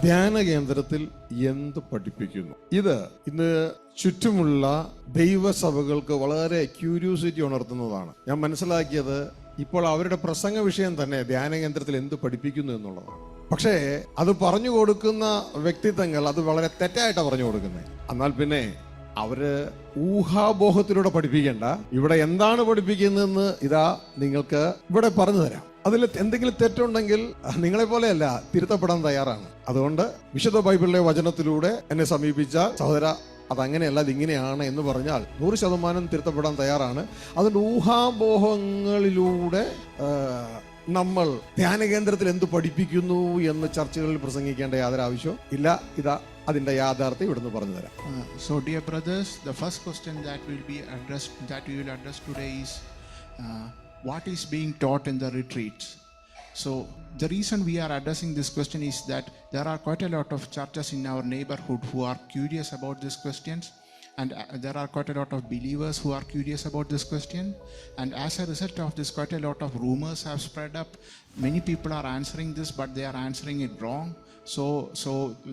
ധ്യാന കേന്ദ്രത്തിൽ എന്ത് പഠിപ്പിക്കുന്നു? ഇത് ഇന്ന് ചുറ്റുമുള്ള ദൈവസഭകൾക്ക് വളരെ ക്യൂരിയോസിറ്റി ഉണർത്തുന്നതാണ്. ഞാൻ മനസ്സിലാക്കിയത് ഇപ്പോൾ അവരുടെ പ്രസംഗ വിഷയം തന്നെ ധ്യാന കേന്ദ്രത്തിൽ എന്ത് പഠിപ്പിക്കുന്നു എന്നുള്ളതാണ്. പക്ഷേ അത് പറഞ്ഞു കൊടുക്കുന്ന വ്യക്തിത്വങ്ങൾ അത് വളരെ തെറ്റായിട്ടാണ് പറഞ്ഞു കൊടുക്കുന്നത്. എന്നാൽ പിന്നെ അവര് ഊഹാബോഹത്തിലൂടെ പഠിപ്പിക്കേണ്ട, ഇവിടെ എന്താണ് പഠിപ്പിക്കുന്നതെന്ന് ഇതാ നിങ്ങൾക്ക് ഇവിടെ പറഞ്ഞു തരാം. അതിൽ എന്തെങ്കിലും തെറ്റുണ്ടെങ്കിൽ നിങ്ങളെ പോലെയല്ല, തിരുത്തപ്പെടാൻ തയ്യാറാണ്. അതുകൊണ്ട് വിശുദ്ധ ബൈബിളിലെ വചനത്തിലൂടെ എന്നെ സമീപിച്ച സഹോദര അതങ്ങനെയല്ല ഇതിങ്ങനെയാണ് എന്ന് പറഞ്ഞാൽ 100% തിരുത്തപ്പെടാൻ തയ്യാറാണ്. അതുകൊണ്ട് ഊഹാബോഹങ്ങളിലൂടെ നമ്മൾ ധ്യാന കേന്ദ്രത്തിൽ എന്ത് പഠിപ്പിക്കുന്നു എന്ന് ചർച്ചകളിൽ പ്രസംഗിക്കേണ്ട യാതൊരു ആവശ്യവും ഇല്ല. ഇതാ അതിന്റെ യാഥാർത്ഥ്യം ഇവിടുന്ന് പറഞ്ഞു തരാം. So dear brothers, the first question that we will address today is what is being taught in the retreats. So the reason we are addressing this question is that there are quite a lot of churches in our neighborhood who are curious about these questions, and there are quite a lot of believers who are curious about this question, and as a result of this, quite a lot of rumors have spread up. Many people are answering this, but they are answering it wrong. So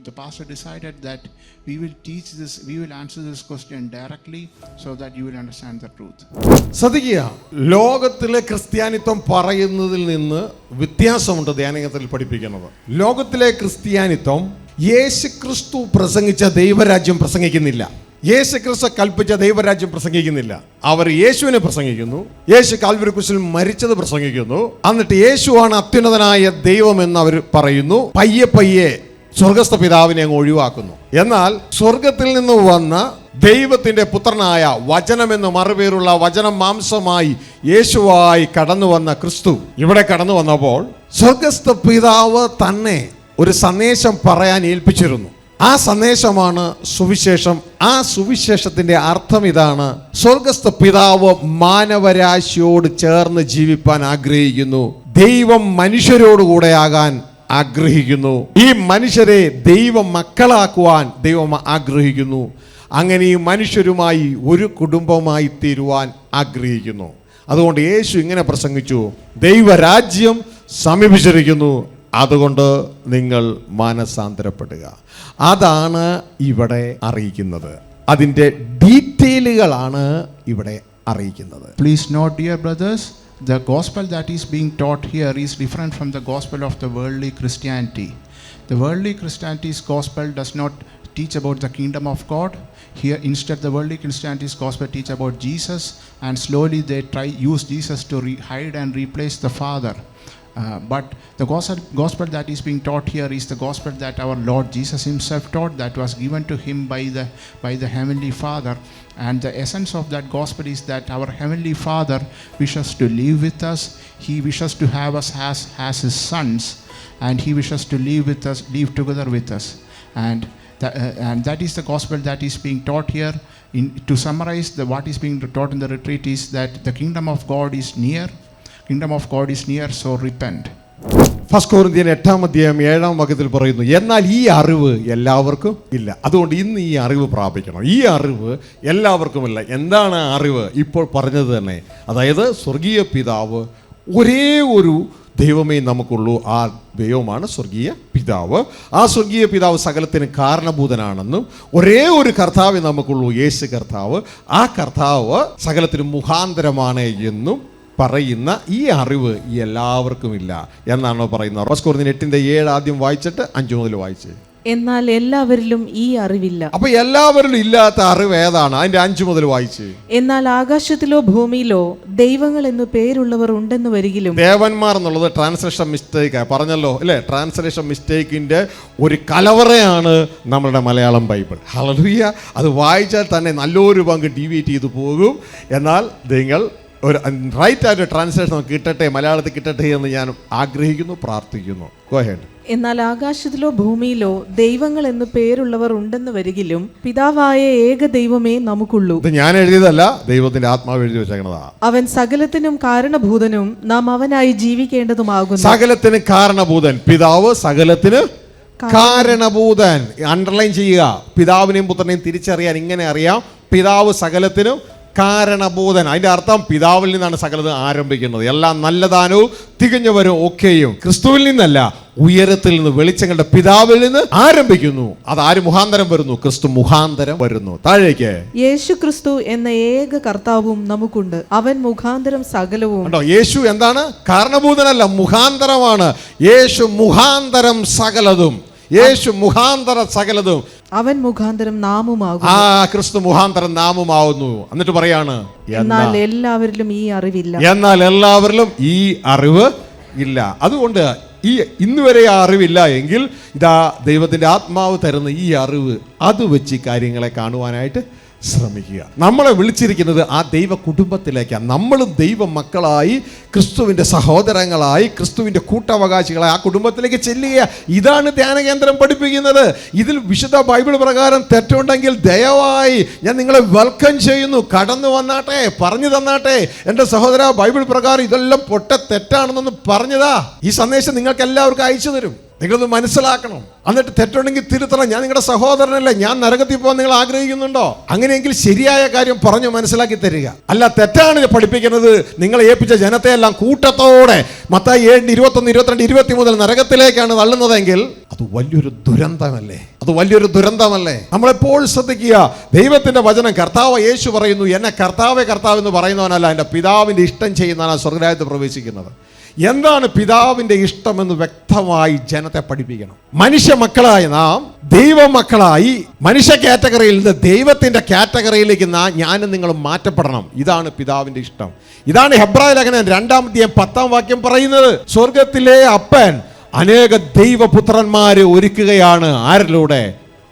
the pastor decided that we will answer this question directly so that you will understand the truth. ശ്രദ്ധിക്കുക, ലോകത്തിലെ ക്രിസ്ത്യാനിത്വം പറയുന്നതിൽ നിന്ന് വ്യത്യാസമുണ്ട് ധ്യാനകത്തിൽ പഠിപ്പിക്കുന്നത്. ലോകത്തിലെ ക്രിസ്ത്യാനിത്വം യേശുക്രിസ്തു പ്രസംഗിച്ച ദൈവരാജ്യം പ്രസംഗിക്കുന്നില്ല, യേശുക്രിസ്തു കൽപ്പിച്ച ദൈവരാജ്യം പ്രസംഗിക്കുന്നില്ല. അവർ യേശുവിനെ പ്രസംഗിക്കുന്നു, യേശു കാൽവരി ക്രൂശിൽ മരിച്ചത് പ്രസംഗിക്കുന്നു, എന്നിട്ട് യേശുവാണ് അത്യുന്നതനായ ദൈവമെന്ന് അവർ പറയുന്നു. പയ്യെ പയ്യെ സ്വർഗസ്ഥ പിതാവിനെ അങ്ങ് ഒഴിവാക്കുന്നു. എന്നാൽ സ്വർഗത്തിൽ നിന്ന് വന്ന ദൈവത്തിന്റെ പുത്രനായ വചനമെന്ന് മറുപേരുള്ള വചനം മാംസമായി യേശുവായി കടന്നു വന്ന ക്രിസ്തു ഇവിടെ കടന്നു വന്നപ്പോൾ സ്വർഗസ്ഥ പിതാവ് തന്നെ ഒരു സന്ദേശം പറയാൻ ഏൽപ്പിച്ചിരുന്നു. ആ സന്ദേശമാണ് സുവിശേഷം. ആ സുവിശേഷത്തിന്റെ അർത്ഥം ഇതാണ്: സ്വർഗസ്ഥ പിതാവ് മാനവരാശിയോട് ചേർന്ന് ജീവിപ്പാൻ ആഗ്രഹിക്കുന്നു, ദൈവം മനുഷ്യരോടുകൂടെ ആകാൻ ആഗ്രഹിക്കുന്നു, ഈ മനുഷ്യരെ ദൈവ മക്കളാക്കുവാൻ ദൈവം ആഗ്രഹിക്കുന്നു, അങ്ങനെ ഈ മനുഷ്യരുമായി ഒരു കുടുംബമായി തീരുവാൻ ആഗ്രഹിക്കുന്നു. അതുകൊണ്ട് യേശു ഇങ്ങനെ പ്രസംഗിച്ചു: ദൈവരാജ്യം സമീപിച്ചിരിക്കുന്നു, അതുകൊണ്ട് നിങ്ങൾ മാനസാന്തരപ്പെടുക. അതാണ് ഇവിടെ അറിയിക്കുന്നത്. അതിൻ്റെ ഡീറ്റെയിലുകളാണ് ഇവിടെ അറിയിക്കുന്നത്. Please note, dear brothers, the gospel that is being taught here is different from the gospel of the worldly Christianity. The worldly Christianity's gospel does not teach about the kingdom of God. Here instead the worldly Christianity's gospel teach about Jesus, and slowly they use Jesus to hide and replace the Father. But the gospel that is being taught here is the gospel that our Lord Jesus himself taught, that was given to him by the heavenly Father. And the essence of that gospel is that our heavenly Father wishes to live with us. He wishes to have us as his sons, and he wishes to live together with us. And that is the gospel that is being taught here. To summarize, what is being taught in the retreat is that the kingdom of God is near. Kingdom of God is near, so repent. 1 കൊരിന്ത്യർ 8:7 പറയുന്നു, എന്നാൽ ഈ അറിവ് എല്ലാവർക്കും ഇല്ല, അതുകൊണ്ട് ഇന്ന് ഈ അറിവ് പ്രാപിക്കണം. ഈ അറിവ് എല്ലാവർക്കുമില്ല. എന്താണ് അറിവ്? ഇപ്പോൾ പറഞ്ഞത് തന്നെ, അതായത് സ്വർഗീയ പിതാവ്, ഒരേ ഒരു ദൈവമേ നമുക്കുള്ളൂ, ആ ദൈവമാണ് സ്വർഗീയ പിതാവ്. ആ സ്വർഗീയ പിതാവ് സകലത്തിന് കാരണഭൂതനാണെന്നും ഒരേ ഒരു കർത്താവേ നമുക്കുള്ളൂ, യേശു കർത്താവ്, ആ കർത്താവ് സകലത്തിന് മുഖാന്തരമാണ് എന്നും പറയുന്ന ഈ അറിവ് എല്ലാവർക്കുമില്ല എന്നാണോ പറയുന്നത്? 1 കൊരിന്ത്യർ 8:7 ആദ്യം വായിച്ചിട്ട് 5 മുതൽ വായിച്ചേ. എന്നാൽ എല്ലാവരിലും ഈ അറിവില്ല. അപ്പൊ എല്ലാവരിലും ഇല്ലാത്ത അറിവ് ഏതാണ്? അതിന്റെ 5 മുതൽ വായിച്ചേ. എന്നാൽ ആകാശത്തിലോ ഭൂമിയിലോ ദൈവങ്ങൾ എന്ന് പേരുള്ളവർ ഉണ്ടെന്ന് വരികിലും. ദേവന്മാർ എന്നുള്ളത് ട്രാൻസ്ലേഷൻ മിസ്റ്റേക്ക് പറഞ്ഞല്ലോ അല്ലേ? ട്രാൻസ്ലേഷൻ മിസ്റ്റേക്കിന്റെ ഒരു കലവറയാണ് നമ്മളുടെ മലയാളം ബൈബിൾ. ഹല്ലേലൂയ! അത് വായിച്ചാൽ തന്നെ നല്ലൊരു പങ്ക് ഡീവിയേറ്റ് ചെയ്തു പോകും. എന്നാൽ നിങ്ങൾ ഒരു റൈറ്റ് ആയിട്ട് ട്രാൻസ്ലേഷൻ കിട്ടട്ടെ, മലയാളത്തിൽ കിട്ടട്ടെ എന്ന് ഞാൻ ആഗ്രഹിക്കുന്നു, പ്രാർത്ഥിക്കുന്നു. Go head. എന്നാൽ ആകാശത്തിലോ ഭൂമിയിലോ ദൈവങ്ങൾ എന്ന് പേരുള്ളവർ ഉണ്ടെന്ന് വരികിലും പിതാവായ ഏക ദൈവമേ നമുക്കുള്ളൂ. ഇത് ഞാൻ എഴുതിയതല്ല, ദൈവത്തിന്റെ ആത്മാവ് എഴുതി വെച്ചേക്കുന്നതാ. അവൻ സകലത്തിനും കാരണഭൂതനും നാം അവനായി ജീവിക്കേണ്ടതുമാകുന്നു. സകലത്തിന് കാരണഭൂതൻ പിതാവ്, സകലത്തിന് കാരണഭൂതൻ. അണ്ടർലൈൻ ചെയ്യുക. പിതാവിനെയും പുത്രനെയും തിരിച്ചറിയാൻ ഇങ്ങനെ അറിയാം: പിതാവ് സകലത്തിനും കാരണഭൂതൻ. അതിന്റെ അർത്ഥം പിതാവിൽ നിന്നാണ് സകലതും ആരംഭിക്കുന്നത്. എല്ലാം നല്ലതാനവും തികഞ്ഞവരും ഒക്കെയും ക്രിസ്തുവിൽ നിന്നല്ല, ഉയരത്തിൽ നിന്ന് വെളിച്ചങ്ങളുടെ പിതാവിൽ നിന്ന് ആരംഭിക്കുന്നു. അത് ആര് മുഖാന്തരം വരുന്നു? ക്രിസ്തു മുഖാന്തരം വരുന്നു. താഴേക്ക്. യേശു ക്രിസ്തു എന്ന ഏക കർത്താവും നമുക്കുണ്ട്, അവൻ മുഖാന്തരം സകലവും. കണ്ടോ, യേശു എന്താണ്? കാരണഭൂതനല്ല, മുഖാന്തരമാണ്. യേശു മുഖാന്തരം സകലതും. യേശു മുഖാന്തര സകലതും. അവൻ മുഖാന്തരം നാമുമാകും. ക്രിസ്തു മുഖാന്തരം നാമുമാവുന്നു. എന്നിട്ട് പറയാണ്, എന്നാൽ എല്ലാവരിലും ഈ അറിവില്ല. എന്നാൽ എല്ലാവരിലും ഈ അറിവ് ഇല്ല. അതുകൊണ്ട് ഈ ഇന്ന് വരെ ആ അറിവില്ല എങ്കിൽ ഇതാ ദൈവത്തിന്റെ ആത്മാവ് തരുന്ന ഈ അറിവ്, അത് വെച്ച് ഈ കാര്യങ്ങളെ കാണുവാനായിട്ട് ശ്രമിക്കുക. നമ്മളെ വിളിച്ചിരിക്കുന്നത് ആ ദൈവ കുടുംബത്തിലേക്കാണ്. നമ്മളും ദൈവ മക്കളായി, ക്രിസ്തുവിൻ്റെ സഹോദരങ്ങളായി, ക്രിസ്തുവിൻ്റെ കൂട്ടവകാശികളായി ആ കുടുംബത്തിലേക്ക് ചെല്ലുക. ഇതാണ് ധ്യാനകേന്ദ്രം പഠിപ്പിക്കുന്നത്. ഇതിൽ വിശുദ്ധ ബൈബിൾ പ്രകാരം തെറ്റുണ്ടെങ്കിൽ ദയവായി ഞാൻ നിങ്ങളെ വെൽക്കം ചെയ്യുന്നു. കടന്നു വന്നാട്ടെ, പറഞ്ഞു തന്നാട്ടെ. എൻ്റെ സഹോദര, ബൈബിൾ പ്രകാരം ഇതെല്ലാം പൊട്ട തെറ്റാണെന്നൊന്ന് പറഞ്ഞതാ. ഈ സന്ദേശം നിങ്ങൾക്ക് എല്ലാവർക്കും അയച്ചു തരും. നിങ്ങളത് മനസ്സിലാക്കണം. എന്നിട്ട് തെറ്റുണ്ടെങ്കിൽ തിരുത്തണം. ഞാൻ നിങ്ങളുടെ സഹോദരനല്ലേ, ഞാൻ നരകത്തിൽ പോകാൻ നിങ്ങൾ ആഗ്രഹിക്കുന്നുണ്ടോ? അങ്ങനെയെങ്കിൽ ശരിയായ കാര്യം പറഞ്ഞു മനസ്സിലാക്കി തരിക. അല്ല, തെറ്റാണ് പഠിപ്പിക്കുന്നത്. നിങ്ങളെ ഏൽപ്പിച്ച ജനത്തെയെല്ലാം കൂട്ടത്തോടെ മത്തായി 7:21, 22, 20 മുതൽ നരകത്തിലേക്കാണ് തള്ളുന്നതെങ്കിൽ അത് വലിയൊരു ദുരന്തമല്ലേ? അത് വലിയൊരു ദുരന്തമല്ലേ? നമ്മളെപ്പോൾ ശ്രദ്ധിക്കുക. ദൈവത്തിന്റെ വചനം, കർത്താവ് യേശു പറയുന്നു, എന്നെ കർത്താവേ കർത്താവ് എന്ന് പറയുന്നവനല്ല, എൻ്റെ പിതാവിൻ്റെ ഇഷ്ടം ചെയ്യുന്നവനാണ് സ്വർഗ്ഗരാജ്യത്തിൽ പ്രവേശിക്കുന്നത്. എന്താണ് പിതാവിന്റെ ഇഷ്ടമെന്ന് വ്യക്തമായി ജനത്തെ പഠിപ്പിക്കണം. മനുഷ്യ മക്കളായ നാം ദൈവമക്കളായി മനുഷ്യ കാറ്റഗറിയിൽ നിന്ന് ദൈവത്തിന്റെ കാറ്റഗറിയിലേക്ക് ഞാനും നിങ്ങളും മാറ്റപ്പെടണം. ഇതാണ് പിതാവിന്റെ ഇഷ്ടം. ഇതാണ് ഹെബ്രായ ലേഖനം 2:10 പറയുന്നത്. സ്വർഗത്തിലെ അപ്പൻ അനേക ദൈവപുത്രന്മാരെ ഒരുക്കുകയാണ്. ആരിലൂടെ?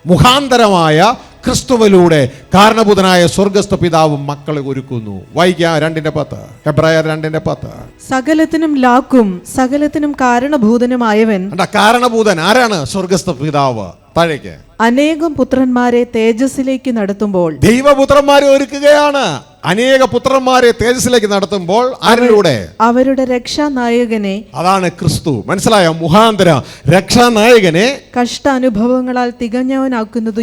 മുഖാന്തരമായ ക്രിസ്തുവിലൂടെ കാരണഭൂതനായ സ്വർഗസ്ഥ പിതാവ് മക്കളെ ഒരുക്കുന്നു. വായിക്കാം 2:10, ഹെബ്രായർ 2:10. സകലത്തിനും ലാക്കും സകലത്തിനും കാരണഭൂതനുമായവൻ. കാരണഭൂതൻ ആരാണ്? സ്വർഗസ്ഥ പിതാവ്. താഴേക്ക്. അനേകം പുത്രന്മാരെ തേജസ്സിലേക്ക് നടത്തുമ്പോൾ. ദൈവപുത്രന്മാരെ ഒരുക്കുകയാണ്. അനേക പുത്രന്മാരെ തേജസ്സിലേക്ക് നടത്തുമ്പോൾ ആരിലൂടെ? അവരുടെ രക്ഷാനായകനെ, അതാണ് ക്രിസ്തു. മനസ്സിലായോ? മുഖാന്തരം രക്ഷാനായകനെ കഷ്ടാനുഭവങ്ങളാൽ തികഞ്ഞവനാക്കുന്നത്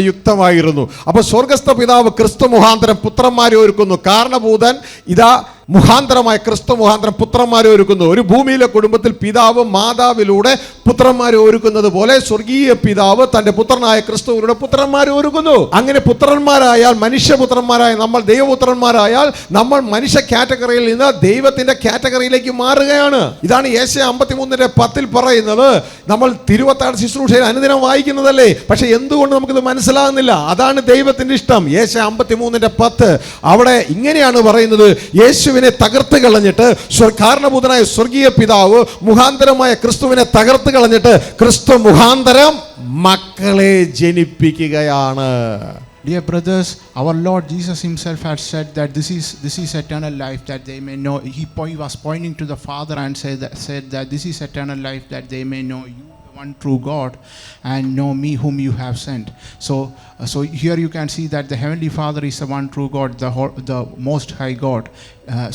യുക്തമായിരുന്നു. അപ്പൊ സ്വർഗസ്ഥ പിതാവ് ക്രിസ്തു മുഖാന്തരം പുത്രന്മാരെ ഒരുക്കുന്നു. കാരണഭൂതൻ ഇതാ മുഖാന്തരമായ ക്രിസ്തു മുഖാന്തരം പുത്രന്മാരെ ഒരുക്കുന്നു. ഒരു ഭൂമിയിലെ കുടുംബത്തിൽ പിതാവ് മാതാവിലൂടെ പുത്രന്മാരെ ഒരുക്കുന്നത് പോലെ സ്വർഗീയ പിതാവ് തന്റെ പുത്രനായ ക്രിസ്തുവിലൂടെ പുത്രന്മാരെ ഒരുക്കുന്നു. അങ്ങനെ പുത്രന്മാരായാൽ, മനുഷ്യപുത്രന്മാരായ നമ്മൾ ദൈവപുത്രന്മാരായാൽ, നമ്മൾ മനുഷ്യ കാറ്റഗറിയിൽ നിന്ന് ദൈവത്തിന്റെ കാറ്റഗറിയിലേക്ക് മാറുകയാണ്. ഇതാണ് യേശയ്യാ 53:10 പറയുന്നത്. നമ്മൾ തിരുവത്താഴ ശുശ്രൂഷയിൽ അനുദിനം വായിക്കുന്നതല്ലേ, പക്ഷെ എന്തുകൊണ്ട് നമുക്കിത് മനസ്സിലാകുന്നില്ല? അതാണ് ദൈവത്തിന്റെ ഇഷ്ടം. യേശയ്യാ 53:10 അവിടെ ഇങ്ങനെയാണ് പറയുന്നത്. യേശുവിനെ തകർത്ത് കളഞ്ഞിട്ട് കാരണഭൂതനായ സ്വർഗീയ പിതാവ് മുഖാന്തരമായ ക്രിസ്തുവിനെ തകർത്ത് കളഞ്ഞിട്ട് ക്രിസ്തു മുഖാന്തരം മക്കളെ ജനിപ്പിക്കുകയാണ്. Dear brothers, our Lord Jesus himself had said that this is eternal life, that they may know. He was pointing to the Father and said that this is eternal life, that they may know you, the one true God, and know me whom you have sent. So here you can see that the Heavenly Father is the one true God, the Most High God.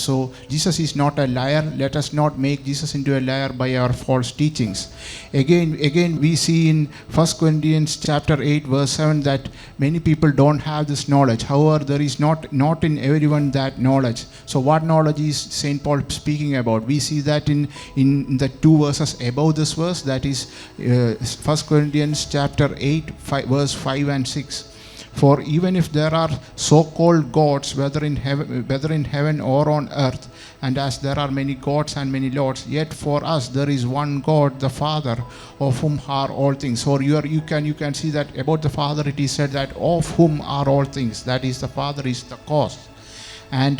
So Jesus is not a liar. Let us not make Jesus into a liar by our false teachings. Again we see in 1 Corinthians chapter 8 verse 7 that many people don't have this knowledge. However, there is not in everyone that knowledge. So what knowledge is Saint Paul speaking about? We see that in the 2 verses above this verse, that is 1 Corinthians chapter 8 verse 5 and 6. For even if there are so-called gods, whether in heaven or on earth, and as there are many gods and many lords, yet for us there is one God, the Father, of whom are all things. So you can see that about the Father it is said that of whom are all things. That is, the Father is the cause, and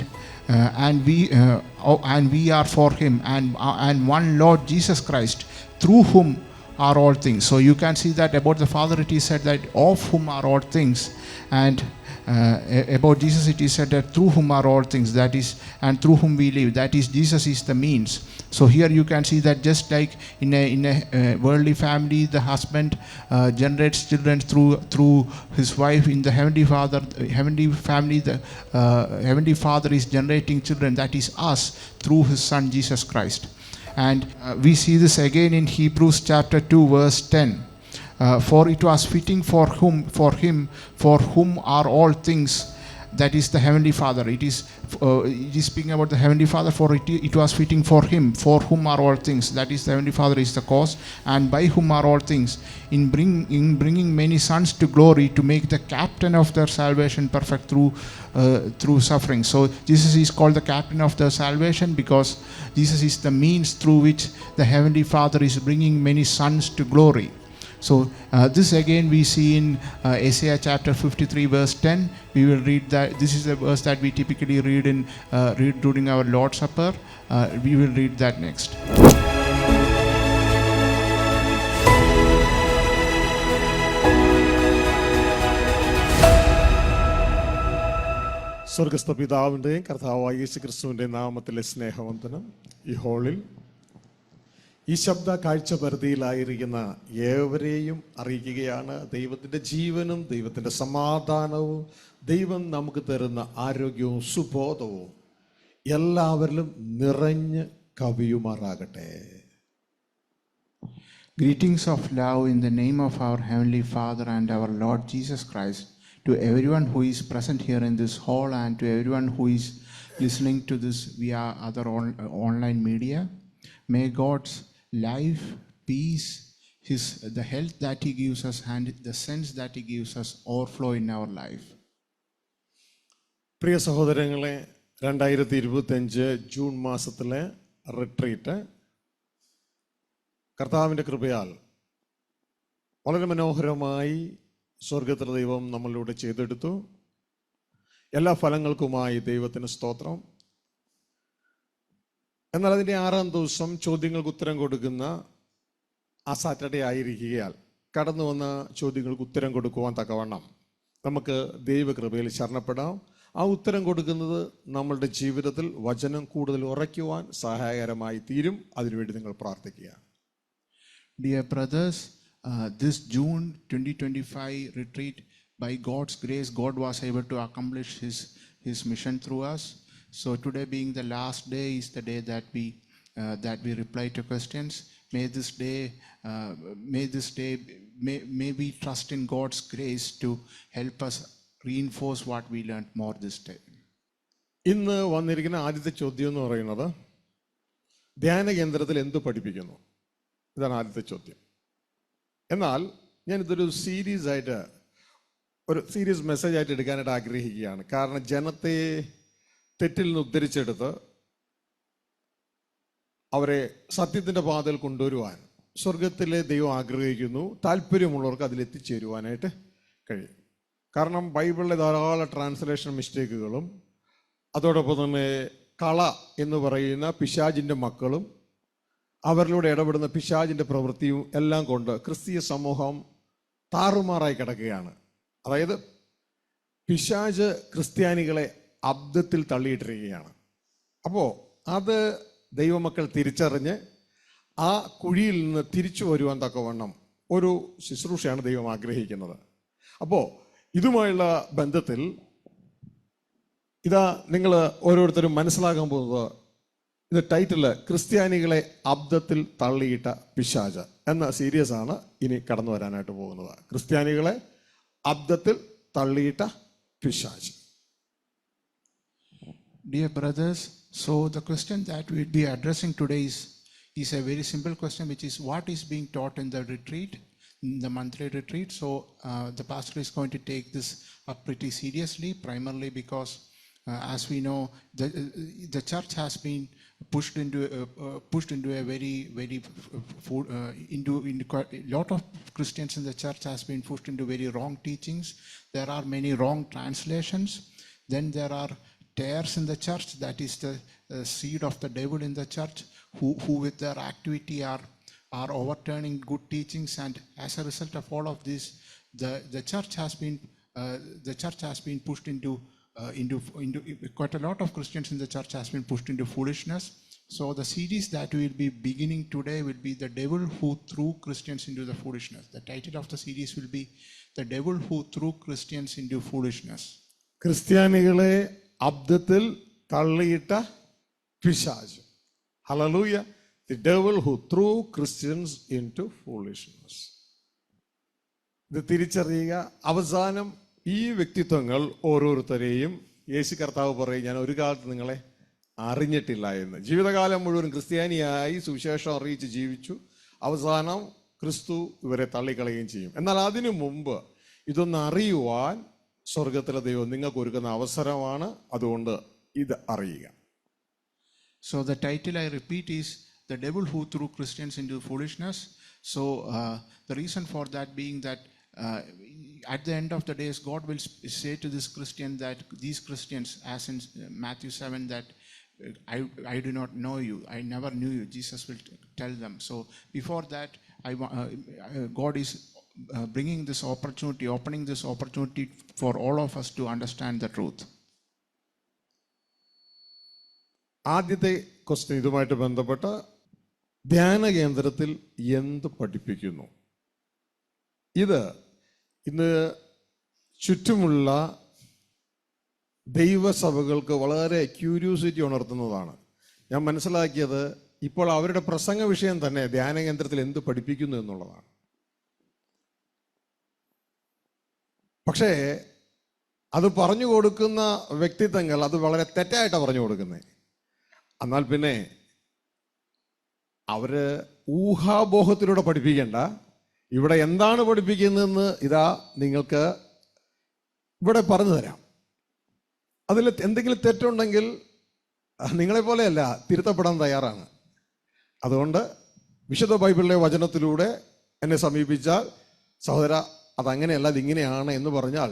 we are for Him, and one Lord Jesus Christ, through whom are all things. So you can see that about the Father it is said that of whom are all things, and about Jesus it is said that through whom are all things, that is, and through whom we live, that is, Jesus is the means. So here you can see that just like in a worldly family, the husband generates children through his wife. In the heavenly family, the heavenly Father is generating children, that is us, through his Son Jesus Christ. And we see this again in Hebrews chapter 2 verse 10. For it was fitting for him, for whom are all things, that is the Heavenly Father. It is speaking about the Heavenly Father, for it was fitting for him, for whom are all things, that is the Heavenly Father is the cause, and by whom are all things, in bringing many sons to glory, to make the captain of their salvation perfect through suffering. So Jesus is called the captain of their salvation because Jesus is the means through which the Heavenly Father is bringing many sons to glory. So this again we see in Isaiah chapter 53 verse 10. We will read that. This is a verse that we typically read during our Lord's Supper. We will read that next. സ്വർഗസ്ഥ പിതാവിൻ്റെയും കർത്താവായ യേശു ക്രിസ്തുവിൻ്റെയും നാമത്തിലെ സ്നേഹവന്ദനം. ഈ ഹോളിൽ ഈ ശബ്ദ കാഴ്ച പരിധിയിലായിരിക്കുന്ന ഏവരെയും അറിയിക്കുകയാണ്. ദൈവത്തിൻ്റെ ജീവനും ദൈവത്തിൻ്റെ സമാധാനവും ദൈവം നമുക്ക് തരുന്ന ആരോഗ്യവും സുബോധവും എല്ലാവരിലും നിറഞ്ഞ് കവിയുമാറാകട്ടെ. Greetings of love in the name of our Heavenly Father and our Lord Jesus Christ to everyone who is present here in this hall and to everyone who is listening to this via other online media. May God's life, peace, the health that He gives us and the sense that He gives us overflow in our life. പ്രിയ സഹോദരങ്ങളെ, 2025 June മാസത്തിലെ retreat കർത്താവിൻ്റെ കൃപയാൽ വളരെ മനോഹരമായി സ്വർഗത്തിലെ ദൈവം നമ്മളിലൂടെ ചെയ്തെടുത്തു. എല്ലാ ഫലങ്ങൾക്കുമായി ദൈവത്തിന് സ്തോത്രം. എന്നാൽ അതിൻ്റെ 6ാം ദിവസം ചോദ്യങ്ങൾക്ക് ഉത്തരം കൊടുക്കുന്ന ആ സാറ്റർഡേ ആയിരിക്കുകയാൽ കടന്നു വന്ന ചോദ്യങ്ങൾക്ക് ഉത്തരം കൊടുക്കുവാൻ തക്കവണ്ണം നമുക്ക് ദൈവകൃപയിൽ ശരണപ്പെടാം. ആ ഉത്തരം കൊടുക്കുന്നത് നമ്മളുടെ ജീവിതത്തിൽ വചനം കൂടുതൽ ഉറയ്ക്കുവാൻ സഹായകരമായി തീരും. അതിനുവേണ്ടി നിങ്ങൾ പ്രാർത്ഥിക്കുക. Dear brothers, this June 2025 retreat, by God's grace, God was able to accomplish His mission through us. So today being the last day is the day that we reply to questions. May may we trust in God's grace to help us reinforce what we learned more this day. ഇന്ന് വന്നിരിക്കുന്ന ആദ്യത്തെ ചോദ്യം എന്ന് പറയുന്നത്, ധ്യാന കേന്ദ്രത്തിൽ എന്ത് പഠിപ്പിക്കുന്നു? ഇതാണ് ആദ്യത്തെ ചോദ്യം. എന്നാൽ ഞാനിതൊരു സീരിയസ് മെസ്സേജ് ആയിട്ട് എടുക്കാനായിട്ട് ആഗ്രഹിക്കുകയാണ്. കാരണം ജനത്തെ തെറ്റിൽ നിന്ന് ഉദ്ധരിച്ചെടുത്ത് അവരെ സത്യത്തിൻ്റെ പാതയിൽ കൊണ്ടുവരുവാൻ സ്വർഗത്തിലെ ദൈവം ആഗ്രഹിക്കുന്നു. താല്പര്യമുള്ളവർക്ക് അതിലെത്തിച്ചേരുവാനായിട്ട് കഴിയും. കാരണം ബൈബിളിലെ ധാരാളം ട്രാൻസ്ലേഷൻ മിസ്റ്റേക്കുകളും അതോടൊപ്പം തന്നെ കള എന്ന് പറയുന്ന പിശാചിൻ്റെ മക്കളും അവരിലൂടെ ഇടപെടുന്ന പിശാചിൻ്റെ പ്രവൃത്തിയും എല്ലാം കൊണ്ട് ക്രിസ്തീയ സമൂഹം താറുമാറായി കിടക്കുകയാണ്. അതായത് പിശാച് ക്രിസ്ത്യാനികളെ അബ്ദത്തിൽ തള്ളിയിട്ടിരിക്കുകയാണ്. അപ്പോൾ അത് ദൈവമക്കൾ തിരിച്ചറിഞ്ഞ് ആ കുഴിയിൽ നിന്ന് തിരിച്ചു വരുവാൻ തക്കവണ്ണം ഒരു ശുശ്രൂഷയാണ് ദൈവം ആഗ്രഹിക്കുന്നത്. അപ്പോൾ ഇതുമായുള്ള ബന്ധത്തിൽ ഇതാ നിങ്ങൾ ഓരോരുത്തരും മനസ്സിലാക്കാൻ പോകുന്നത്, ഇത് ടൈറ്റില് ക്രിസ്ത്യാനികളെ അബ്ദത്തിൽ തള്ളിയിട്ട പിശാച് എന്ന സീരീസ് ആണ് ഇനി കടന്നു വരാനായിട്ട് പോകുന്നത്. ക്രിസ്ത്യാനികളെ അബ്ദത്തിൽ തള്ളിയിട്ട പിശാച്. Dear brothers, so the question that we'll be addressing today is a very simple question, which is what is being taught in the retreat, in the monthly retreat. So the pastor is going to take this up pretty seriously, primarily because as we know, the church has been pushed into a very into a lot of Christians in the church has been pushed into very wrong teachings. There are many wrong translations. Then there are tares in the church, that is the seed of the devil in the church, who with their activity are overturning good teachings, and as a result of all of this, the church has been pushed into quite a lot of Christians in the church has been pushed into foolishness. So the series that we will be beginning today will be The Devil Who Threw Christians into the Foolishness. The title of the series will be The Devil Who Threw Christians into Foolishness. ക്രിസ്ത്യാനികളെ അബ്ദത്തിൽ തള്ളിയിട്ട പിശാച്. Hallelujah. The devil who threw Christians into foolishness. ഇത് തിരിച്ചറിയുക. അവസാനം ഈ വ്യക്തിത്വങ്ങൾ ഓരോരുത്തരെയും യേശു കർത്താവ് പറയും, ഞാൻ ഒരു കാലത്ത് നിങ്ങളെ അറിഞ്ഞിട്ടില്ല എന്ന്. ജീവിതകാലം മുഴുവൻ ക്രിസ്ത്യാനിയായി സുവിശേഷം അറിയിച്ച് ജീവിച്ചു. അവസാനം ക്രിസ്തു ഇവരെ തള്ളിക്കളയുകയും ചെയ്യും. എന്നാൽ അതിനു മുമ്പ് ഇതൊന്ന് അറിയുവാൻ സ്വർഗത്തിലെ ദൈവം നിങ്ങൾക്ക് ഒരുക്കുന്ന അവസരമാണ്. അതുകൊണ്ട് ഇത് അറിയുക. So the title I repeat is The Devil Who Threw Christians into Foolishness. So the reason for that being that at the end of the days, God will say to this Christian that these Christians, as in Matthew 7, that I do not know you, I never knew you. Jesus will tell them. So before that, God is bringing this opportunity, opening this opportunity for all of us to understand the truth. ആദ്യത്തെ question ഇതുമായിട്ട് ബന്ധപ്പെട്ട് ധ്യാന കേന്ദ്രത്തിൽ എന്ത് പഠിപ്പിക്കുന്നു? ഇത് ഇന്ന് ചുറ്റുമുള്ള ദൈവസഭകൾക്ക് വളരെ ക്യൂരിയോസിറ്റി ഉണർത്തുന്നതാണ്. ഞാൻ മനസ്സിലാക്കിയത് ഇപ്പോൾ അവരുടെ പ്രസംഗ വിഷയം തന്നെ ധ്യാന കേന്ദ്രത്തിൽ എന്ത് പഠിപ്പിക്കുന്നു എന്നുള്ളതാണ്. പക്ഷേ അത് പറഞ്ഞു കൊടുക്കുന്ന വ്യക്തിത്വങ്ങൾ അത് വളരെ തെറ്റായിട്ടാണ് പറഞ്ഞു കൊടുക്കുന്നത്. എന്നാൽ പിന്നെ അവര് ഊഹാബോഹത്തിലൂടെ പഠിപ്പിക്കേണ്ട. ഇവിടെ എന്താണ് പഠിപ്പിക്കുന്നതെന്ന് ഇതാ നിങ്ങൾക്ക് ഇവിടെ പറഞ്ഞു തരാം. അതിൽ എന്തെങ്കിലും തെറ്റുണ്ടെങ്കിൽ നിങ്ങളെപ്പോലെയല്ല, തിരുത്തപ്പെടാൻ തയ്യാറാണ്. അതുകൊണ്ട് വിശുദ്ധ ബൈബിളിലെ വചനത്തിലൂടെ എന്നെ സമീപിച്ചാൽ, സഹോദര അതങ്ങനെയല്ല ഇതിങ്ങനെയാണ് എന്ന് പറഞ്ഞാൽ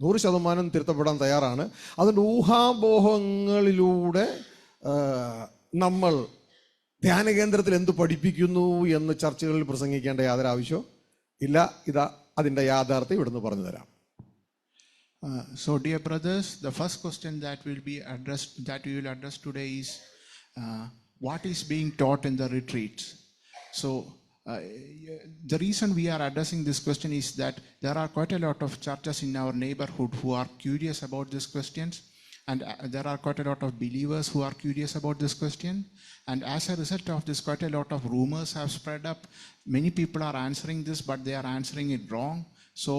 100% തിരുത്തപ്പെടാൻ തയ്യാറാണ്. അതുകൊണ്ട് ഊഹാബോഹങ്ങളിലൂടെ നമ്മൾ ധ്യാന കേന്ദ്രത്തിൽ എന്ത് പഠിപ്പിക്കുന്നു എന്ന് ചർച്ചകളിൽ പ്രസംഗിക്കേണ്ട യാതൊരു ആവശ്യവും ഇല്ല. ഇതാ അതിൻ്റെ യാഥാർത്ഥ്യം ഇവിടുന്ന് പറഞ്ഞു തരാം. So dear brothers, the first question that we will address today is what is being taught in the retreats. So the reason we are addressing this question is that there are quite a lot of churches in our neighborhood who are curious about these questions, and there are quite a lot of believers who are curious about this question, and as a result of this, quite a lot of rumors have spread up. Many people are answering this, but they are answering it wrong. So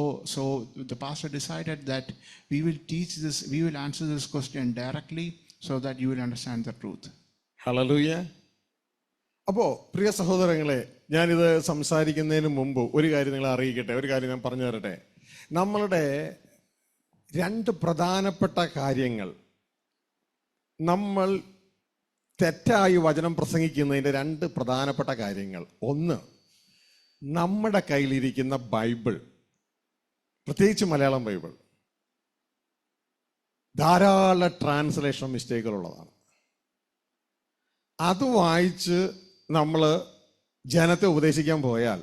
the pastor decided that we will answer this question directly so that you will understand the truth. Hallelujah. അപ്പോൾ പ്രിയ സഹോദരങ്ങളെ, ഞാനിത് സംസാരിക്കുന്നതിന് മുമ്പ് ഒരു കാര്യം നിങ്ങളെ അറിയിക്കട്ടെ, ഒരു കാര്യം ഞാൻ പറഞ്ഞു തരട്ടെ. നമ്മളുടെ 2 പ്രധാനപ്പെട്ട കാര്യങ്ങൾ, നമ്മൾ തെറ്റായി വചനം പ്രസംഗിക്കുന്നതിൻ്റെ 2 പ്രധാനപ്പെട്ട കാര്യങ്ങൾ. ഒന്ന്, നമ്മുടെ കയ്യിലിരിക്കുന്ന ബൈബിൾ, പ്രത്യേകിച്ച് മലയാളം ബൈബിൾ, ധാരാളം ട്രാൻസ്ലേഷൻ മിസ്റ്റേക്കുകളുള്ളതാണ്. അത് വായിച്ച് നമ്മൾ ജനത്തെ ഉപദേശിക്കാൻ പോയാൽ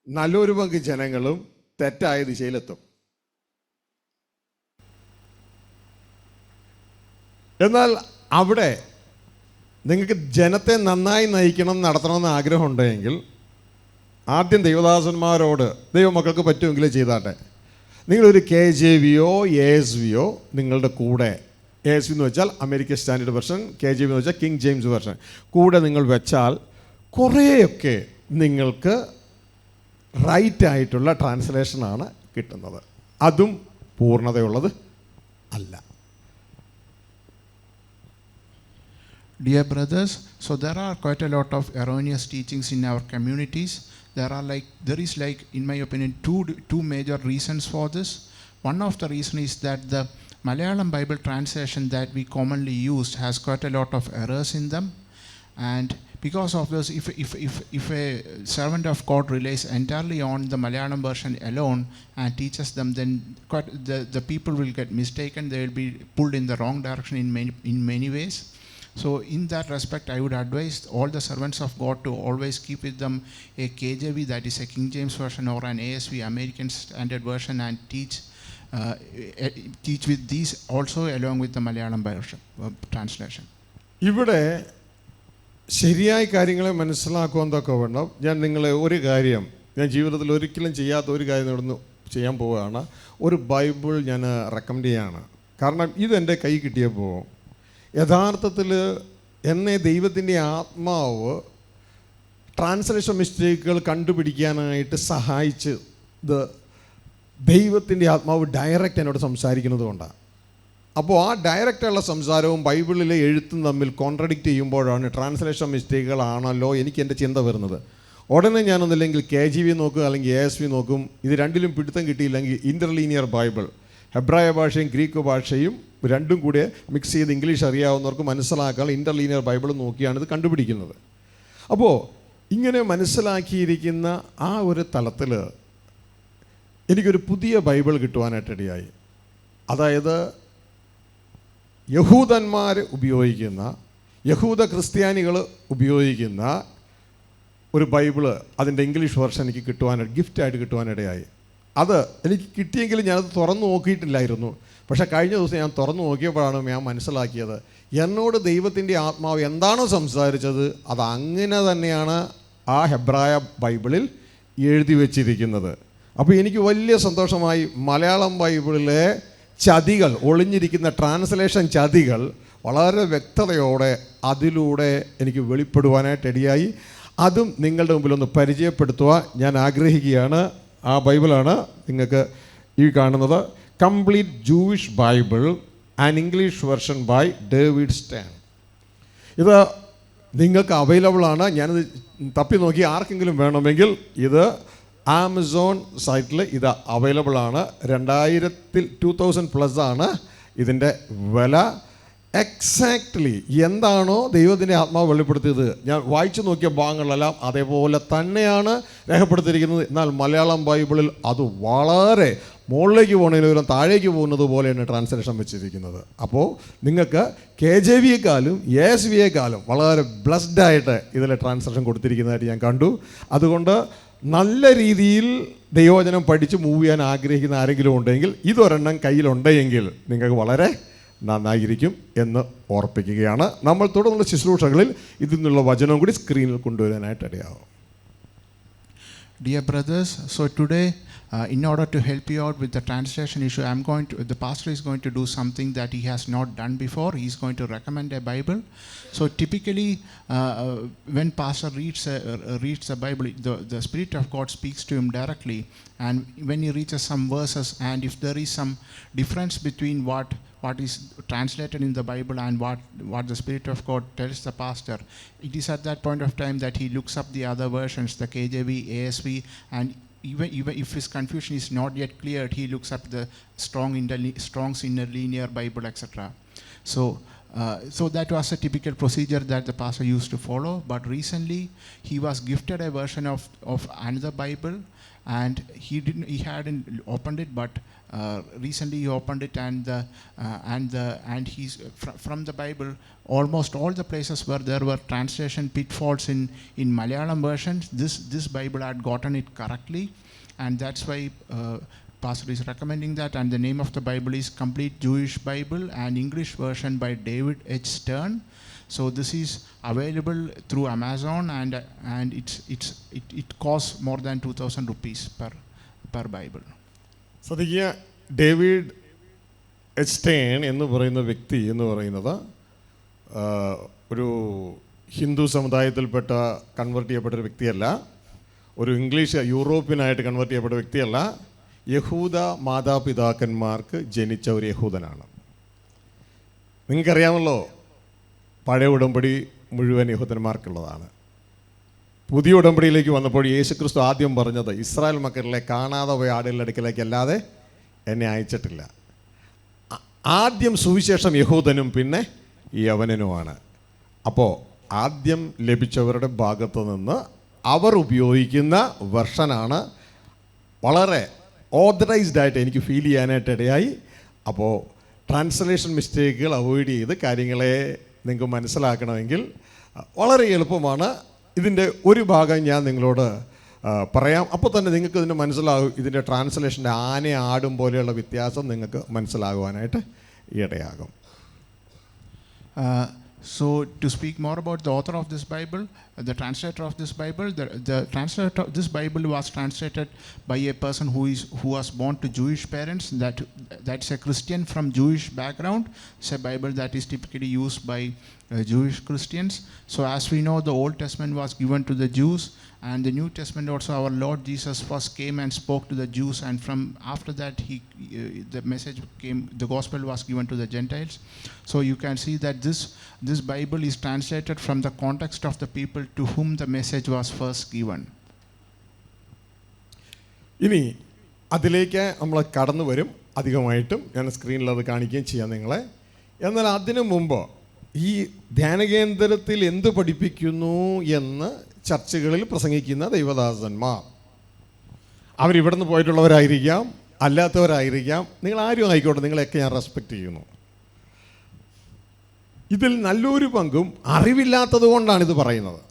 നല്ലൊരു പങ്ക് ജനങ്ങളും തെറ്റായ ദിശയിലെത്തും. എന്നാൽ അവിടെ നിങ്ങൾക്ക് ജനത്തെ നന്നായി നയിക്കണം, നടത്തണമെന്ന് ആഗ്രഹമുണ്ടെങ്കിൽ ആദ്യം ദൈവദാസന്മാരോട് ദൈവമക്കൾക്ക് പറ്റുമെങ്കിൽ ചെയ്താട്ടെ. നിങ്ങളൊരു KJVയോ ASVയോ നിങ്ങളുടെ കൂടെ, ASV എന്ന് വെച്ചാൽ അമേരിക്കൻ സ്റ്റാൻഡേർഡ് വെർഷൻ, KJV എന്ന് വെച്ചാൽ കിങ് ജെയിംസ് വെർഷൻ, കൂടെ നിങ്ങൾ വെച്ചാൽ കുറേയൊക്കെ നിങ്ങൾക്ക് റൈറ്റ് ആയിട്ടുള്ള ട്രാൻസ്ലേഷനാണ് കിട്ടുന്നത്. അതും പൂർണ്ണതയുള്ളത് അല്ല. Dear brothers, so there are quite a lot of erroneous teachings in our communities. There is, in my opinion, two major reasons for this. One of the reason is that the Malayalam Bible translation that we commonly use has quite a lot of errors in them, and because of this, if a servant of God relies entirely on the Malayalam version alone and teaches them, then the people will get mistaken. They will be pulled in the wrong direction in many ways. So in that respect, I would advise all the servants of God to always keep with them a KJV, that is a King James version, or an ASV, American Standard Version, and teach with these also along with the Malayalam version translation. ഇവിടെ ശരിയായ കാര്യങ്ങളെ മനസ്സിലാക്കുവാൻ തക്കവണ്ണം ഞാൻ നിങ്ങളെ ഒരു കാര്യം, ഞാൻ ജീവിതത്തിൽ ഒരിക്കലും ചെയ്യാത്ത ഒരു കാര്യം ഇവിടുന്ന് ചെയ്യാൻ പോവുകയാണ്. ഒരു ബൈബിൾ ഞാൻ റെക്കമെൻഡ് ചെയ്യാണ്. കാരണം ഇതെൻ്റെ കൈ കിട്ടിയപ്പോൾ യഥാർത്ഥത്തിൽ എന്നെ ദൈവത്തിൻ്റെ ആത്മാവ് ട്രാൻസ്ലേഷൻ മിസ്റ്റേക്കുകൾ കണ്ടുപിടിക്കാനായിട്ട് സഹായിച്ച് ഇത് ദൈവത്തിൻ്റെ ആത്മാവ് ഡയറക്റ്റ് എന്നോട് സംസാരിക്കുന്നത് കൊണ്ടാണ്. അപ്പോൾ ആ ഡയറക്റ്റുള്ള സംസാരവും ബൈബിളിലെ എഴുത്തും തമ്മിൽ കോൺട്രഡിക്റ്റ് ചെയ്യുമ്പോഴാണ് ട്രാൻസ്ലേഷൻ മിസ്റ്റേക്കുകളാണല്ലോ എനിക്ക് എൻ്റെ ചിന്ത വരുന്നത്. ഉടനെ ഞാനൊന്നില്ലെങ്കിൽ KJV നോക്കും, അല്ലെങ്കിൽ ASV നോക്കും. ഇത് രണ്ടിലും പിടുത്തം കിട്ടിയില്ലെങ്കിൽ ഇൻ്റർലീനിയർ ബൈബിൾ, ഹെബ്രായ ഭാഷയും ഗ്രീക്ക് ഭാഷയും രണ്ടും കൂടെ മിക്സ് ചെയ്ത് ഇംഗ്ലീഷ് അറിയാവുന്നവർക്ക് മനസ്സിലാക്കാൻ ഇൻ്റർലീനിയർ ബൈബിൾ നോക്കിയാണ് ഇത് കണ്ടുപിടിക്കുന്നത്. അപ്പോൾ ഇങ്ങനെ മനസ്സിലാക്കിയിരിക്കുന്ന ആ ഒരു തലത്തിൽ എനിക്കൊരു പുതിയ ബൈബിൾ കിട്ടുവാനായിട്ടിടയായി. അതായത് യഹൂദന്മാർ ഉപയോഗിക്കുന്ന, യഹൂദ ക്രിസ്ത്യാനികൾ ഉപയോഗിക്കുന്ന ഒരു ബൈബിള്, അതിൻ്റെ ഇംഗ്ലീഷ് വെർഷൻ എനിക്ക് ഗിഫ്റ്റായിട്ട് കിട്ടുവാനിടയായി. അത് എനിക്ക് കിട്ടിയെങ്കിലും ഞാനത് തുറന്നു നോക്കിയിട്ടില്ലായിരുന്നു. പക്ഷേ കഴിഞ്ഞ ദിവസം ഞാൻ തുറന്നു നോക്കിയപ്പോഴാണ് ഞാൻ മനസ്സിലാക്കിയത്, എന്നോട് ദൈവത്തിൻ്റെ ആത്മാവ് എന്താണോ സംസാരിച്ചത് അത് അങ്ങനെ തന്നെയാണ് ആ ഹെബ്രായ ബൈബിളിൽ എഴുതി വച്ചിരിക്കുന്നത്. അപ്പോൾ എനിക്ക് വലിയ സന്തോഷമായി. മലയാളം ബൈബിളിലെ ചതികൾ, ഒളിഞ്ഞിരിക്കുന്ന ട്രാൻസ്ലേഷൻ ചതികൾ വളരെ വ്യക്തതയോടെ അതിലൂടെ എനിക്ക് വെളിപ്പെടുവാനായിട്ടിടയായി. അതും നിങ്ങളുടെ മുമ്പിലൊന്ന് പരിചയപ്പെടുത്തുവാൻ ഞാൻ ആഗ്രഹിക്കുകയാണ്. ആ ബൈബിളാണ് നിങ്ങൾക്ക് ഈ കാണുന്നത്, complete Jewish Bible and English version by David Stern. ഇത് നിങ്ങൾക്ക് അവൈലബിൾ ആണ്. ഞാനിത് തപ്പി നോക്കി, ആർക്കെങ്കിലും വേണമെങ്കിൽ ഇത് ആമസോൺ സൈറ്റിൽ ഇത് അവൈലബിൾ ആണ്. 2000+ ആണ് ഇതിൻ്റെ വില. എക്സാക്ട്ലി എന്താണോ ദൈവത്തിൻ്റെ ആത്മാവ് വെളിപ്പെടുത്തിയത്, ഞാൻ വായിച്ചു നോക്കിയ ഭാഗങ്ങളിലെല്ലാം അതേപോലെ തന്നെയാണ് രേഖപ്പെടുത്തിയിരിക്കുന്നത്. എന്നാൽ മലയാളം ബൈബിളിൽ അത് വളരെ മുകളിലേക്ക് പോകുന്നതിന് താഴേക്ക് പോകുന്നത് പോലെയാണ് ട്രാൻസ്ലേഷൻ വെച്ചിരിക്കുന്നത്. അപ്പോൾ നിങ്ങൾക്ക് KJV-യെക്കാളും ASV-യെക്കാളും വളരെ ബ്ലസ്ഡായിട്ട് ഇതിലെ ട്രാൻസ്ലേഷൻ കൊടുത്തിരിക്കുന്നതായിട്ട് ഞാൻ കണ്ടു. അതുകൊണ്ട് നല്ല രീതിയിൽ ദൈവവചനം പഠിച്ച് മൂവ് ചെയ്യാൻ ആഗ്രഹിക്കുന്ന ആരെങ്കിലും ഉണ്ടെങ്കിൽ ഇതൊരെണ്ണം കയ്യിലുണ്ടെങ്കിൽ നിങ്ങൾക്ക് വളരെ നന്നായിരിക്കും എന്ന് ഓർപ്പിക്കുകയാണ്. നമ്മൾ തുടർന്നുള്ള ശുശ്രൂഷകളിൽ ഇതിൽ നിന്നുള്ള വചനവും കൂടി സ്ക്രീനിൽ കൊണ്ടുവരാനായിട്ട് ഇടയാവും. Dear brothers, so today, in order to help you out with the translation issue, the pastor is going to do something that he has not done before. He is going to recommend a Bible. So typically, when pastor reads the Bible, the Spirit of God speaks to him directly. And when he reaches some verses, and if there is some difference between what is translated in the Bible and what the Spirit of God tells the pastor, it is at that point of time that he looks up the other versions, the KJV, ASV, and even if his confusion is not yet cleared, he looks up the Strong's Interlinear Bible, etc. So that was a typical procedure that the pastor used to follow. But recently, he was gifted a version of another Bible, and he hadn't opened it, but recently he opened it, and he's from the Bible, almost all the places where there were translation pitfalls in Malayalam versions, this Bible had gotten it correctly, and that's why pastor is recommending that. And the name of the Bible is Complete Jewish Bible and English version by David H. Stern. So this is available through Amazon, and it costs more than 2,000 rupees per Bible. ശ്രദ്ധിക്കുക, David H Stern എന്ന് പറയുന്ന വ്യക്തി എന്ന് പറയുന്നത് ഒരു ഹിന്ദു സമുദായത്തിൽപ്പെട്ട convert ചെയ്യപ്പെട്ടൊരു വ്യക്തിയല്ല, ഒരു ഇംഗ്ലീഷ് യൂറോപ്യനായിട്ട് കൺവേർട്ട് ചെയ്യപ്പെട്ട വ്യക്തിയല്ല. യഹൂദ മാതാപിതാക്കന്മാർക്ക് ജനിച്ച ഒരു യഹൂദനാണ്. നിങ്ങൾക്കറിയാമല്ലോ, പഴയ ഉടമ്പടി മുഴുവൻ യഹൂദന്മാർക്കുള്ളതാണ്. പുതിയ ഉടമ്പടിയിലേക്ക് വന്നപ്പോൾ യേശുക്രിസ്തു ആദ്യം പറഞ്ഞത്, ഇസ്രായേൽ മക്കളിലെ കാണാതെ പോയ ആടുകളുടെ അടുക്കലേക്ക് അല്ലാതെ എന്നെ അയച്ചിട്ടില്ല. ആദ്യം സുവിശേഷം യഹൂദനും പിന്നെ യവനനുമാണ്. അപ്പോൾ ആദ്യം ലഭിച്ചവരുടെ ഭാഗത്തു നിന്ന് അവർ ഉപയോഗിക്കുന്ന വെർഷനാണ് വളരെ ഓതറൈസ്ഡ് ആയിട്ട് എനിക്ക് ഫീൽ ചെയ്യാനായിട്ട് ഇടയായി. അപ്പോൾ ട്രാൻസ്ലേഷൻ മിസ്റ്റേക്കുകൾ അവോയ്ഡ് ചെയ്ത് കാര്യങ്ങളെ നിങ്ങൾക്ക് മനസ്സിലാക്കണമെങ്കിൽ വളരെ എളുപ്പമാണ്. ഇതിൻ്റെ ഒരു ഭാഗം ഞാൻ നിങ്ങളോട് പറയാം. അപ്പോൾ തന്നെ നിങ്ങൾക്ക് ഇതിൻ്റെ മനസ്സിലാകും, ഇതിൻ്റെ ട്രാൻസ്ലേഷൻ്റെ ആന ആടും പോലെയുള്ള വ്യത്യാസം നിങ്ങൾക്ക് മനസ്സിലാകുവാനായിട്ട് ഇടയാകും. So to speak more about the author of this Bible, the translator of this Bible, the translator of this Bible was translated by a person who was born to Jewish parents. That's a Christian from Jewish background. It's a Bible that is typically used by Jewish Christians. So as we know, the Old Testament was given to the Jews, and the New Testament also, our Lord Jesus first came and spoke to the Jews, and from after that the message came, the gospel was given to the Gentiles. So you can see that this Bible is translated from the context of the people to whom the message was first given. ഇനി അതിലേക്ക് നമ്മൾ കടന്നു വരും അധികമായിട്ടും. ഞാൻ സ്ക്രീനിൽ അത് കാണിക്കുകയും ചെയ്യാം നിങ്ങളെ. എന്നാൽ അതിനു മുമ്പ് ഈ ധ്യാനകേന്ദ്രത്തിൽ എന്ത് പഠിപ്പിക്കുന്നു എന്ന് ചർച്ചകളിൽ പ്രസംഗിക്കുന്ന ദൈവദാസന്മാർ, അവരിവിടുന്ന് പോയിട്ടുള്ളവരായിരിക്കാം, അല്ലാത്തവരായിരിക്കാം, നിങ്ങൾ ആരും ആയിക്കോട്ടെ, നിങ്ങളെയൊക്കെ ഞാൻ റെസ്പെക്റ്റ് ചെയ്യുന്നു. ഇതിൽ നല്ലൊരു പങ്കും അറിവില്ലാത്തത് കൊണ്ടാണ് ഇത് പറയുന്നത്.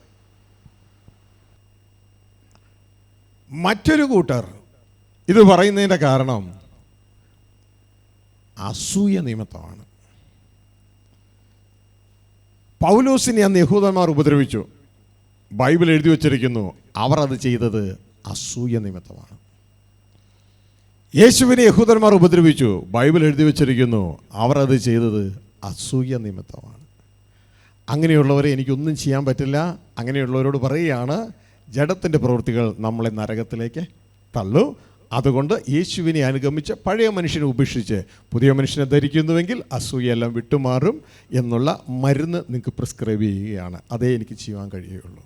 മറ്റൊരു കൂട്ടർ ഇത് പറയുന്നതിൻ്റെ കാരണം അസൂയ നിമിത്തമാണ്. പൗലോസിനെ അന്ന് യഹൂദന്മാർ ഉപദ്രവിച്ചു. ബൈബിൾ എഴുതി വച്ചിരിക്കുന്നു, അവർ അത് ചെയ്തത് അസൂയ നിമിത്തമാണ്. യേശുവിനെ യഹൂദന്മാർ ഉപദ്രവിച്ചു. ബൈബിൾ എഴുതി വച്ചിരിക്കുന്നു, അവർ അത് ചെയ്തത് അസൂയ നിമിത്തമാണ്. അങ്ങനെയുള്ളവരെ എനിക്കൊന്നും ചെയ്യാൻ പറ്റില്ല. അങ്ങനെയുള്ളവരോട് പറയുകയാണ്, ജഡത്തിൻ്റെ പ്രവൃത്തികൾ നമ്മളെ നരകത്തിലേക്ക് തള്ളു. അതുകൊണ്ട് യേശുവിനെ അനുഗമിച്ച് പഴയ മനുഷ്യനെ ഉപേക്ഷിച്ച് പുതിയ മനുഷ്യനെ ധരിക്കുന്നുവെങ്കിൽ അസൂയെല്ലാം വിട്ടുമാറും എന്നുള്ള മരുന്ന് നിങ്ങൾക്ക് പ്രിസ്ക്രൈബ് ചെയ്യുകയാണ്. അതേ എനിക്ക് ചെയ്യാൻ കഴിയുകയുള്ളൂ.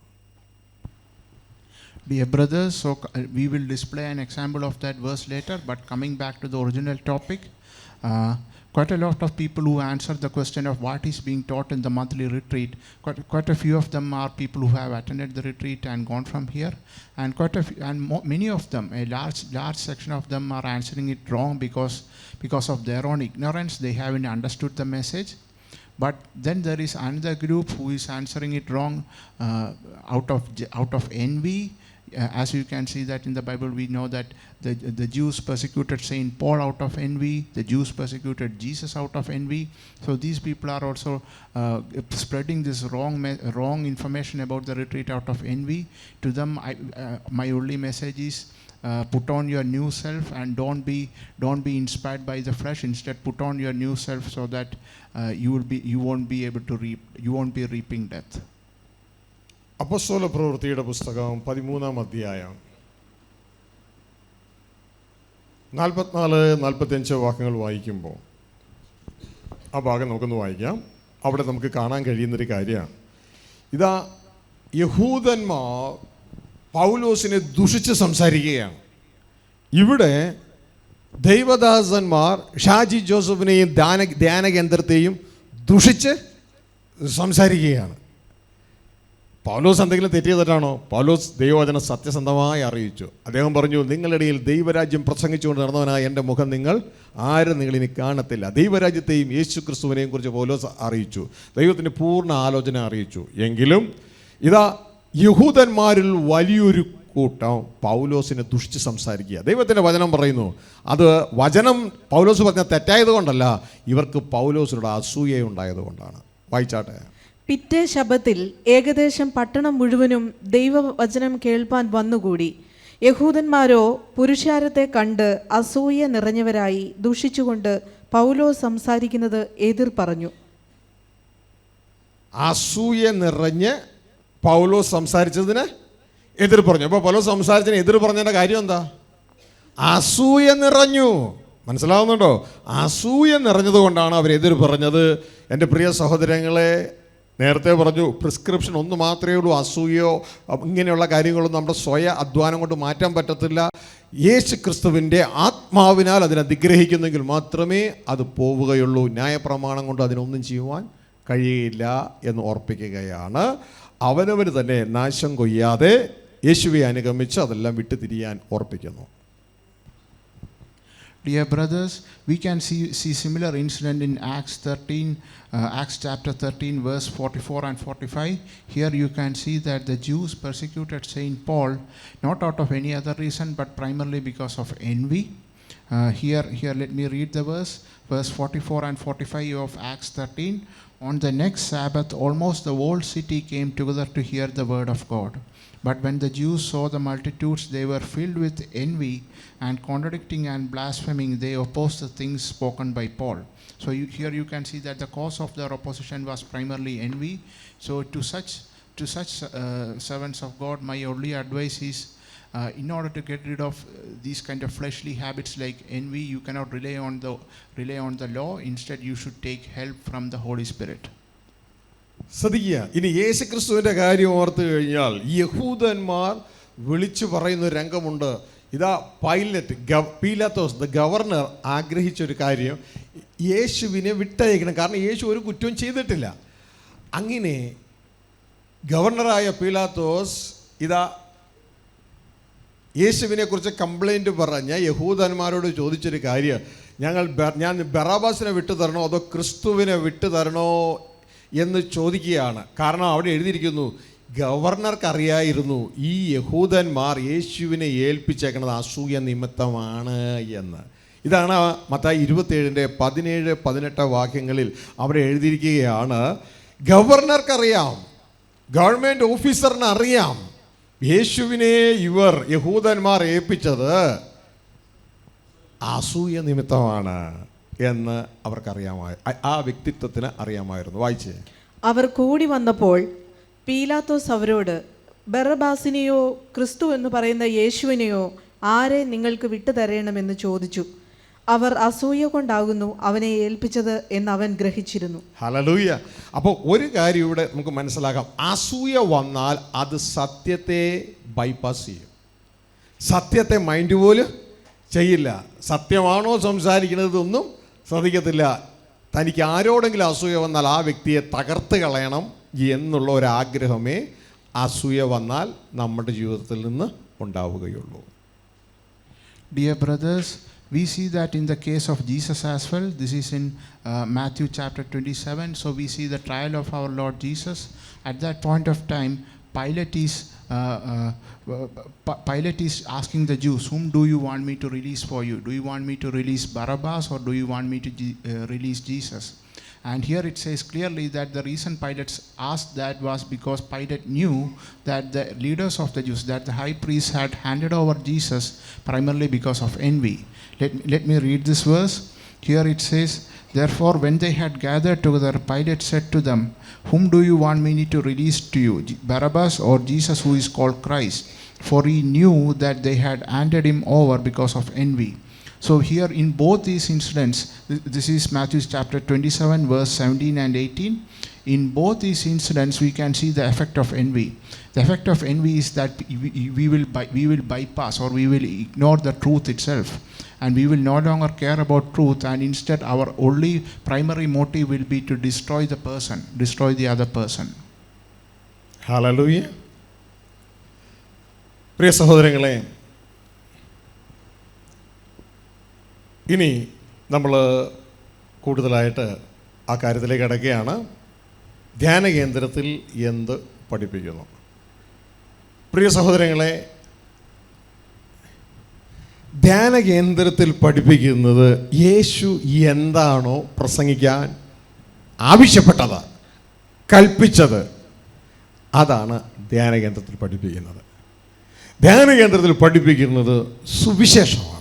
Dear brothers, so we will display an example of that verse later, but coming back to the original topic, quite a lot of people who answer the question of what is being taught in the monthly retreat, quite a few of them are people who have attended the retreat and gone from here, and many of them, a large section of them are answering it wrong because of their own ignorance. They haven't understood the message. But then there is another group who is answering it wrong out of envy. As you can see that in the Bible, we know that the Jews persecuted Saint Paul out of envy. The Jews persecuted Jesus out of envy. So these people are also spreading this wrong information about the retreat out of envy. To them, my only message is, put on your new self and don't be inspired by the flesh. Instead, put on your new self so that you won't be able to reap. You won't be reaping death. അപ്പോസ്തല പ്രവൃത്തിയുടെ പുസ്തകം 13-ാം അധ്യായം 44-45 വാക്യങ്ങൾ വായിക്കുമ്പോൾ ആ ഭാഗം നമുക്കൊന്ന് വായിക്കാം. അവിടെ നമുക്ക് കാണാൻ കഴിയുന്നൊരു കാര്യമാണ്. ഇതാ യഹൂദന്മാർ പൗലോസിനെ ദുഷിച്ച് സംസാരിക്കുകയാണ്. ഇവിടെ ദൈവദാസന്മാർ ഷാജി ജോസഫിനെയും ധ്യാനകേന്ദ്രത്തെയും ദുഷിച്ച് സംസാരിക്കുകയാണ്. പൗലോസ് എന്തെങ്കിലും തെറ്റിയതാണോ? പൗലോസ് ദൈവവചനം സത്യസന്ധമായി അറിയിച്ചു. അദ്ദേഹം പറഞ്ഞു, നിങ്ങളുടെ ഇടയിൽ ദൈവരാജ്യം പ്രസംഗിച്ചുകൊണ്ട് നടന്നവനായ എൻ്റെ മുഖം ആരും നിങ്ങളിനി കാണത്തില്ല. ദൈവരാജ്യത്തെയും യേശു ക്രിസ്തുവിനെയും കുറിച്ച് പൗലോസ് അറിയിച്ചു. ദൈവത്തിൻ്റെ പൂർണ്ണ ആലോചന അറിയിച്ചു. എങ്കിലും ഇതാ യഹൂദന്മാരിൽ വലിയൊരു കൂട്ടം പൗലോസിനെ ദുഷിച്ച് സംസാരിക്കുക. ദൈവത്തിൻ്റെ വചനം പറയുന്നു, അത് വചനം പൗലോസ് പറഞ്ഞ തെറ്റായത് കൊണ്ടല്ല, ഇവർക്ക് പൗലോസിനോട് അസൂയ ഉണ്ടായതുകൊണ്ടാണ്. വായിച്ചാട്ടെ. പിറ്റേ ശബ്ബത്തിൽ ഏകദേശം പട്ടണം മുഴുവനും ദൈവവചനം കേൾപ്പാൻ വന്നുകൂടി. യഹൂദന്മാരോ പുരുഷാരത്തെ കണ്ട് അസൂയ നിറഞ്ഞവരായി ദുഷിച്ചുകൊണ്ട് പൗലോസ് സംസാരിക്കുന്നത് എതിർ പറഞ്ഞു. അസൂയ നിറഞ്ഞ് പൗലോസ് സംസാരിച്ചതിന് എതിർ പറഞ്ഞു. അപ്പോൾ പൗലോസ് സംസാരിച്ചതിന് എതിർ പറഞ്ഞതിൻ്റെ കാര്യം എന്താ? അസൂയ നിറഞ്ഞു. മനസ്സിലാവുന്നുണ്ടോ? അസൂയ നിറഞ്ഞത് കൊണ്ടാണ് അവരെതിർ പറഞ്ഞത്. എൻ്റെ പ്രിയ സഹോദരങ്ങളെ, നേരത്തെ പറഞ്ഞു, പ്രിസ്ക്രിപ്ഷൻ ഒന്ന് മാത്രമേ ഉള്ളൂ. അസൂയോ ഇങ്ങനെയുള്ള കാര്യങ്ങളൊന്നും നമ്മുടെ സ്വയ അധ്വാനം കൊണ്ട് മാറ്റാൻ പറ്റത്തില്ല. യേശു ക്രിസ്തുവിൻ്റെ ആത്മാവിനാൽ അതിനെ നിഗ്രഹിക്കുന്നെങ്കിൽ മാത്രമേ അത് പോവുകയുള്ളൂ. ന്യായപ്രമാണം കൊണ്ട് അതിനൊന്നും ചെയ്യുവാൻ കഴിയില്ല എന്ന് ഓർപ്പിക്കുകയാണ്. അവനവന് തന്നെ നാശം കൊയ്യാതെ യേശുവെ അനുഗമിച്ച് അതെല്ലാം വിട്ടുതിരിയാൻ ഓർപ്പിക്കുന്നു. Dear brothers, we can see similar incident in Acts chapter 13, verse 44 and 45. Here you can see that the Jews persecuted Saint Paul not out of any other reason, but primarily because of envy. Here let me read the verse 44 and 45 of Acts 13. On the next Sabbath, almost the whole city came together to hear the word of God. But when the Jews saw the multitudes, they were filled with envy, and contradicting and blaspheming, they opposed the things spoken by Paul. So here you can see that the cause of their opposition was primarily envy. So to such servants of God, my only advice is, in order to get rid of these kind of fleshly habits like envy, you cannot rely on the law. Instead, you should take help from the Holy Spirit. ശ്രദ്ധിക്കുക, ഇനി യേശുക്രിസ്തുവിന്റെ കാര്യം ഓർത്തു കഴിഞ്ഞാൽ യഹൂദന്മാർ വിളിച്ചു പറയുന്ന ഒരു രംഗമുണ്ട്. ഇതാ പീലാത്തോസ് ദ ഗവർണർ ആഗ്രഹിച്ചൊരു കാര്യം, യേശുവിനെ വിട്ടയക്കണം, കാരണം യേശു ഒരു കുറ്റവും ചെയ്തിട്ടില്ല. അങ്ങനെ ഗവർണറായ പീലാത്തോസ് ഇതാ യേശുവിനെ കുറിച്ച് കംപ്ലൈൻറ്റ് പറഞ്ഞ യഹൂദന്മാരോട് ചോദിച്ചൊരു കാര്യം, ഞാൻ ബറാബാസിനെ വിട്ടു തരണോ അതോ ക്രിസ്തുവിനെ വിട്ടു തരണോ എന്ന് ചോദിക്കുകയാണ്. കാരണം അവിടെ എഴുതിയിരിക്കുന്നു, ഗവർണർക്കറിയായിരുന്നു ഈ യഹൂദന്മാർ യേശുവിനെ ഏൽപ്പിച്ചേക്കുന്നത് അസൂയ നിമിത്തമാണ് എന്ന്. ഇതാണ് മത്തായി 27:17-18 വാക്യങ്ങളിൽ അവിടെ എഴുതിയിരിക്കുകയാണ്. ഗവർണർക്കറിയാം, ഗവൺമെൻറ് ഓഫീസറിന് അറിയാം, യേശുവിനെ യഹൂദന്മാർ ഏൽപ്പിച്ചത് അസൂയ നിമിത്തമാണ് എന്ന് ആ വ്യക്തിത്വത്തിന് അറിയാമായിരുന്നു. വായിച്ചേ. അവർ കൂടി വന്നപ്പോൾ പീലാത്തോസ് അവരോട്, ബറബാസിനെയോ ക്രിസ്തു എന്ന് പറയുന്ന യേശുവിനെയോ ആരെ നിങ്ങൾക്ക് വിട്ടുതരണമെന്ന് ചോദിച്ചു. അവർ അസൂയ കൊണ്ടാകുന്നു അവനെ ഏൽപ്പിച്ചത് എന്ന് അവൻ ഗ്രഹിച്ചിരുന്നു. ഹല്ലേലൂയ. അപ്പോൾ ഒരു കാര്യം ഇവിടെ നമുക്ക് മനസ്സിലാക്കാം, അസൂയ വന്നാൽ അത് സത്യത്തെ ബൈപ്പാസ് ചെയ്യും, സത്യത്തെ മൈൻഡ് പോലും ചെയ്യില്ല. സത്യമാണോ സംസാരിക്കുന്നതൊന്നും ശ്രദ്ധിക്കത്തില്ല. തനിക്ക് ആരോടെങ്കിലും അസൂയ വന്നാൽ ആ വ്യക്തിയെ തകർത്ത് കളയണം എന്നുള്ള ഒരാഗ്രഹമേ അസൂയ വന്നാൽ നമ്മുടെ ജീവിതത്തിൽ നിന്ന് ഉണ്ടാവുകയുള്ളൂ. Dear brothers, we see that in the case of Jesus as well. This is in Matthew chapter 27. So we see the trial of our Lord Jesus. At that point of time, Pilate is asking the Jews, whom do you want me to release for you? Do you want me to release Barabbas or do you want me to release Jesus? And here it says clearly that the reason Pilate asked that was because Pilate knew that the leaders of the Jews, that the high priest had handed over Jesus primarily because of envy. Let me read this verse. Here it says, therefore when they had gathered together, Pilate said to them, whom do you want me to release to you, Barabbas or Jesus who is called Christ? For he knew that they had handed him over because of envy. So here in both these incidents, this is Matthew chapter 27 verse 17 and 18. In both these incidents we can see the effect of envy. The effect of envy is that we will bypass or we will ignore the truth itself, and we will no longer care about truth, and instead our only primary motive will be to destroy the other person. Hallelujah. പ്രിയ സഹോദരങ്ങളെ, ഇനി നമ്മൾ കൂടുതലായിട്ട് ആ കാര്യത്തിലേക്ക് കടക്കുകയാണ്. ധ്യാന കേന്ദ്രത്തിൽ എന്ത് പഠിപ്പിക്കുന്നു? പ്രിയ സഹോദരങ്ങളെ, ധ്യാന കേന്ദ്രത്തിൽ പഠിപ്പിക്കുന്നത് യേശു എന്താണോ പ്രസംഗിക്കാൻ ആവശ്യപ്പെട്ടത്, കൽപ്പിച്ചത്, അതാണ് ധ്യാന കേന്ദ്രത്തിൽ പഠിപ്പിക്കുന്നത്. ധ്യാന കേന്ദ്രത്തിൽ പഠിപ്പിക്കുന്നത് സുവിശേഷമാണ്.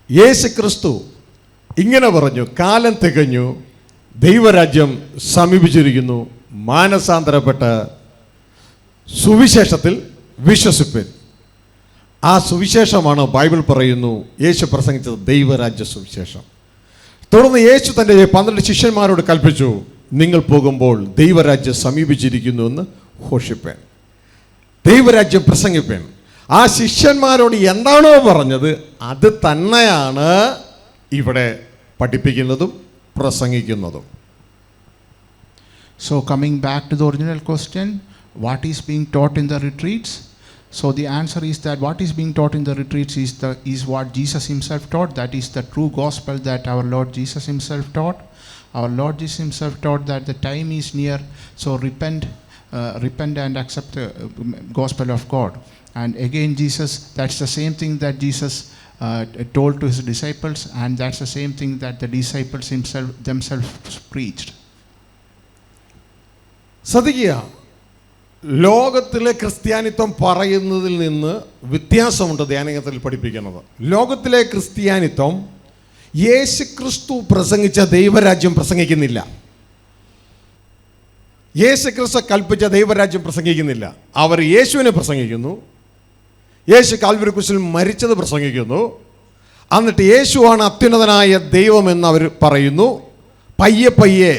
യേശുക്രിസ്തു ഇങ്ങനെ പറഞ്ഞു, കാലം തികഞ്ഞു, ദൈവരാജ്യം സമീപിച്ചിരിക്കുന്നു, മാനസാന്തരപ്പെട്ട് സുവിശേഷത്തിൽ വിശ്വസിപ്പിൻ. ആ സുവിശേഷമാണ് ബൈബിൾ പറയുന്നു യേശു പ്രസംഗിച്ചത് ദൈവരാജ്യ സുവിശേഷം. തുടർന്ന് യേശു തൻ്റെ 12 ശിഷ്യന്മാരോട് കൽപ്പിച്ചു, നിങ്ങൾ പോകുമ്പോൾ ദൈവരാജ്യം സമീപിച്ചിരിക്കുന്നു എന്ന് ഘോഷിപ്പൻ, ദൈവരാജ്യം പ്രസംഗിപ്പൻ. ആ ശിഷ്യന്മാരോട് എന്താണോ പറഞ്ഞത് അത് തന്നെയാണ് ഇവിടെ പഠിപ്പിക്കുന്നതും പ്രസംഗിക്കുന്നതും. So coming back to the original question, what is being taught in the retreats? So the answer is that what is being taught in the retreats is what Jesus himself taught. That is the true gospel that our Lord Jesus himself taught. Our Lord Jesus himself taught that the time is near, so repent and accept the gospel of God. And again Jesus, that's the same thing that Jesus told to his disciples, and that's the same thing that the disciples themselves preached. ശ്രദ്ധിക്കുക, ലോകത്തിലെ ക്രിസ്ത്യാനിത്വം പറയുന്നതിൽ നിന്ന് വ്യത്യാസമുണ്ട് ധ്യാനത്തിൽ പഠിപ്പിക്കുന്നത്. ലോകത്തിലെ ക്രിസ്ത്യാനിത്വം യേശുക്രിസ്തു പ്രസംഗിച്ച ദൈവരാജ്യം പ്രസംഗിക്കുന്നില്ല. യേശുക്രിസ്തു കൽപ്പിച്ച ദൈവരാജ്യം പ്രസംഗിക്കുന്നില്ല. അവർ യേശുവിനെ പ്രസംഗിക്കുന്നു, യേശു കാൽവരി ക്രൂശിൽ മരിച്ചത് പ്രസംഗിക്കുന്നു, എന്നിട്ട് യേശുവാണ് അത്യുന്നതനായ ദൈവമെന്ന് അവർ പറയുന്നു. പയ്യെ പയ്യെ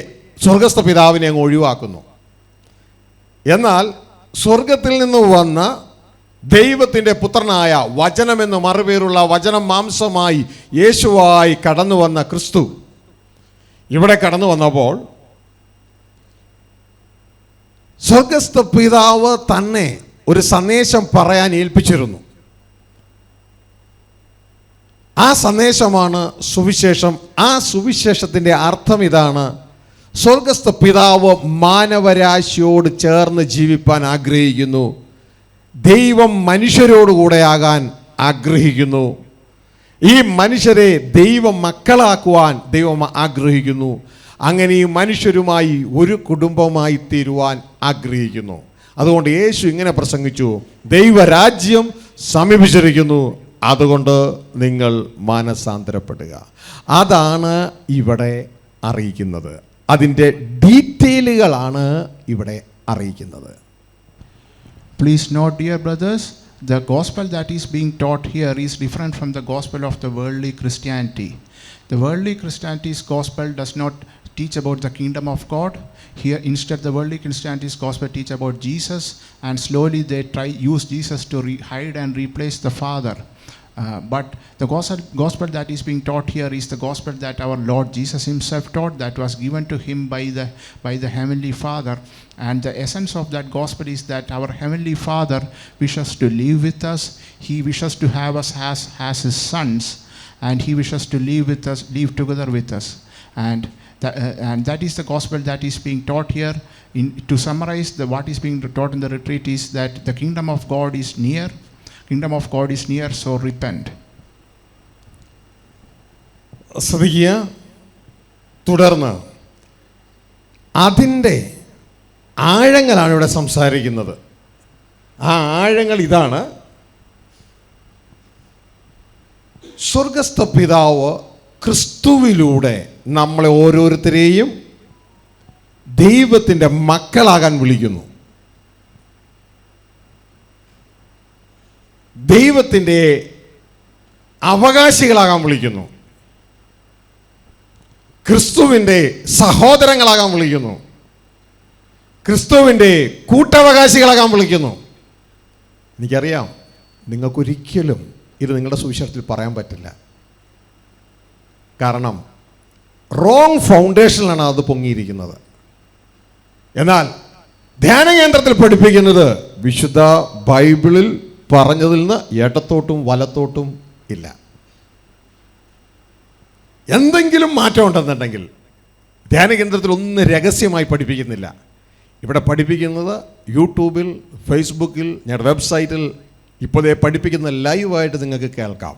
സ്വർഗസ്ഥ പിതാവിനെ അങ്ങ് ഒഴിവാക്കുന്നു. എന്നാൽ സ്വർഗത്തിൽ നിന്ന് വന്ന ദൈവത്തിൻ്റെ പുത്രനായ വചനമെന്ന് മറുപേരുള്ള വചനം മാംസമായി യേശുവായി കടന്നു വന്ന ക്രിസ്തു ഇവിടെ കടന്നു വന്നപ്പോൾ സ്വർഗസ്ഥ പിതാവ് തന്നെ ഒരു സന്ദേശം പറയാൻ ഏൽപ്പിച്ചിരുന്നു. ആ സന്ദേശമാണ് സുവിശേഷം. ആ സുവിശേഷത്തിൻ്റെ അർത്ഥം ഇതാണ്: സ്വർഗസ്ഥ പിതാവ് മാനവരാശിയോട് ചേർന്ന് ജീവിപ്പാൻ ആഗ്രഹിക്കുന്നു. ദൈവം മനുഷ്യരോടുകൂടെ ആകാൻ ആഗ്രഹിക്കുന്നു. ഈ മനുഷ്യരെ ദൈവം മക്കളാക്കുവാൻ ദൈവം ആഗ്രഹിക്കുന്നു. അങ്ങനെ ഈ മനുഷ്യരുമായി ഒരു കുടുംബമായി തീരുവാൻ ആഗ്രഹിക്കുന്നു. അതുകൊണ്ട് യേശു ഇങ്ങനെ പ്രസംഗിച്ചു: ദൈവരാജ്യം സമീപിച്ചിരിക്കുന്നു, അതുകൊണ്ട് നിങ്ങൾ മാനസാന്തരപ്പെടുക. അതാണ് ഇവിടെ അറിയിക്കുന്നത്. അതിൻ്റെ ഡീറ്റെയിലുകളാണ് ഇവിടെ അറിയിക്കുന്നത്. Please note, dear brothers, the gospel that is being taught here is different from the gospel of the worldly Christianity. The worldly Christianity's gospel does not teach about the kingdom of God. Here instead the worldly Christianity's gospel teach about Jesus, and slowly they use Jesus to hide and replace the Father. But the gospel that is being taught here is the gospel that our Lord Jesus himself taught, that was given to him by the heavenly Father. And the essence of that gospel is that our heavenly Father wishes to live with us. He wishes to have us as his sons, and he wishes to live together with us. And that is the gospel that is being taught here. To summarize, what is being taught in the retreat is that the kingdom of God is near. Kingdom of God is near, so repent. ശ്രദ്ധിക്കുക. തുടർന്ന് അതിൻ്റെ ആഴങ്ങളാണ് ഇവിടെ സംസാരിക്കുന്നത്. ആ ആഴങ്ങൾ ഇതാണ്: സ്വർഗസ്ഥ പിതാവ് ക്രിസ്തുവിലൂടെ നമ്മളെ ഓരോരുത്തരെയും ദൈവത്തിൻ്റെ മക്കളാകാൻ വിളിക്കുന്നു. ദൈവത്തിൻ്റെ അവകാശികളാകാൻ വിളിക്കുന്നു. ക്രിസ്തുവിൻ്റെ സഹോദരങ്ങളാകാൻ വിളിക്കുന്നു. ക്രിസ്തുവിൻ്റെ കൂട്ടവകാശികളാകാൻ വിളിക്കുന്നു. എനിക്കറിയാം, നിങ്ങൾക്കൊരിക്കലും ഇത് നിങ്ങളുടെ സുവിശേഷത്തിൽ പറയാൻ പറ്റില്ല. കാരണം റോങ് ഫൗണ്ടേഷനിലാണ് അത് പൊങ്ങിയിരിക്കുന്നത്. എന്നാൽ ധ്യാന കേന്ദ്രത്തിൽ പഠിപ്പിക്കുന്നത് വിശുദ്ധ ബൈബിളിൽ പറഞ്ഞതിൽ നിന്ന് ഇടത്തോട്ടും വലത്തോട്ടും ഇല്ല. എന്തെങ്കിലും മാറ്റം ഉണ്ടെന്നുണ്ടെങ്കിൽ ധ്യാന കേന്ദ്രത്തിൽ ഒന്നും രഹസ്യമായി പഠിപ്പിക്കുന്നില്ല. ഇവിടെ പഠിപ്പിക്കുന്നത് യൂട്യൂബിൽ, ഫേസ്ബുക്കിൽ, ഞങ്ങളുടെ വെബ്സൈറ്റിൽ ഇപ്പോൾ പഠിപ്പിക്കുന്ന ലൈവായിട്ട് നിങ്ങൾക്ക് കേൾക്കാം.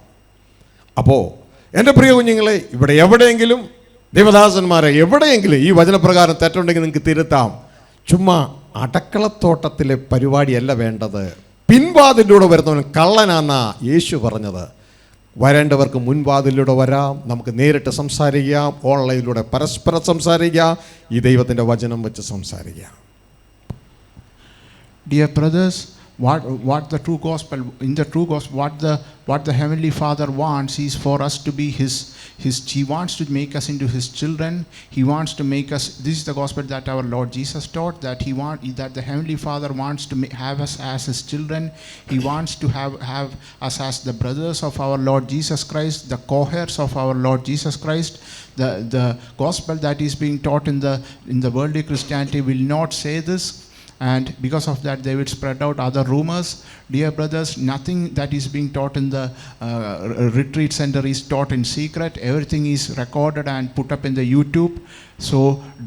അപ്പോൾ എൻ്റെ പ്രിയ കുഞ്ഞുങ്ങളെ, ഇവിടെ എവിടെയെങ്കിലും ദേവദാസന്മാരെ എവിടെയെങ്കിലും ഈ വചനപ്രകാരം തെറ്റുണ്ടെങ്കിൽ നിങ്ങൾക്ക് തിരുത്താം. ചുമ്മാ അടക്കളത്തോട്ടത്തിലെ പരിപാടിയല്ല വേണ്ടത്. പിൻവാതിലൂടെ വരുന്നവൻ കള്ളനാന്നാ യേശു പറഞ്ഞത്. വരേണ്ടവർക്ക് മുൻവാതിലൂടെ വരാം, നമുക്ക് നേരിട്ട് സംസാരിക്കാം, ഓൺലൈനിലൂടെ പരസ്പരം സംസാരിക്കാം, ഈ ദൈവത്തിൻ്റെ വചനം വെച്ച് സംസാരിക്കാം. Dear brothers, what the true gospel, in the true gospel, what the heavenly Father wants is for us to be his. He wants to make us into his children. He wants to make us. This is the gospel that our Lord Jesus taught, that that the heavenly Father wants to have us as his children. He wants to have us as the brothers of our Lord Jesus Christ, the co-heirs of our Lord Jesus Christ. The gospel that is being taught in the worldly Christianity will not say this. and because of that they will spread out other rumors. Dear brothers, nothing that is being taught in the retreat center is taught in secret. Everything is recorded and put up in the YouTube. So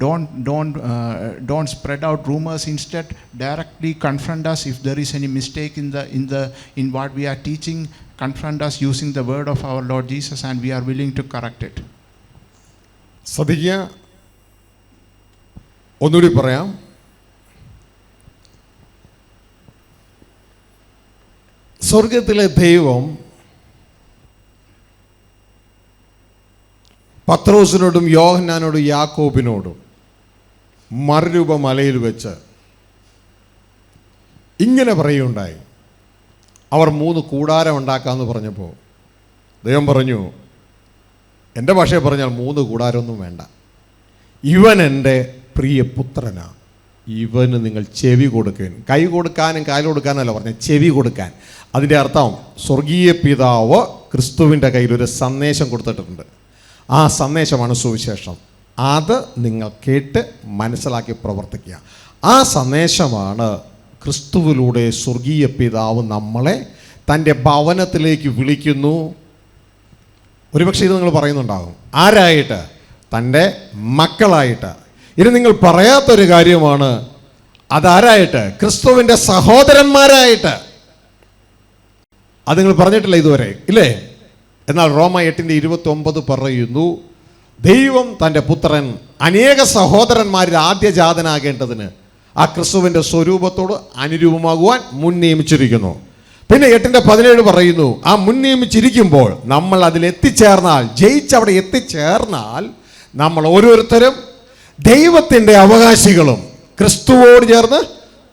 don't spread out rumors. Instead, directly confront us if there is any mistake in what we are teaching. Confront us using the word of our Lord Jesus, and we are willing to correct it. ശ്രദ്ധിക്കുക, ഒന്നുകൂടി പറയാം. സ്വർഗത്തിലെ ദൈവം പത്രോസിനോടും യോഹന്നാനോടും യാക്കോബിനോടും മറുരൂപ മലയിൽ വെച്ച് ഇങ്ങനെ പറയുകയുണ്ടായി. അവർ 3 കൂടാരം ഉണ്ടാക്കാമെന്ന് പറഞ്ഞപ്പോൾ ദൈവം പറഞ്ഞു, എൻ്റെ ഭാഷയിൽ പറഞ്ഞാൽ 3 കൂടാരമൊന്നും വേണ്ട, ഇവൻ എൻ്റെ പ്രിയപുത്രനാ, ഇവന് നിങ്ങൾ ചെവി കൊടുക്കാൻ. കൈ കൊടുക്കാനും കാല് കൊടുക്കാനല്ല പറഞ്ഞ, ചെവി കൊടുക്കാൻ. അതിൻ്റെ അർത്ഥം സ്വർഗീയ പിതാവ് ക്രിസ്തുവിൻ്റെ കയ്യിൽ ഒരു സന്ദേശം കൊടുത്തിട്ടുണ്ട്. ആ സന്ദേശമാണ് സുവിശേഷം. അത് നിങ്ങൾ കേട്ട് മനസ്സിലാക്കി പ്രവർത്തിക്കുക. ആ സന്ദേശമാണ് ക്രിസ്തുവിലൂടെ സ്വർഗീയ പിതാവ് നമ്മളെ തൻ്റെ ഭവനത്തിലേക്ക് വിളിക്കുന്നു. ഒരുപക്ഷെ ഇത് നിങ്ങൾ പറയുന്നുണ്ടാകും, ആരായിട്ട്? തൻ്റെ മക്കളായിട്ട്. ഇത് നിങ്ങൾ പറയാത്തൊരു കാര്യമാണ്. അതാരായിട്ട്? ക്രിസ്തുവിൻ്റെ സഹോദരന്മാരായിട്ട്. അത് നിങ്ങൾ പറഞ്ഞിട്ടില്ല ഇതുവരെ, ഇല്ലേ? എന്നാൽ റോമ 8:29 പറയുന്നു, ദൈവം തൻ്റെ പുത്രൻ അനേക സഹോദരന്മാരിൽ ആദ്യജാതനാകേണ്ടതിന് ആ ക്രിസ്തുവിൻ്റെ സ്വരൂപത്തോട് അനുരൂപമാകുവാൻ മുൻ നിയമിച്ചിരിക്കുന്നു. പിന്നെ 8:17 പറയുന്നു, ആ മുൻ നിയമിച്ചിരിക്കുമ്പോൾ നമ്മൾ അതിലെത്തിച്ചേർന്നാൽ, ജയിച്ചവിടെ എത്തിച്ചേർന്നാൽ, നമ്മൾ ഓരോരുത്തരും ദൈവത്തിൻ്റെ അവകാശികളും ക്രിസ്തുവോട് ചേർന്ന്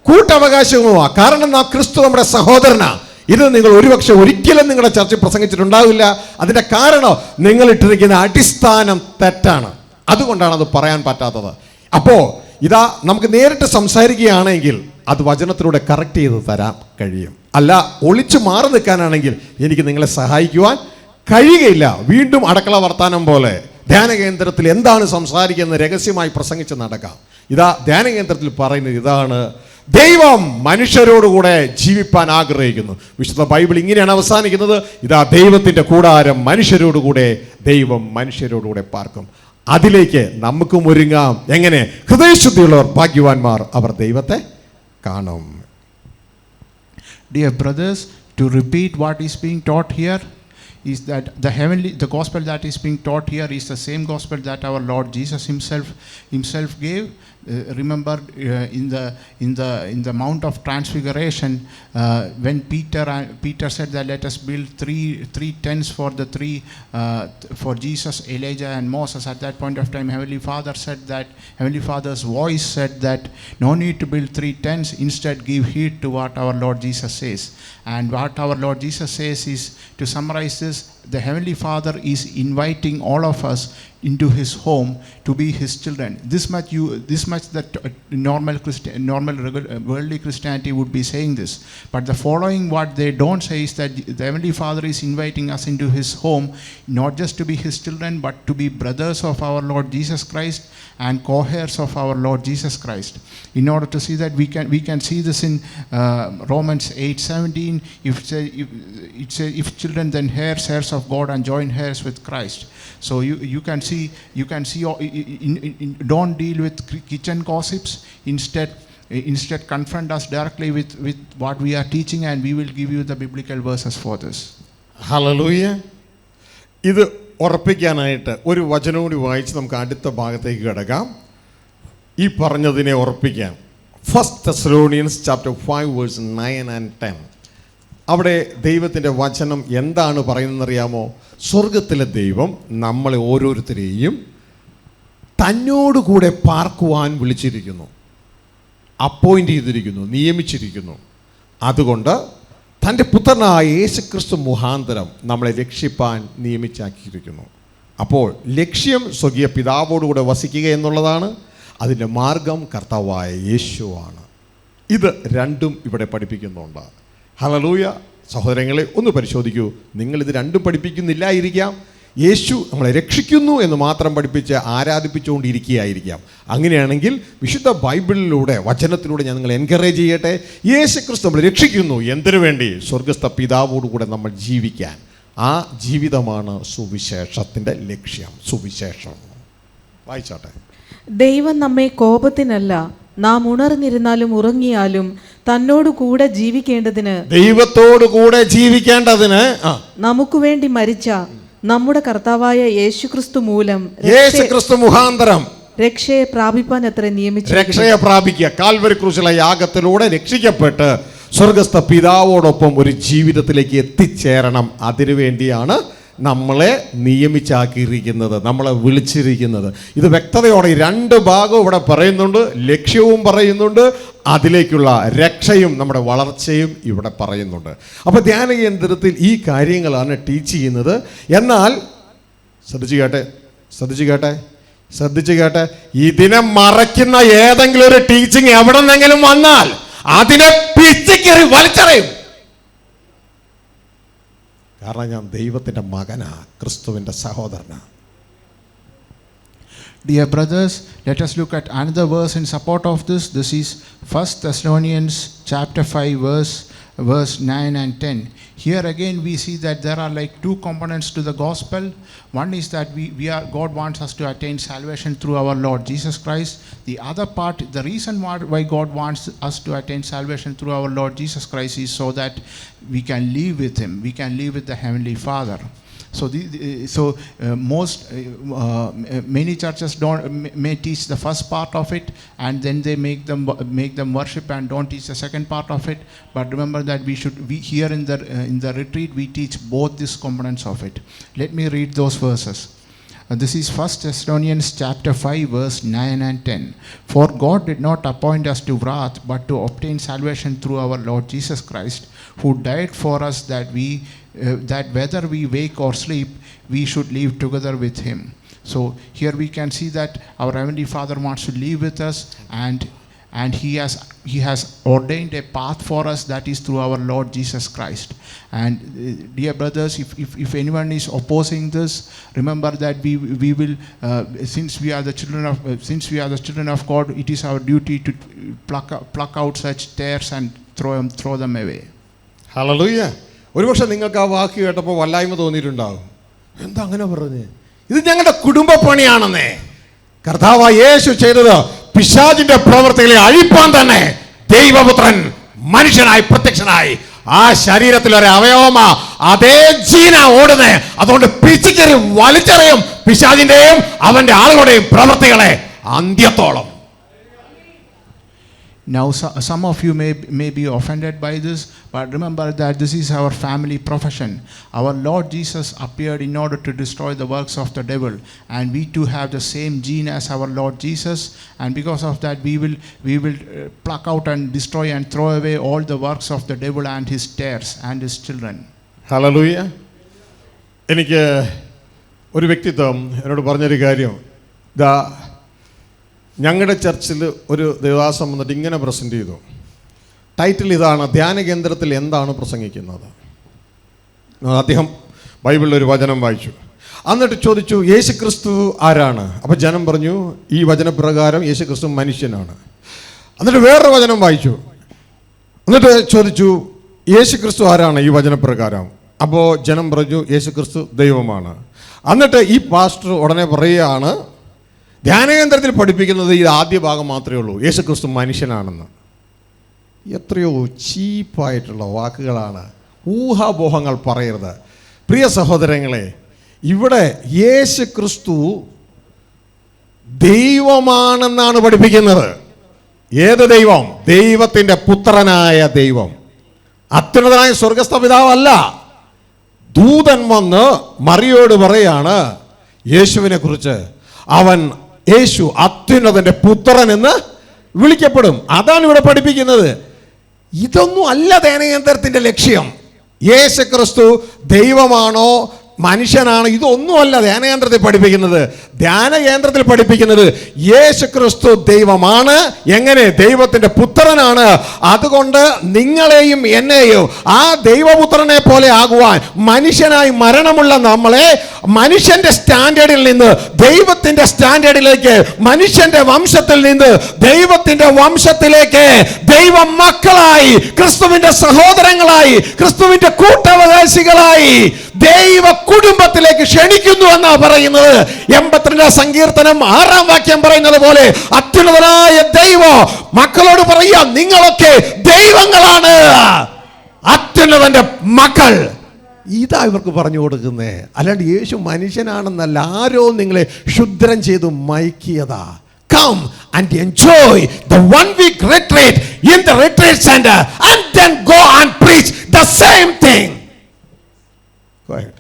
കൂട്ടവകാശങ്ങളുമാണ്. കാരണം നാം ക്രിസ്തു നമ്മുടെ സഹോദരനാണ്. ഇത് നിങ്ങൾ ഒരുപക്ഷെ ഒരിക്കലും നിങ്ങളുടെ ചർച്ചയിൽ പ്രസംഗിച്ചിട്ടുണ്ടാവില്ല. അതിൻ്റെ കാരണം നിങ്ങൾ ഇട്ടിരിക്കുന്ന അടിസ്ഥാനം തെറ്റാണ്. അതുകൊണ്ടാണ് അത് പറയാൻ പറ്റാത്തത്. അപ്പോൾ ഇതാ നമുക്ക് നേരിട്ട് സംസാരിക്കുകയാണെങ്കിൽ അത് വചനത്തിലൂടെ കറക്റ്റ് ചെയ്ത് തരാൻ കഴിയും. അല്ല, ഒളിച്ചു മാറി നിൽക്കാനാണെങ്കിൽ എനിക്ക് നിങ്ങളെ സഹായിക്കുവാൻ കഴിയുകയില്ല. വീണ്ടും അടുക്കള വർത്താനം പോലെ ധ്യാന കേന്ദ്രത്തിൽ എന്താണ് സംസാരിക്കുന്നത് രഹസ്യമായി പ്രസംഗിച്ച് നടക്കാം. ഇതാ ധ്യാന കേന്ദ്രത്തിൽ പറയുന്നത് ഇതാണ്, ദൈവം മനുഷ്യരോടുകൂടെ ജീവിപ്പാൻ ആഗ്രഹിക്കുന്നു. വിശുദ്ധ ബൈബിൾ ഇങ്ങനെയാണ് അവസാനിക്കുന്നത്, ഇതാ ദൈവത്തിൻ്റെ കൂടാരം മനുഷ്യരോടുകൂടെ, ദൈവം മനുഷ്യരോടുകൂടെ പാർക്കും. അതിലേക്ക് നമുക്കും ഒരുങ്ങാം. എങ്ങനെ? ഹൃദയശുദ്ധിയുള്ളവർ ഭാഗ്യവാന്മാർ, അവർ ദൈവത്തെ കാണും. Dear brothers, to repeat what is being taught here is that the gospel that is being taught here is the same gospel that our Lord Jesus himself gave. Remember in the Mount of Transfiguration, when Peter said that let us build three tents for Jesus, Elijah and Moses. At that point of time, Heavenly Father's voice said that no need to build 3 tents. Instead, give heed to what our Lord Jesus says. And what our Lord Jesus says is, to summarize this, the Heavenly Father is inviting all of us into His home to be His children. This much that normal worldly Christianity would be saying this. But the following what they don't say is that the Heavenly Father is inviting us into His home, not just to be His children, but to be brothers of our Lord Jesus Christ and co-heirs of our Lord Jesus Christ. In order to see that, we can see this in Romans 8:17. If children, then heirs of God and joint heirs with Christ. So you can see don't deal with kitchen gossips. Instead confront us directly with what we are teaching, and we will give you the biblical verses for this. Hallelujah. ഇത് ഉറപ്പിക്കാനായിട്ട് ഒരു വചനം കൂടി വായിച്ച് നമുക്ക് അടുത്ത ഭാഗത്തേക്ക് കിടക്കാം. ഈ പറഞ്ഞതിനെ ഉറപ്പിക്കാം. 1 Thessalonians chapter 5 verse 9 and 10. അവിടെ ദൈവത്തിൻ്റെ വചനം എന്താണ് പറയുന്നതെന്നറിയാമോ? സ്വർഗത്തിലെ ദൈവം നമ്മളെ ഓരോരുത്തരെയും തന്നോടുകൂടെ പാർക്കുവാൻ വിളിച്ചിരിക്കുന്നു, അപ്പോയിൻ്റ് ചെയ്തിരിക്കുന്നു, നിയമിച്ചിരിക്കുന്നു. അതുകൊണ്ട് തൻ്റെ പുത്രനായ യേശുക്രിസ്തു മുഖാന്തരം നമ്മളെ രക്ഷിപ്പാൻ നിയമിച്ചാക്കിയിരിക്കുന്നു. അപ്പോൾ ലക്ഷ്യം സ്വർഗീയ പിതാവോടുകൂടെ വസിക്കുക എന്നുള്ളതാണ്. അതിൻ്റെ മാർഗം കർത്താവായ യേശുവാണ്. ഇത് രണ്ടും ഇവിടെ പഠിപ്പിക്കുന്നുണ്ട്. ഹല്ലേലൂയ. സഹോദരങ്ങളെ, ഒന്ന് പരിശോധിക്കൂ. നിങ്ങളിത് രണ്ടും പഠിപ്പിക്കുന്നില്ലായിരിക്കാം. യേശു നമ്മളെ രക്ഷിക്കുന്നു എന്ന് മാത്രം പഠിപ്പിച്ച് ആരാധിപ്പിച്ചുകൊണ്ടിരിക്കുകയായിരിക്കാം. അങ്ങനെയാണെങ്കിൽ വിശുദ്ധ ബൈബിളിലൂടെ, വചനത്തിലൂടെ ഞാൻ നിങ്ങളെ എൻകറേജ് ചെയ്യട്ടെ. യേശു ക്രിസ്തു നമ്മളെ രക്ഷിക്കുന്നു. എന്തിനു വേണ്ടി? സ്വർഗസ്ഥ പിതാവോടുകൂടെ നമ്മൾ ജീവിക്കാൻ. ആ ജീവിതമാണ് സുവിശേഷത്തിൻ്റെ ലക്ഷ്യം. സുവിശേഷം വായിച്ചാട്ടെ. ദൈവം നമ്മെ കോപത്തിനല്ല, നാം ഉണർന്നിരുന്നാലും ഉറങ്ങിയാലും തന്നോട് കൂടെ ജീവിക്കേണ്ടതിന്, ദൈവത്തോടു കൂടെ ജീവിക്കേണ്ടതിന് നമുക്ക് വേണ്ടി മരിച്ച നമ്മുടെ കർത്താവായ യേശുക്രിസ്തു മൂലം യേശുക്രിസ്തു മുഖാന്തരം രക്ഷയെ പ്രാപിപ്പാൻ അത്ര നിയമിച്ചു. രക്ഷയെ പ്രാപിക്കുക. കാൽവരി ക്രൂശിലെ യാഗത്തിലൂടെ രക്ഷിക്കപ്പെട്ട് സ്വർഗസ്ഥ പിതാവോടൊപ്പം ഒരു ജീവിതത്തിലേക്ക് എത്തിച്ചേരണം. അതിനുവേണ്ടിയാണ് നമ്മളെ നിയമിച്ചാക്കിയിരിക്കുന്നത്, നമ്മളെ വിളിച്ചിരിക്കുന്നത്. ഇത് വ്യക്തതയോടെ ഈ രണ്ട് ഭാഗവും ഇവിടെ പറയുന്നുണ്ട്. ലക്ഷ്യവും പറയുന്നുണ്ട്, അതിലേക്കുള്ള രക്ഷയും നമ്മുടെ വളർച്ചയും ഇവിടെ പറയുന്നുണ്ട്. അപ്പോൾ ധ്യാന കേന്ദ്രത്തിൽ ഈ കാര്യങ്ങളാണ് ടീച്ച് ചെയ്യുന്നത്. എന്നാൽ ശ്രദ്ധിച്ചു കേട്ടെ, ഇതിനെ മറയ്ക്കുന്ന ഏതെങ്കിലും ഒരു ടീച്ചിങ് എവിടെ നിന്നെങ്കിലും വന്നാൽ അതിനെ പിച്ചിക്കേറി വലിച്ചെറിയും. കാരണം ഞാൻ ദൈവത്തിൻ്റെ മകനാ, ക്രിസ്തുവിൻ്റെ സഹോദരനാ. Dear brothers, let us look at another verse in support of this. This is 1 Thessalonians chapter 5 verse 9 and 10. Here again we see that there are like two components to the gospel. One is that God wants us to attain salvation through our Lord Jesus Christ. The other part, the reason why God wants us to attain salvation through our Lord Jesus Christ is so that we can live with Him, we can live with the Heavenly Father. Many churches may teach the first part of it, and then they make them worship and don't teach the second part of it. But remember that we here in the retreat we teach both these components of it. Let me read those verses. This is 1 Thessalonians chapter 5 verse 9 and 10. For God did not appoint us to wrath, but to obtain salvation through our Lord Jesus Christ, who died for us that whether we wake or sleep, we should live together with Him. So here we can see that our Heavenly Father wants to live with us, and he has ordained a path for us, that is through our Lord Jesus Christ. And dear brothers, if anyone is opposing this, remember that we will since we are the children of God, it is our duty to pluck out such tares and throw them away. Hallelujah. ഒരുപക്ഷെ നിങ്ങൾക്ക് ആ വാക്ക് കേട്ടപ്പോൾ വല്ലായ്മ തോന്നിയിട്ടുണ്ടാകും. എന്താ അങ്ങനെ പറഞ്ഞേ? ഇത് ഞങ്ങളുടെ കുടുംബ പണിയാണെന്നേ. കർത്താവായ യേശു ചെയ്തത് പിശാചിന്റെ പ്രവൃത്തികളെ അഴിപ്പാൻ തന്നെ ദൈവപുത്രൻ മനുഷ്യനായി പ്രത്യക്ഷനായി. ആ ശരീരത്തിലൊരു അവയവമാ, അതേ ജീന ഓടുന്നേ. അതുകൊണ്ട് പിച്ചിക്കറി വലിച്ചെറിയും പിശാചിന്റെയും അവന്റെ ആളുകളുടെയും പ്രവൃത്തികളെ അന്ത്യത്തോളം. Now some of you may be offended by this, but remember that this is our family profession. Our Lord Jesus appeared in order to destroy the works of the devil, and we too have the same gene as our Lord Jesus, and because of that we will pluck out and destroy and throw away all the works of the devil and his tares and his children. Hallelujah. എനിക്ക് ഒരു വ്യക്തിത്വം എന്നോട് പറഞ്ഞൊരു കാര്യം, ഞങ്ങളുടെ ചർച്ചിൽ ഒരു ദേവദാസം വന്നിട്ട് ഇങ്ങനെ പ്രസൻറ്റ് ചെയ്തു. ടൈറ്റിൽ ഇതാണ്, ധ്യാന കേന്ദ്രത്തിൽ എന്താണ് പ്രസംഗിക്കുന്നത്. അദ്ദേഹം ബൈബിളിൽ ഒരു വചനം വായിച്ചു. എന്നിട്ട് ചോദിച്ചു, യേശുക്രിസ്തു ആരാണ്? അപ്പോൾ ജനം പറഞ്ഞു, ഈ വചനപ്രകാരം യേശുക്രിസ്തു മനുഷ്യനാണ്. എന്നിട്ട് വേറൊരു വചനം വായിച്ചു. എന്നിട്ട് ചോദിച്ചു, യേശുക്രിസ്തു ആരാണ് ഈ വചനപ്രകാരം? അപ്പോൾ ജനം പറഞ്ഞു, യേശുക്രിസ്തു ദൈവമാണ്. എന്നിട്ട് ഈ പാസ്റ്റർ ഉടനെ പറയുകയാണ്, ധ്യാനകേന്ദ്രത്തിൽ പഠിപ്പിക്കുന്നത് ഈ ആദ്യ ഭാഗം മാത്രമേ ഉള്ളൂ, യേശുക്രിസ്തു മനുഷ്യനാണെന്ന്. എത്രയോ ചീപ്പായിട്ടുള്ള വാക്കുകളാണ്, ഊഹാപോഹങ്ങൾ പറയരുത്. പ്രിയ സഹോദരങ്ങളെ, ഇവിടെ യേശുക്രിസ്തു ദൈവമാണെന്നാണ് പഠിപ്പിക്കുന്നത്. ഏത് ദൈവം? ദൈവത്തിൻ്റെ പുത്രനായ ദൈവം, അത്യുന്നതനായ സ്വർഗസ്ഥ പിതാവല്ല. ദൂതൻ വന്ന് മറിയോട് പറയാണ് യേശുവിനെ കുറിച്ച്, യേശു അത്യുന്നതന്റെ പുത്രൻ എന്ന് വിളിക്കപ്പെടും. അതാണ് ഇവിടെ പഠിപ്പിക്കുന്നത്. ഇതൊന്നും അല്ല ധ്യാനകേന്ദ്രത്തിന്റെ ലക്ഷ്യം. യേശുക്രിസ്തു ദൈവമാണോ മനുഷ്യനാണ്. ഇതൊന്നുമല്ല ധ്യാനകേന്ദ്രത്തിൽ പഠിപ്പിക്കുന്നത്. ധ്യാനകേന്ദ്രത്തിൽ പഠിപ്പിക്കുന്നത് യേശു ക്രിസ്തു ദൈവമാണ്. എങ്ങനെ? ദൈവത്തിന്റെ പുത്രനാണ്. അതുകൊണ്ട് നിങ്ങളെയും എന്നെയും ആ ദൈവപുത്രനെ പോലെ ആകുവാൻ മനുഷ്യനായി മരണമുള്ള നമ്മളെ മനുഷ്യന്റെ സ്റ്റാൻഡേർഡിൽ നിന്ന് ദൈവത്തിന്റെ സ്റ്റാൻഡേർഡിലേക്ക്, മനുഷ്യന്റെ വംശത്തിൽ നിന്ന് ദൈവത്തിന്റെ വംശത്തിലേക്ക്, ദൈവ മക്കളായി, ക്രിസ്തുവിന്റെ സഹോദരങ്ങളായി, ക്രിസ്തുവിന്റെ കൂട്ടവകാശികളായി ദൈവ കുടുംബത്തിലേക്ക് ക്ഷണിക്കുന്നു എന്നാ പറയുന്നത്. 82 സങ്കീർത്തനം 6 വാക്യം പറയുന്നത് പോലെ അത്യുന്നതനായ ദൈവം മക്കളോട് പറയുക, നിങ്ങളൊക്കെ ദൈവങ്ങളാണ്, അത്യുന്നതന്റെ മക്കൾ. ഇതാ ഇവർക്ക് പറഞ്ഞു കൊടുക്കുന്നേ. അല്ലാണ്ട് യേശു മനുഷ്യനാണെന്നല്ല. ആരോ നിങ്ങളെ ക്ഷുദ്രം ചെയ്തു മയക്കിയതാ. Come and enjoy the 1-week retreat in the retreat center and then go and preach the same thing. Go ahead.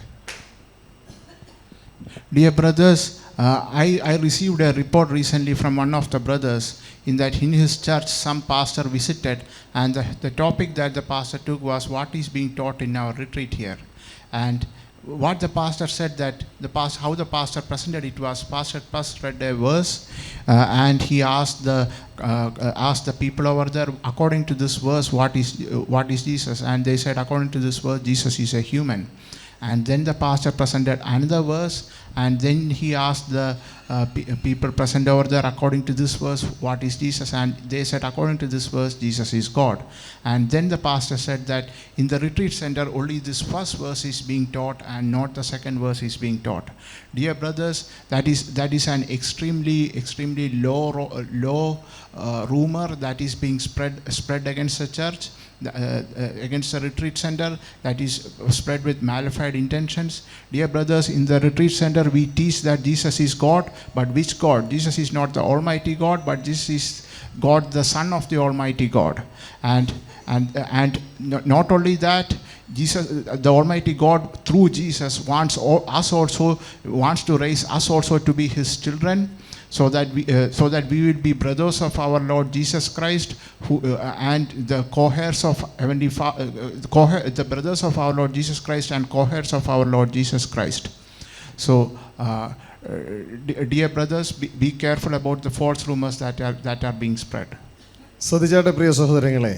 Dear brothers, I received a report recently from one of the brothers in that in his church some pastor visited, and the topic that the pastor took was what is being taught in our retreat here. And what the pastor said, that how the pastor presented it was, pastor first read a verse and he asked the people over there, according to this verse, what is Jesus? And they said, according to this verse, Jesus is a human. And then the pastor presented another verse, and then he asked the people present over there, according to this verse, what is Jesus? And they said, according to this verse, Jesus is God. And then the pastor said that in the retreat center only this first verse is being taught and not the second verse is being taught. Dear brothers, that is an extremely low rumor that is being spread against the church, against the retreat center, that is spread with malified intentions. Dear brothers, in the retreat center we teach that Jesus is God, but which God? Jesus is not the Almighty God, but this is God, the Son of the Almighty God. And not only that, Jesus, the Almighty God, through Jesus wants to raise us also to be His children, so that we will be brothers of our Lord Jesus Christ, and the co-heirs of Heavenly Father, the brothers of our Lord Jesus Christ and co-heirs of our Lord Jesus Christ. So, dear brothers, be careful about the false rumors that are being spread. ശ്രദ്ധിച്ചാട്ടെ പ്രിയ സഹോദരങ്ങളെ,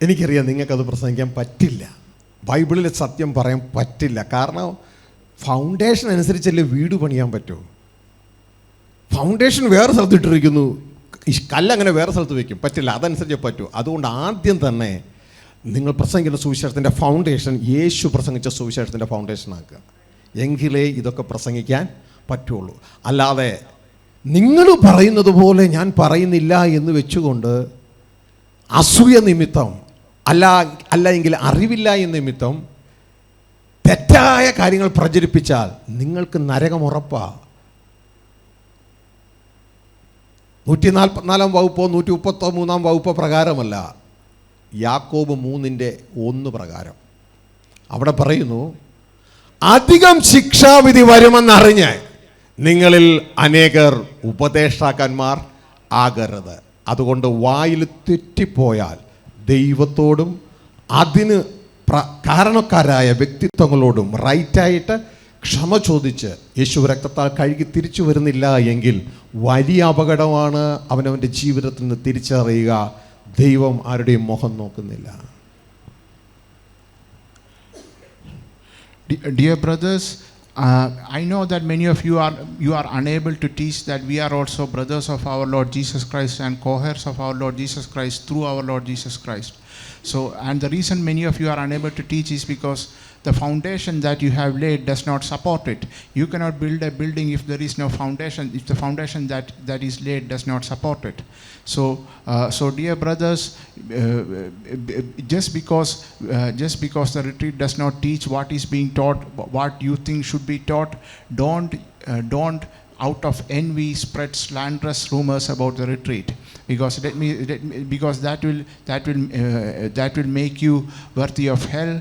എനിക്കറിയാം നിങ്ങൾക്കത് പ്രസംഗിക്കാൻ പറ്റില്ല, ബൈബിളിലെ സത്യം പറയാൻ പറ്റില്ല. കാരണം ഫൗണ്ടേഷൻ അനുസരിച്ചല്ലേ വീട് പണിയാൻ പറ്റൂ. ഫൗണ്ടേഷൻ വേറെ സ്ഥലത്ത് ഇട്ടിരിക്കുന്നു, ഈ കല്ലങ്ങനെ വേറെ സ്ഥലത്ത് വയ്ക്കും, പറ്റില്ല. അതനുസരിച്ച് പറ്റൂ. അതുകൊണ്ട് ആദ്യം തന്നെ നിങ്ങൾ പ്രസംഗിക്കുന്ന സുവിശേഷത്തിൻ്റെ ഫൗണ്ടേഷൻ യേശു പ്രസംഗിച്ച സുവിശേഷത്തിൻ്റെ ഫൗണ്ടേഷൻ ആക്കുക. എങ്കിലേ ഇതൊക്കെ പ്രസംഗിക്കാൻ പറ്റുള്ളൂ. അല്ലാതെ നിങ്ങൾ പറയുന്നത് പോലെ ഞാൻ പറയുന്നില്ല എന്ന് വെച്ചുകൊണ്ട് അസൂയ നിമിത്തം അല്ല എങ്കിൽ അറിവില്ലായ്മ നിമിത്തം തെറ്റായ കാര്യങ്ങൾ പ്രചരിപ്പിച്ചാൽ നിങ്ങൾക്ക് നരകം ഉറപ്പാണ്. 144 വകുപ്പോ 133 വകുപ്പോ പ്രകാരമല്ല, യാക്കോബ് 3:1 പ്രകാരം അവിടെ പറയുന്നു, അധികം ശിക്ഷാവിധി വരുമെന്നറിഞ്ഞ് നിങ്ങളിൽ അനേകർ ഉപദേഷ്ടാക്കന്മാർ ആകരുത്. അതുകൊണ്ട് വായിൽ തെറ്റിപ്പോയാൽ ദൈവത്തോടും അതിന് കാരണക്കാരായ വ്യക്തിത്വങ്ങളോടും റൈറ്റായിട്ട് ക്ഷമ ചോദിച്ച് യേശു രക്തത്താൽ കഴുകി തിരിച്ചു വരുന്നില്ല എങ്കിൽ വലിയ അപകടമാണ് അവനവൻ്റെ ജീവിതത്തിൽ നിന്ന് തിരിച്ചറിയുക. ദൈവം ആരുടെയും മുഖം നോക്കുന്നില്ല. Dear brothers, I know that many of you are unable to teach that we are also brothers of our Lord Jesus Christ and co-heirs of our Lord Jesus Christ through our Lord Jesus Christ. So, and the reason many of you are unable to teach is because the foundation that you have laid does not support it. You cannot build a building if there is no foundation, if the foundation that is laid does not support it. So dear brothers, just because the retreat does not teach what is being taught, what you think should be taught, don't out of envy spread slanderous rumors about the retreat, because that will make you worthy of hell.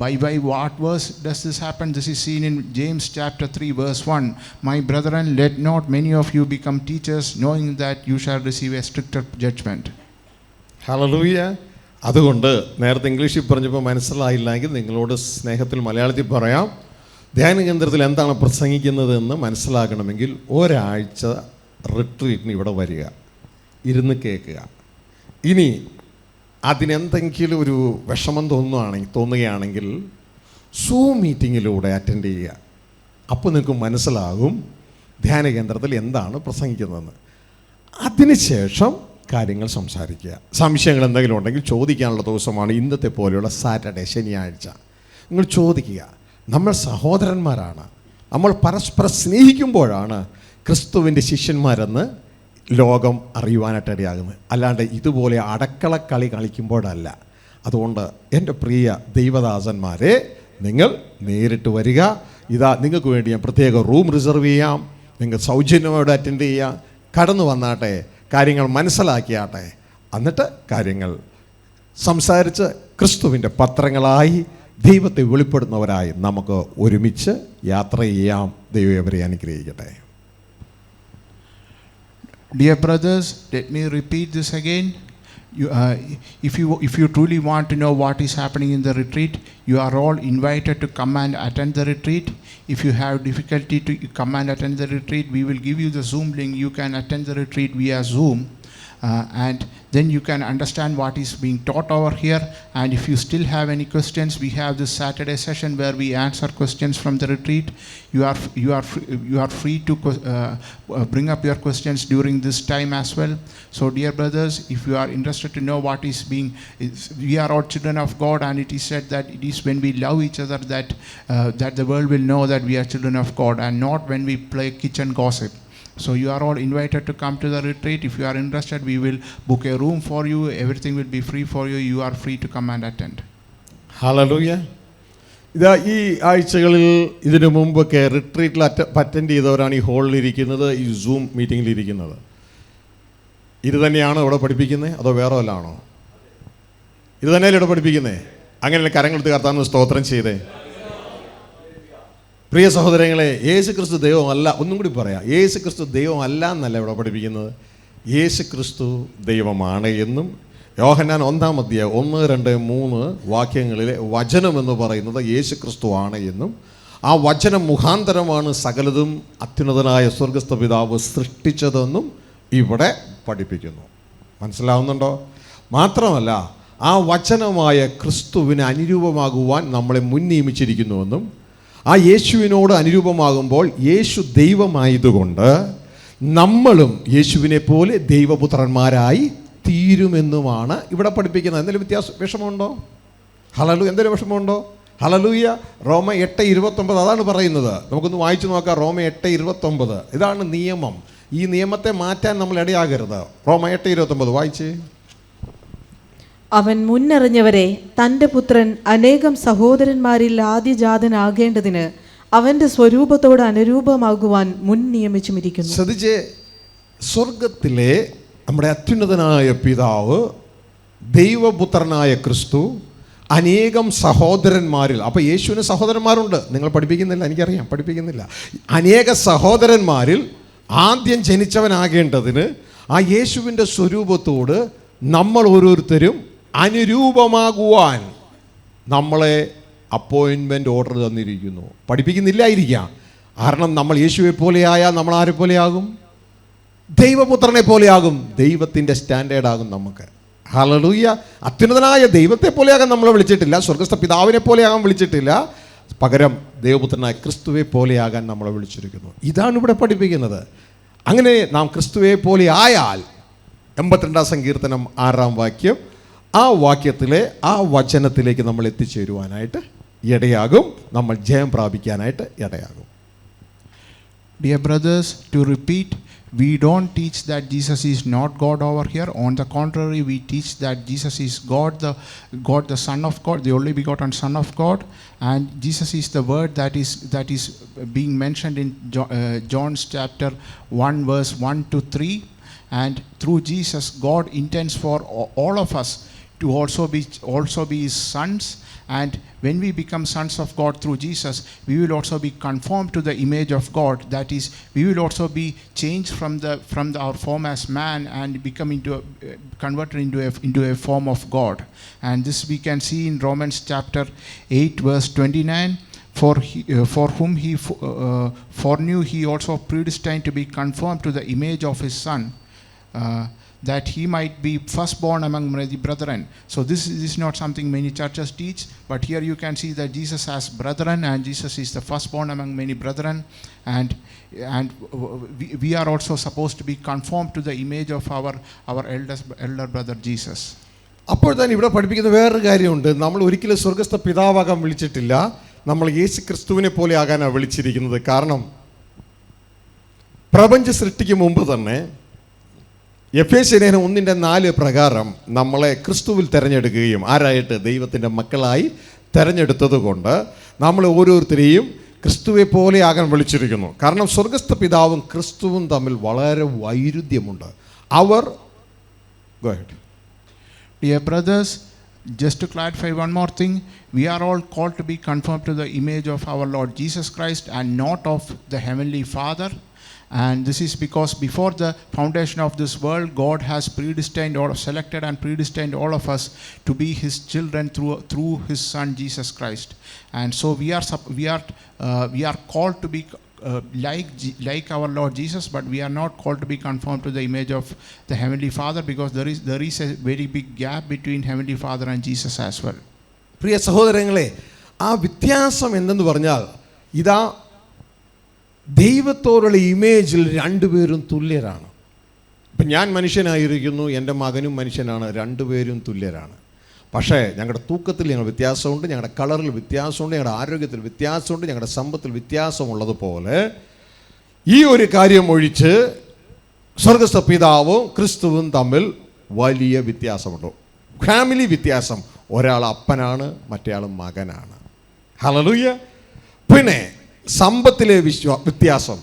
By what verse does this happen? This is seen in James chapter 3 verse 1. My brethren, let not many of you become teachers, knowing that you shall receive a stricter judgment. Hallelujah. അതുകൊണ്ട് നേരത്തെ ഇംഗ്ലീഷിൽ പറഞ്ഞപ്പോൾ മനസ്സിലായില്ലെങ്കിൽ നിങ്ങളോട് സ്നേഹത്തിൽ മലയാളത്തിൽ പറയാം. ധ്യാന കേന്ദ്രത്തിൽ എന്താണ് പ്രസംഗിക്കുന്നതെന്ന് മനസ്സിലാക്കണമെങ്കിൽ ഒരാഴ്ച റിട്രീറ്റിന് ഇവിടെ വരിക, ഇരുന്ന് കേൾക്കുക. ഇനി അതിനെന്തെങ്കിലും ഒരു വിഷമം തോന്നുകയാണെങ്കിൽ സൂം മീറ്റിങ്ങിലൂടെ അറ്റൻഡ് ചെയ്യുക. അപ്പോൾ നിങ്ങൾക്ക് മനസ്സിലാകും ധ്യാന കേന്ദ്രത്തിൽ എന്താണ് പ്രസംഗിക്കുന്നതെന്ന്. അതിനുശേഷം കാര്യങ്ങൾ സംസാരിക്കുക. സംശയങ്ങൾ എന്തെങ്കിലും ഉണ്ടെങ്കിൽ ചോദിക്കാനുള്ള ദിവസമാണ് ഇന്നത്തെ പോലെയുള്ള സാറ്റർഡേ, ശനിയാഴ്ച. നിങ്ങൾ ചോദിക്കുക. നമ്മൾ സഹോദരന്മാരാണ്. നമ്മൾ പരസ്പരം സ്നേഹിക്കുമ്പോഴാണ് ക്രിസ്തുവിൻ്റെ ശിഷ്യന്മാരെന്ന് ലോകം അറിയുവാനായിട്ട് ഇടയാകുന്നത്. അല്ലാണ്ട് ഇതുപോലെ അടക്കളക്കളി കളിക്കുമ്പോഴല്ല. അതുകൊണ്ട് എൻ്റെ പ്രിയ ദൈവദാസന്മാരെ, നിങ്ങൾ നേരിട്ട് വരിക. ഇതാ നിങ്ങൾക്ക് വേണ്ടി ഞാൻ പ്രത്യേക റൂം റിസർവ് ചെയ്യാം. നിങ്ങൾ സൗജന്യമായിട്ട് അറ്റൻഡ് ചെയ്യാം. കടന്നു വന്നാട്ടെ, കാര്യങ്ങൾ മനസ്സിലാക്കിയാട്ടെ. എന്നിട്ട് കാര്യങ്ങൾ സംസാരിച്ച് ക്രിസ്തുവിൻ്റെ പത്രങ്ങളായി ദൈവത്തെ വെളിപ്പെടുന്നവരായി നമുക്ക് ഒരുമിച്ച് യാത്ര ചെയ്യാം. ദൈവം അവരെ അനുഗ്രഹിക്കട്ടെ. Dear brothers, let me repeat this again. If you truly want to know what is happening in the retreat, you are all invited to come and attend the retreat. If you have difficulty to come and attend the retreat, we will give you the Zoom link. You can attend the retreat via Zoom, and then you can understand what is being taught over here. And if you still have any questions, we have this Saturday session where we answer questions from the retreat. You are free to bring up your questions during this time as well. So dear brothers, if you are interested to know what is being, we are all children of God, and it is said that it is when we love each other that the world will know that we are children of God, and not when we play kitchen gossip. So you are all invited to come to the retreat. If you are interested, we will book a room for you. Everything will be free for you. You are free to come and attend. Hallelujah. ഇതാ ഈ ആഴ്ചകളിൽ ഇതിനു മുമ്പൊക്കെ റിട്രീറ്റിൽ attend ചെയ്തവരാണ് ഈ ഹോളിലിരിക്കുന്നത്, ഈ zoom മീറ്റിങ്ങിലിരിക്കുന്നത്. ഇത് തന്നെയാണോ ഇവിടെ പഠിപ്പിക്കുന്നത്, അതോ വേറെ വല്ലതാണോ? ഇത് തന്നെയല്ലേ ഇവിടെ പഠിപ്പിക്കുന്നത്? അങ്ങനെയല്ല കരങ്ങളെടുത്ത് കർത്താവിന് സ്തോത്രം ചെയ്തേ. പ്രിയ സഹോദരങ്ങളെ, യേശു ക്രിസ്തു ദൈവമല്ല. ഒന്നും കൂടി പറയാം, യേശു ക്രിസ്തു ദൈവമല്ല എന്നല്ല ഇവിടെ പഠിപ്പിക്കുന്നത്. യേശു ക്രിസ്തു ദൈവമാണ് എന്നും യോഹന്നാൻ 1-ാം അധ്യായം 1, 2, 3 വാക്യങ്ങളിലെ വചനം എന്ന് പറയുന്നത് യേശു ക്രിസ്തു ആണ് എന്നും ആ വചനം മുഖാന്തരമാണ് സകലതും അത്യുന്നതനായ സ്വർഗസ്ഥ പിതാവ് സൃഷ്ടിച്ചതെന്നും ഇവിടെ പഠിപ്പിക്കുന്നു. മനസ്സിലാവുന്നുണ്ടോ? മാത്രമല്ല, ആ വചനമായ ക്രിസ്തുവിന് അനുരൂപമാകുവാൻ നമ്മളെ മുൻ നിയമിച്ചിരിക്കുന്നുവെന്നും ആ യേശുവിനോട് അനുരൂപമാകുമ്പോൾ യേശു ദൈവമായതുകൊണ്ട് നമ്മളും യേശുവിനെ പോലെ ദൈവപുത്രന്മാരായി തീരുമെന്നുമാണ് ഇവിടെ പഠിപ്പിക്കുന്നത്. എന്തെങ്കിലും വിഷമമുണ്ടോ? ഹല്ലേലൂയ. എന്തെങ്കിലും വിഷമമുണ്ടോ? ഹല്ലേലൂയ. റോമ 8:29 അതാണ് പറയുന്നത്. നമുക്കൊന്ന് വായിച്ചു നോക്കാം. റോമ 8:29 ഇതാണ് നിയമം. ഈ നിയമത്തെ മാറ്റാൻ നമ്മൾ ഇടയാകരുത്. റോമ 8:29 വായിച്ചേ. അവൻ മുന്നറിഞ്ഞവരെ തൻ്റെ പുത്രൻ അനേകം സഹോദരന്മാരിൽ ആദ്യജാതനാകേണ്ടതിന് അവൻ്റെ സ്വരൂപത്തോട് അനുരൂപമാകുവാൻ മുൻ നിയമിച്ചുമിരിക്കുന്നു. ശ്രദ്ധിച്ചേ, സ്വർഗത്തിലെ നമ്മുടെ അത്യുന്നതനായ പിതാവ് ദൈവപുത്രനായ ക്രിസ്തു അനേകം സഹോദരന്മാരിൽ, അപ്പോൾ യേശുവിന് സഹോദരന്മാരുണ്ട്. നിങ്ങൾ പഠിപ്പിക്കുന്നില്ല, എനിക്കറിയാം, പഠിപ്പിക്കുന്നില്ല. അനേക സഹോദരന്മാരിൽ ആദ്യം ജനിച്ചവനാകേണ്ടതിന് ആ യേശുവിൻ്റെ സ്വരൂപത്തോട് നമ്മൾ ഓരോരുത്തരും അനുരൂപമാകുവാൻ നമ്മളെ അപ്പോയിൻമെൻ്റ് ഓർഡർ തന്നിരിക്കുന്നു. പഠിപ്പിക്കുന്നില്ലായിരിക്കാം. കാരണം നമ്മൾ യേശുവെ പോലെയായാൽ നമ്മൾ ആരെ പോലെയാകും? ദൈവപുത്രനെ പോലെയാകും. ദൈവത്തിൻ്റെ സ്റ്റാൻഡേർഡാകും നമുക്ക്. ഹല്ലേലൂയ. അത്യുന്നതനായ ദൈവത്തെ പോലെയാകാൻ നമ്മളെ വിളിച്ചിട്ടില്ല, സ്വർഗസ്ഥ പിതാവിനെ പോലെയാകാൻ വിളിച്ചിട്ടില്ല. പകരം ദൈവപുത്രനായ ക്രിസ്തുവെ പോലെയാകാൻ നമ്മളെ വിളിച്ചിരിക്കുന്നു. ഇതാണ് ഇവിടെ പഠിപ്പിക്കുന്നത്. അങ്ങനെ നാം ക്രിസ്തുവെ പോലെ ആയാൽ 82-ാം സങ്കീർത്തനം 6-ാം വാക്യം, ആ വാക്യത്തിലെ ആ വചനത്തിലേക്ക് നമ്മൾ എത്തിച്ചേരുവാനായിട്ട് ഇടയാകും. നമ്മൾ ജയം പ്രാപിക്കാനായിട്ട് ഇടയാകും. Dear brothers, to repeat, we don't teach that Jesus is not God over here. On the contrary, we teach that Jesus is God, the Son of God, the only begotten Son of God, and Jesus is the word that is being mentioned in John's chapter 1 verse 1 to 3. And through Jesus, God intends for all of us to also be his sons, and when we become sons of God through Jesus, we will also be conformed to the image of God. That is, we will also be changed from our form as man and become converted into a form of God. And this we can see in Romans chapter 8 verse 29. For whom he foreknew, he also predestined to be conformed to the image of his Son, that he might be firstborn among many brethren. So this is not something many churches teach, but here you can see that Jesus has brethren, and Jesus is the firstborn among many brethren, and we are also supposed to be conformed to the image of our elder brother Jesus. അപ്പോൾ തന്നെ ഇവിടെ പഠിപ്പിക്കുന്ന വേറൊരു കാര്യമുണ്ട്. നമ്മൾ ഒരിക്കലും സ്വർഗസ്ഥ പിതാവാകാൻ വിളിച്ചിട്ടില്ല, നമ്മൾ യേശു ക്രിസ്തുവിനെ പോലെ ആകാനാണ് വിളിച്ചിരിക്കുന്നത്. കാരണം പ്രപഞ്ച സൃഷ്ടിക്ക് മുമ്പ് തന്നെ എഫേസ്യലേഖനം 1:4 പ്രകാരം നമ്മളെ ക്രിസ്തുവിൽ തിരഞ്ഞെടുക്കുകയും ആരായിട്ട് ദൈവത്തിൻ്റെ മക്കളായി തിരഞ്ഞെടുത്തത് കൊണ്ട് നമ്മൾ ഓരോരുത്തരെയും ക്രിസ്തുവെ പോലെ ആകാൻ വിളിച്ചിരിക്കുന്നു. കാരണം സ്വർഗസ്ഥ പിതാവും ക്രിസ്തുവും തമ്മിൽ വളരെ വൈരുദ്ധ്യമുണ്ട്. അവർ Go ahead. Dear brothers, just to clarify one more thing, we are all called to be conformed to the image of our Lord Jesus Christ and not of the Heavenly Father. And this is because before the foundation of this world, God has selected and predestined all of us to be his children through his Son Jesus Christ. And so we are called to be like our Lord Jesus, but we are not called to be conformed to the image of the Heavenly Father, because there is a very big gap between Heavenly Father and Jesus as well. പ്രിയ സഹോദരങ്ങളെ, ആ വ്യത്യാസം എന്തെന്ന് പറഞ്ഞാൽ ഇതാ ദൈവത്തോടുള്ള ഇമേജിൽ രണ്ടുപേരും തുല്യരാണ്. ഇപ്പം ഞാൻ മനുഷ്യനായിരിക്കുന്നു, എൻ്റെ മകനും മനുഷ്യനാണ്, രണ്ടുപേരും തുല്യരാണ്. പക്ഷേ ഞങ്ങളുടെ തൂക്കത്തിൽ ഞങ്ങൾ വ്യത്യാസമുണ്ട്, ഞങ്ങളുടെ കളറിൽ വ്യത്യാസമുണ്ട്, ഞങ്ങളുടെ ആരോഗ്യത്തിൽ വ്യത്യാസമുണ്ട്, ഞങ്ങളുടെ സമ്പത്തിൽ വ്യത്യാസമുള്ളതുപോലെ ഈ ഒരു കാര്യം ഒഴിച്ച് സ്വർഗസ്ഥ പിതാവും ക്രിസ്തുവും തമ്മിൽ വലിയ വ്യത്യാസമുണ്ട്. ഫാമിലി വ്യത്യാസം, ഒരാൾ അപ്പനാണ്, മറ്റേയാൾ മകനാണ്. ഹല്ലേലൂയ. പിന്നെ സമ്പത്തിലെ വ്യത്യാസം,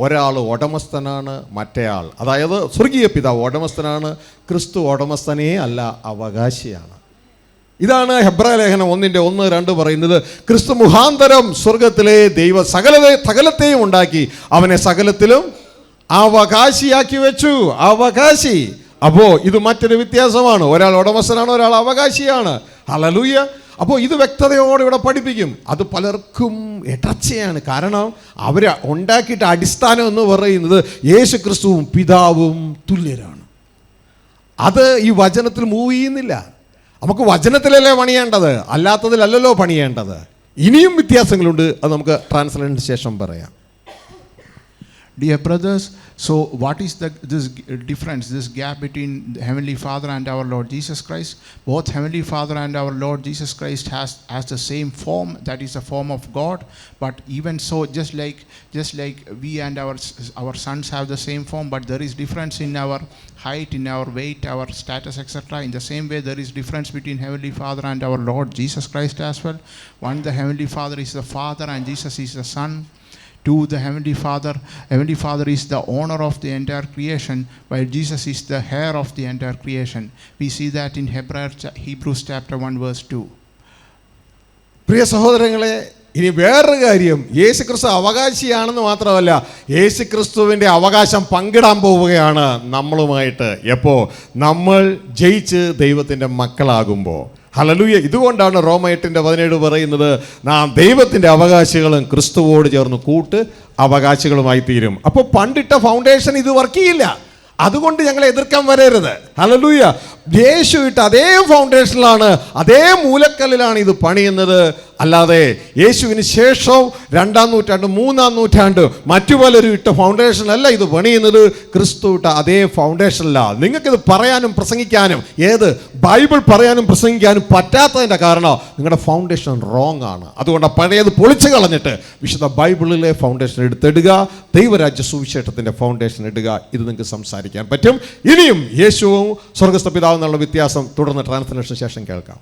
ഒരാൾ ഉടമസ്ഥനാണ്, മറ്റേയാൾ അതായത് സ്വർഗീയ പിതാവ് ഉടമസ്ഥനാണ്, ക്രിസ്തു ഉടമസ്ഥനേ അല്ല, അവകാശിയാണ്. ഇതാണ് ഹെബ്രായ ലേഖനം 1:1-2 പറയുന്നത്. ക്രിസ്തു മുഖാന്തരം സ്വർഗത്തിലെ ദൈവ സകലത്തെയും ഉണ്ടാക്കി അവനെ സകലത്തിലും അവകാശിയാക്കി വെച്ചു. അവകാശി. അപ്പോൾ ഇത് മറ്റൊരു വ്യത്യാസമാണ്. ഒരാൾ ഉടമസ്ഥനാണ്, ഒരാൾ അവകാശിയാണ്. ഹല്ലേലൂയ. അപ്പോൾ ഇത് വ്യക്തതയോടെ ഇവിടെ പഠിപ്പിക്കും. അത് പലർക്കും ഇടർച്ചയാണ്. കാരണം അവർ ഉണ്ടാക്കിയിട്ട് അടിസ്ഥാനം എന്ന് പറയുന്നത് യേശു ക്രിസ്തുവും പിതാവും തുല്യരാണ്. അത് ഈ വചനത്തിൽ മൂവ് ചെയ്യുന്നില്ല. നമുക്ക് വചനത്തിലല്ലേ പണിയേണ്ടത്, അല്ലാത്തതിലല്ലല്ലോ പണിയേണ്ടത്. ഇനിയും വ്യത്യാസങ്ങളുണ്ട്, അത് നമുക്ക് ട്രാൻസ്ലേഷന് ശേഷം പറയാം. Dear brothers, so what is this difference, this gap between the Heavenly Father and our Lord Jesus Christ? Both Heavenly Father and our Lord Jesus Christ has the same form, that is the form of God. But even so, just like we and our sons have the same form, but there is difference in our height, in our weight, our status, etc. In the same way, there is difference between Heavenly Father and our Lord Jesus Christ as well. One, the Heavenly Father is the Father and Jesus is the Son. Two, the Heavenly Father is the owner of the entire creation, while Jesus is the heir of the entire creation. We see that in Hebrews chapter 1 verse 2. പ്രിയ സഹോദരങ്ങളെ, ഇനി വേറൊരു കാര്യം, യേശു ക്രിസ്തു അവകാശിയാണെന്ന് മാത്രമല്ല, യേശു ക്രിസ്തുവിൻ്റെ അവകാശം പങ്കിടാൻ പോവുകയാണ് നമ്മളുമായിട്ട്. എപ്പോൾ? നമ്മൾ ജയിച്ച് ദൈവത്തിൻ്റെ മക്കളാകുമ്പോൾ. ഹല്ലേലൂയ. ഇതുകൊണ്ടാണ് റോമ 8:17 പറയുന്നത്, നാം ദൈവത്തിൻ്റെ അവകാശികളും ക്രിസ്തുവോട് ചേർന്ന് കൂട്ട് അവകാശികളുമായി തീരും. അപ്പോൾ പണ്ടിട്ട ഫൗണ്ടേഷൻ ഇത് വർക്ക് ചെയ്യില്ല. അതുകൊണ്ട് ഞങ്ങളെ എതിർക്കാൻ വരരുത്. ഹല്ലേലൂയ. യേശു ഇട്ട അതേ ഫൗണ്ടേഷനിലാണ്, അതേ മൂലക്കല്ലിലാണ് ഇത് പണിയുന്നത്. അല്ലാതെ യേശുവിന് ശേഷം 2-ാം നൂറ്റാണ്ട് 3-ാം നൂറ്റാണ്ട് മറ്റു പലരും ഇട്ട ഫൗണ്ടേഷനല്ല ഇത് പണിയുന്നത്. ക്രിസ്തു ഇട്ട അതേ ഫൗണ്ടേഷനിലാണ്. നിങ്ങൾക്കിത് പറയാനും പ്രസംഗിക്കാനും, ബൈബിൾ പറയാനും പ്രസംഗിക്കാനും പറ്റാത്തതിൻ്റെ കാരണം നിങ്ങളുടെ ഫൗണ്ടേഷൻ റോങ് ആണ്. അതുകൊണ്ട് പഴയത് പൊളിച്ചു കളഞ്ഞിട്ട് വിശുദ്ധ ബൈബിളിലെ ഫൗണ്ടേഷൻ എടുത്തിടുക, ദൈവരാജ്യ സുവിശേഷത്തിൻ്റെ ഫൗണ്ടേഷൻ ഇടുക. ഇത് നിങ്ങൾക്ക് സംസാരിക്കാൻ പറ്റും. ഇനിയും യേശുവും സ്വർഗസ്ഥ പിതാവും എന്നുള്ള വ്യത്യാസം തുടർന്ന് ട്രാൻസ്ലേഷന് ശേഷം കേൾക്കാം.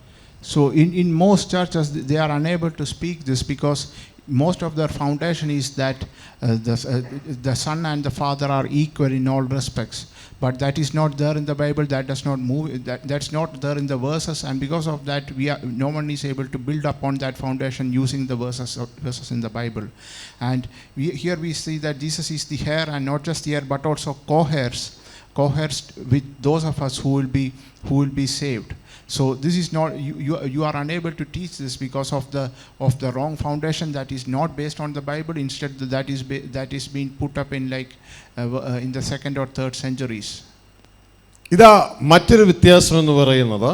So in most churches they are unable to speak this because most of their foundation is that the Son and the Father are equal in all respects. But that is not there in the Bible. That does not move. That's not there in the verses, and because of that, no one is able to build upon that foundation using the verses in the Bible. And here we see that Jesus is the heir, and not just the heir, but also co-heirs with those of us who will be saved. So this is not, you are unable to teach this because of the wrong foundation that is not based on the Bible. Instead, that is being put up in in the 2nd or 3rd centuries. ഇതാ മറ്റൊരു വ്യത്യാസം എന്ന് പറയുന്നത്,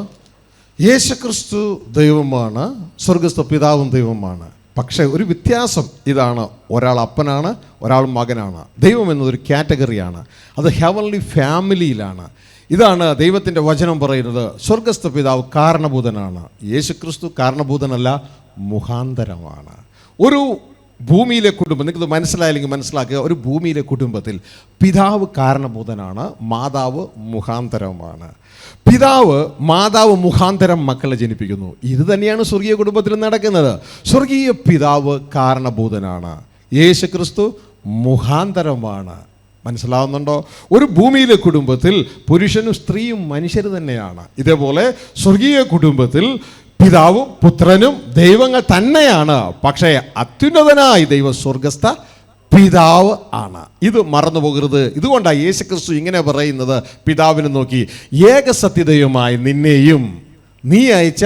യേശുക്രിസ്തു ദൈവമാണ്, സ്വർഗസ്ഥ പിതാവും ദൈവമാണ്. പക്ഷേ ഒരു വ്യത്യാസം ഇതാണ്, ഒരാൾ അപ്പനാണ്, ഒരാൾ മകനാണ്. ദൈവം എന്നതൊരു കാറ്റഗറിയാണ്, അത് ഹെവൻലി ഫാമിലിയിലാണ്. ഇതാണ് ദൈവത്തിൻ്റെ വചനം പറയുന്നത്. സ്വർഗസ്ഥ പിതാവ് കാരണഭൂതനാണ്, യേശുക്രിസ്തു കാരണഭൂതനല്ല, മുഖാന്തരമാണ്. ഒരു ഭൂമിയിലെ കുടുംബം, നിങ്ങൾക്കത് മനസ്സിലായില്ലെങ്കിൽ മനസ്സിലാക്കുക, ഒരു ഭൂമിയിലെ കുടുംബത്തിൽ പിതാവ് കാരണഭൂതനാണ്, മാതാവ് മുഖാന്തരമാണ്. പിതാവ് മാതാവ് മുഖാന്തരം മക്കളെ ജനിപ്പിക്കുന്നു. ഇത് തന്നെയാണ് സ്വർഗീയ കുടുംബത്തിൽ നടക്കുന്നത്. സ്വർഗീയ പിതാവ് കാരണഭൂതനാണ്, യേശുക്രിസ്തു മുഖാന്തരമാണ്. മനസ്സിലാവുന്നുണ്ടോ? ഒരു ഭൂമിയിലെ കുടുംബത്തിൽ പുരുഷനും സ്ത്രീയും മനുഷ്യർ തന്നെയാണ്. ഇതേപോലെ സ്വർഗീയ കുടുംബത്തിൽ പിതാവും പുത്രനും ദൈവങ്ങൾ തന്നെയാണ്. പക്ഷേ അത്യുന്നതനായി ദൈവം സ്വർഗസ്ഥ പിതാവ് ആണ്. ഇത് മറന്നു പോകരുത്. ഇതുകൊണ്ടാണ് യേശുക്രിസ്തു ഇങ്ങനെ പറയുന്നത്, പിതാവിനെ നോക്കി, ഏകസത്യതയുമായി നിന്നെയും നീ അയച്ച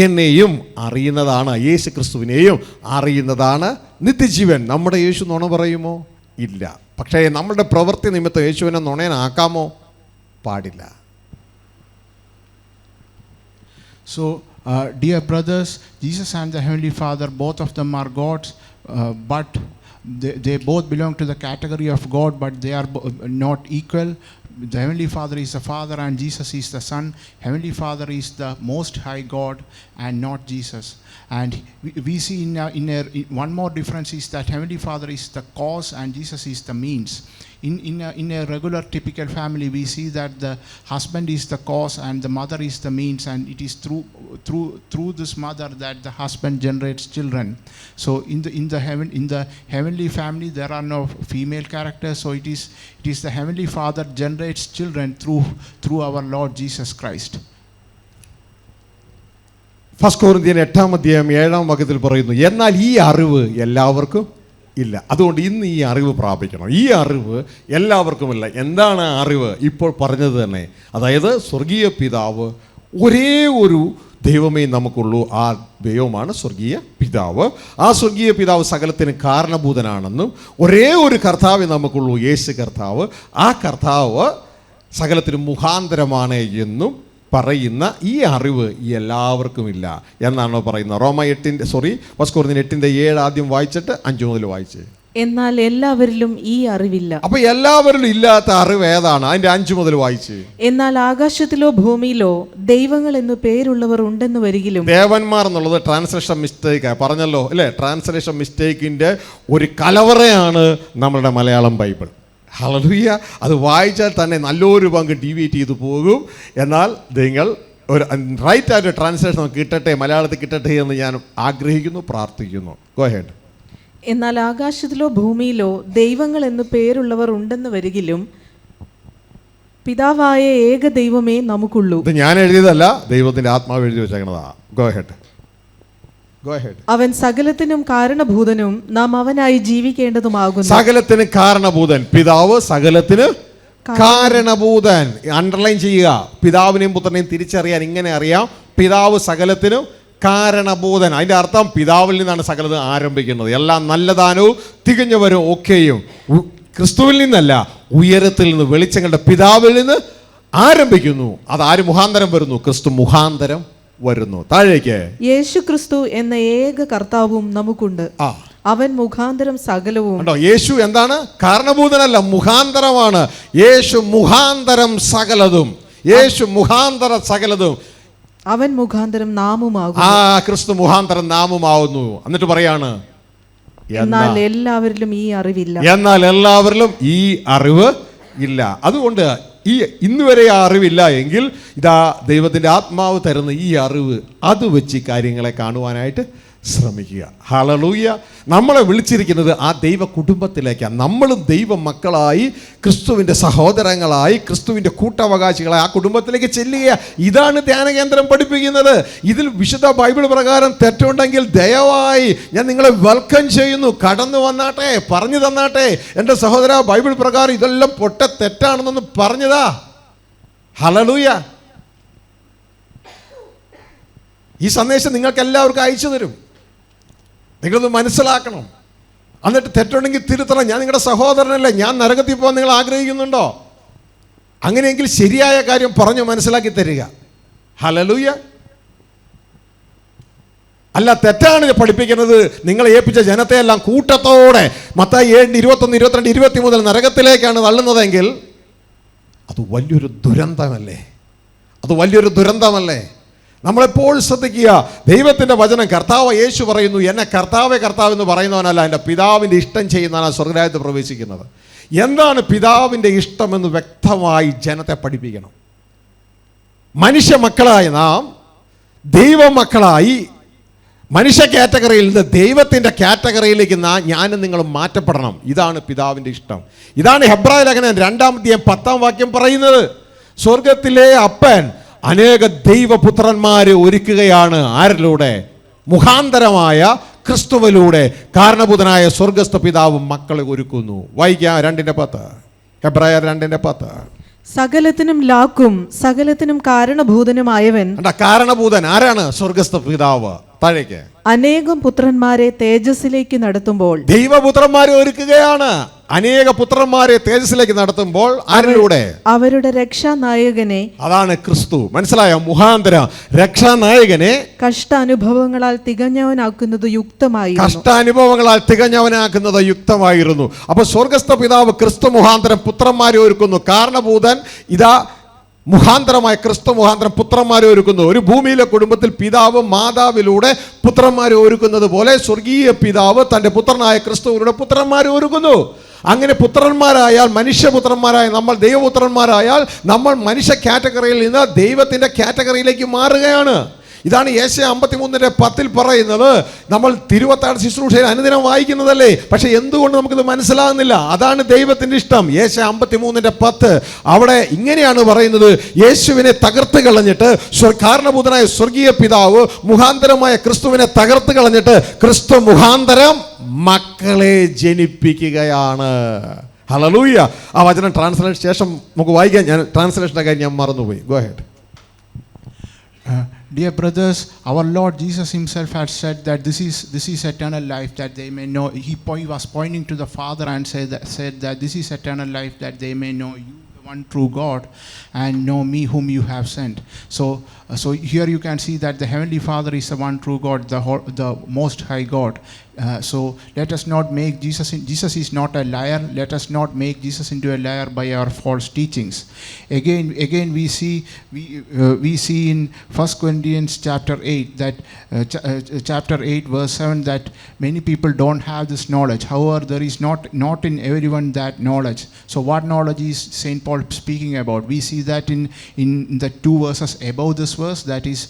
എന്നെയും അറിയുന്നതാണ്, യേശുക്രിസ്തുവിനെയും അറിയുന്നതാണ് നിത്യജീവൻ. നമ്മുടെ യേശു നുണ പറയുമോ? ഇല്ല. പക്ഷേ നമ്മളുടെ പ്രവൃത്തി നിമിത്തം യേശുവിനെ നുണയനാക്കാമോ? പാടില്ല. So, dear brothers, Jesus and the Heavenly Father, both of them are gods, but they both belong to the category of God, but they are not equal. The Heavenly Father is the Father and Jesus is the Son. Heavenly Father is the Most High God and not Jesus. And we see in one more difference is that Heavenly Father is the cause and Jesus is the means. In a regular typical family, we see that the husband is the cause and the mother is the means, and it is through this mother that the husband generates children. So in the heavenly family there are no female characters. So it is the Heavenly Father generates children through our Lord Jesus Christ. 1 Corinthians 8:7 പറയുന്നു, എന്നാൽ ഈ അറിവ് എല്ലാവർക്കും ഇല്ല. അതുകൊണ്ട് ഇന്ന് ഈ അറിവ് പ്രാപിക്കണം. ഈ അറിവ് എല്ലാവർക്കുമില്ല. എന്താണ് അറിവ്? ഇപ്പോൾ പറഞ്ഞത് തന്നെ, അതായത് സ്വർഗീയ പിതാവ് ഒരേ ഒരു ദൈവമേ നമുക്കുള്ളൂ. ആ ദൈവമാണ് സ്വർഗീയ പിതാവ്. ആ സ്വർഗീയ പിതാവ് സകലത്തിന് കാരണഭൂതനാണെന്നും ഒരേ ഒരു കർത്താവേ നമുക്കുള്ളൂ, യേശു കർത്താവ്. ആ കർത്താവ് സകലത്തിന് മുഖാന്തരമാണ് എന്നും പറയുന്ന ഈ അറിവ് എല്ലാവർക്കുമില്ല എന്നാണോ പറയുന്നത്? 1 Corinthians 8:7 ആദ്യം വായിച്ചിട്ട് 5 മുതൽ വായിച്ചേ. എന്നാൽ എല്ലാവരിലും ഈ അറിവില്ല. അപ്പൊ എല്ലാവരിലും ഇല്ലാത്ത അറിവ് ഏതാണ്? അതിന്റെ 5 മുതൽ വായിച്ചേ. എന്നാൽ ആകാശത്തിലോ ഭൂമിയിലോ ദൈവങ്ങൾ എന്ന് പേരുള്ളവർ ഉണ്ടെന്ന് വരികിലും. ദേവന്മാർ എന്നുള്ളത് ട്രാൻസ്ലേഷൻ മിസ്റ്റേക്ക് പറഞ്ഞല്ലോ അല്ലേ? ട്രാൻസ്ലേഷൻ മിസ്റ്റേക്കിന്റെ ഒരു കലവറയാണ് നമ്മളുടെ മലയാളം ബൈബിൾ. ഹല്ലേലൂയ. അത് വായിച്ചാൽ തന്നെ നല്ലൊരു പങ്ക് ഡീവിയേറ്റ് ചെയ്തു പോകും. എന്നാൽ നിങ്ങൾ ഒരു റൈറ്റ് ആയിട്ട് ട്രാൻസ്ലേഷൻ കിട്ടട്ടെ, മലയാളത്തിൽ കിട്ടട്ടെ എന്ന് ഞാൻ ആഗ്രഹിക്കുന്നു, പ്രാർത്ഥിക്കുന്നു. Go head. എന്നാൽ ആകാശത്തിലോ ഭൂമിയിലോ ദൈവങ്ങൾ എന്ന് പേരുള്ളവർ ഉണ്ടെന്ന് വരികിലും പിതാവായ ഏക ദൈവമേ നമുക്കുള്ളൂ. ഇത് ഞാൻ എഴുതിയതല്ല, ദൈവത്തിന്റെ ആത്മാവ് എഴുതി വെച്ചേക്കണതാ. Go head. അവൻ സകലത്തിനും കാരണഭൂതനും നാം അവനായി ജീവിക്കേണ്ടതുമാകുന്നു. സകലത്തിന് കാരണഭൂതൻ പിതാവ്, സകലത്തിന് കാരണഭൂതൻ. അണ്ടർലൈൻ ചെയ്യുക. പിതാവിനെയും പുത്രനെയും തിരിച്ചറിയാൻ ഇങ്ങനെ അറിയാം. പിതാവ് സകലത്തിനും കാരണഭൂതൻ. അതിൻ്റെ അർത്ഥം പിതാവിൽ നിന്നാണ് സകലതും ആരംഭിക്കുന്നത്. എല്ലാം നല്ലതാനവും തികഞ്ഞവരും ഒക്കെയും ക്രിസ്തുവിൽ നിന്നല്ല, ഉയരത്തിൽ നിന്ന് വെളിച്ചങ്ങളുടെ പിതാവിൽ നിന്ന് ആരംഭിക്കുന്നു. അതാര് മുഖാന്തരം വരുന്നു? ക്രിസ്തു മുഖാന്തരം വരുന്നു. താഴേക്ക്. യേശു ക്രിസ്തു എന്ന ഏക കർത്താവും നമുക്കുണ്ട്. അവൻ മുഖാന്തരം സകലവും. യേശു എന്താണ്? കാരണഭൂതനല്ല, മുഖാന്തരമാണ്. യേശു മുഖാന്തരം സകലതും. യേശു മുഖാന്തരം സകലതും. അവൻ മുഖാന്തരം നാമുമാകുന്നു. ക്രിസ്തു മുഖാന്തരം നാമുമാവുന്നു. എന്നിട്ട് പറയാണ്, എന്നാൽ എല്ലാവരിലും ഈ അറിവില്ല. എന്നാൽ എല്ലാവരിലും ഈ അറിവ് ഇല്ല. അതുകൊണ്ട് ഈ ഇന്നുവരെ ആ അറിവില്ല എങ്കിൽ ഇതാ ദൈവത്തിൻ്റെ ആത്മാവ് തരുന്ന ഈ അറിവ്, അത് വെച്ച് കാര്യങ്ങളെ കാണുവാനായിട്ട് ശ്രമിക്കുക. ഹല്ലേലൂയ. നമ്മളെ വിളിച്ചിരിക്കുന്നത് ആ ദൈവ കുടുംബത്തിലേക്കാണ്. നമ്മളും ദൈവ മക്കളായി, ക്രിസ്തുവിൻ്റെ സഹോദരങ്ങളായി, ക്രിസ്തുവിൻ്റെ കൂട്ടവകാശികളായി ആ കുടുംബത്തിലേക്ക് ചെല്ലുക. ഇതാണ് ധ്യാനകേന്ദ്രം പഠിപ്പിക്കുന്നത്. ഇതിൽ വിശുദ്ധ ബൈബിൾ പ്രകാരം തെറ്റുണ്ടെങ്കിൽ ദയവായി ഞാൻ നിങ്ങളെ വെൽക്കം ചെയ്യുന്നു. കടന്നു വന്നാട്ടെ, പറഞ്ഞു തന്നാട്ടെ. എൻ്റെ സഹോദര, ബൈബിൾ പ്രകാരം ഇതെല്ലാം പൊട്ട തെറ്റാണെന്നൊന്ന് പറഞ്ഞതാ. ഹല്ലേലൂയ. ഈ സന്ദേശം നിങ്ങൾക്ക് എല്ലാവർക്കും അയച്ചു തരും. നിങ്ങളത് മനസ്സിലാക്കണം. എന്നിട്ട് തെറ്റുണ്ടെങ്കിൽ തിരുത്തണം. ഞാൻ നിങ്ങളുടെ സഹോദരനല്ലേ, ഞാൻ നരകത്തിൽ പോകാൻ നിങ്ങൾ ആഗ്രഹിക്കുന്നുണ്ടോ? അങ്ങനെയെങ്കിൽ ശരിയായ കാര്യം പറഞ്ഞു മനസ്സിലാക്കി തരിക. ഹല്ലേലൂയ. അല്ല, തെറ്റാണ് പഠിപ്പിക്കുന്നത്. നിങ്ങളെ ഏൽപ്പിച്ച ജനത്തെയെല്ലാം കൂട്ടത്തോടെ മത്തായി 7:21, 22, 20 മുതൽ നരകത്തിലേക്കാണ് തള്ളുന്നതെങ്കിൽ അത് വലിയൊരു ദുരന്തമല്ലേ? അത് വലിയൊരു ദുരന്തമല്ലേ? നമ്മളെപ്പോഴും ശ്രദ്ധിക്കുക. ദൈവത്തിൻ്റെ വചനം, കർത്താവ് യേശു പറയുന്നു, എന്നെ കർത്താവെ കർത്താവ് എന്ന് പറയുന്നവനല്ല, എൻ്റെ പിതാവിൻ്റെ ഇഷ്ടം ചെയ്യുന്നവനാണ് സ്വർഗ്ഗരാജ്യത്ത് പ്രവേശിക്കുന്നത്. എന്താണ് പിതാവിൻ്റെ ഇഷ്ടമെന്ന് വ്യക്തമായി ജനത്തെ പഠിപ്പിക്കണം. മനുഷ്യ മക്കളായ നാം ദൈവമക്കളായി മനുഷ്യ കാറ്റഗറിയിൽ നിന്ന് ദൈവത്തിൻ്റെ കാറ്റഗറിയിലേക്ക് ഞാനും നിങ്ങൾ മാറ്റപ്പെടണം. ഇതാണ് പിതാവിൻ്റെ ഇഷ്ടം. ഇതാണ് ഹെബ്രായ ലേഖനം 2:10 പറയുന്നത്. സ്വർഗത്തിലെ അപ്പൻ അനേക ദൈവപുത്രന്മാരെ ഒരുക്കുകയാണ്. ആരിലൂടെ? മുഖാന്തരമായ ക്രിസ്തുവിലൂടെ കാരണഭൂതനായ സ്വർഗസ്ഥ പിതാവ് മക്കളെ ഒരുക്കുന്നു. വായിക്കാം 2:10, ഹെബ്രായർ 2:10. സകലത്തിനും ലാക്കും സകലത്തിനും കാരണഭൂതനുമായവൻ. കാരണഭൂതൻ ആരാണ്? സ്വർഗസ്ഥ പിതാവ്. താഴേക്ക്, അനേകം പുത്രന്മാരെ തേജസ്സിലേക്ക് നടത്തുമ്പോൾ. ദൈവപുത്രന്മാരെ ഒരുക്കുകയാണ്. അനേക പുത്രന്മാരെ തേജസ്സിലേക്ക് നടത്തുമ്പോൾ ആരിലൂടെ? അവരുടെ രക്ഷാനായകനെ. അതാണ് ക്രിസ്തു. മനസ്സിലായോ? മുഖാന്തരം രക്ഷാനായകനെ കഷ്ടാനുഭവങ്ങളാൽ തികഞ്ഞവനാക്കുന്നത് യുക്തമായിരുന്നു. അപ്പൊ സ്വർഗസ്ഥ പിതാവ് ക്രിസ്തു മുഖാന്തരം പുത്രന്മാരെ ഒരുക്കുന്നു. കാരണഭൂതൻ ഇതാ മുഖാന്തരമായ ക്രിസ്തു മുഖാന്തരം പുത്രന്മാരെ ഒരുക്കുന്നു. ഒരു ഭൂമിയിലെ കുടുംബത്തിൽ പിതാവ് മാതാവിലൂടെ പുത്രന്മാരെ ഒരുക്കുന്നത് പോലെ സ്വർഗീയ പിതാവ് തൻ്റെ പുത്രനായ ക്രിസ്തുവിലൂടെ പുത്രന്മാരെ ഒരുക്കുന്നു. അങ്ങനെ പുത്രന്മാരായാൽ, മനുഷ്യപുത്രന്മാരായ നമ്മൾ ദൈവപുത്രന്മാരായാൽ നമ്മൾ മനുഷ്യ കാറ്റഗറിയിൽ നിന്ന് ദൈവത്തിൻ്റെ കാറ്റഗറിയിലേക്ക് മാറുകയാണ്. ഇതാണ് യേശയ്യാ 53:10 പറയുന്നത്. നമ്മൾ തിരുവത്താഴ ശുശ്രൂഷയിൽ അനുദിനം വായിക്കുന്നതല്ലേ, പക്ഷെ എന്തുകൊണ്ട് നമുക്കിത് മനസ്സിലാകുന്നില്ല? അതാണ് ദൈവത്തിൻ്റെ ഇഷ്ടം. യേശയ്യാ 53:10 അവിടെ ഇങ്ങനെയാണ് പറയുന്നത്: യേശുവിനെ തകർത്ത് കളഞ്ഞിട്ട് കാരണഭൂതനായ സ്വർഗീയ പിതാവ് മുഖാന്തരമായ ക്രിസ്തുവിനെ തകർത്ത് കളഞ്ഞിട്ട് ക്രിസ്തു മുഖാന്തരം മക്കളെ ജനിപ്പിക്കുകയാണ്. ഹല്ലേലൂയ. ആ വചനം ട്രാൻസ്ലേഷൻ ശേഷം നമുക്ക് വായിക്കാം. ഞാൻ ട്രാൻസ്ലേഷൻ്റെ കാര്യം ഞാൻ മറന്നുപോയി. Go head. Dear brothers, our Lord Jesus himself had said that this is eternal life, that they may know. He was pointing to the Father and said that this is eternal life, that they may know you, the one true God, and know me whom you have sent. So here you can see that the Heavenly Father is the one true God, the Most High God. So let us not make Jesus is not a liar. Let us not make Jesus into a liar by our false teachings. Again we see in 1 Corinthians chapter 8 that chapter 8 verse 7 that many people don't have this knowledge. However, there is not in everyone that knowledge. So what knowledge is Saint Paul speaking about? We see that in the 2 verses above this verse, that is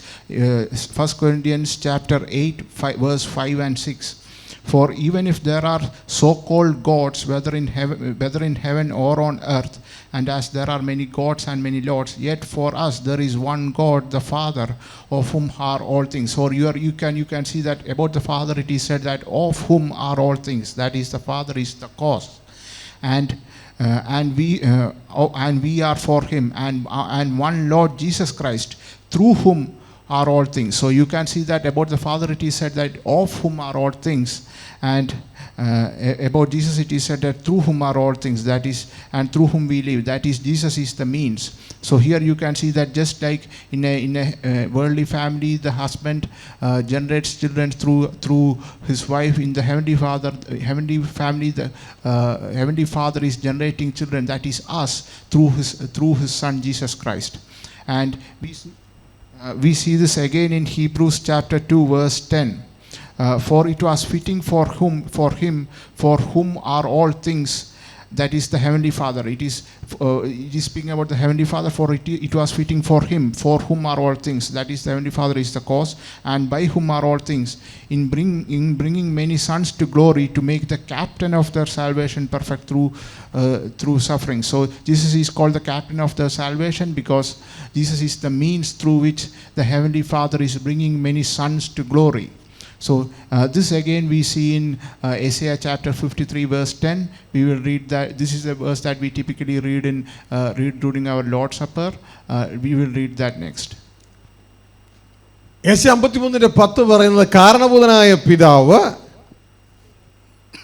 1 Corinthians chapter 8 verse 5 and 6. For even if there are so-called gods, whether in heaven or on earth, and as there are many gods and many lords, yet for us there is one God, the Father, of whom are all things. So you can see that about the Father it is said that of whom are all things. That is, the Father is the cause, and we are for Him, and one Lord Jesus Christ, through whom are all things. So you can see that about the Father it is said that of whom are all things, and about Jesus it is said that through whom are all things, that is, and through whom we live, that is, Jesus is the means. So here you can see that just like in a worldly family, the husband generates children through his wife. In the heavenly family, the heavenly Father is generating children, that is us, through his Son Jesus Christ. And we see this again in Hebrews chapter 2 verse 10. For it was fitting for him for whom are all things, that is the Heavenly Father. It is speaking about the Heavenly Father, for it was fitting for Him, for whom are all things. That is, the Heavenly Father is the cause, and by whom are all things, in bringing many sons to glory, to make the captain of their salvation perfect through suffering. So Jesus is called the captain of their salvation because Jesus is the means through which the Heavenly Father is bringing many sons to glory. So this again we see in Isaiah chapter 53 verse 10. We will read that. This is the verse that we typically read during our Lord's Supper. We will read that next. യേശയ്യാ 53:10 പറയുന്നത് കാരണഭൂതനായ പിതാവ്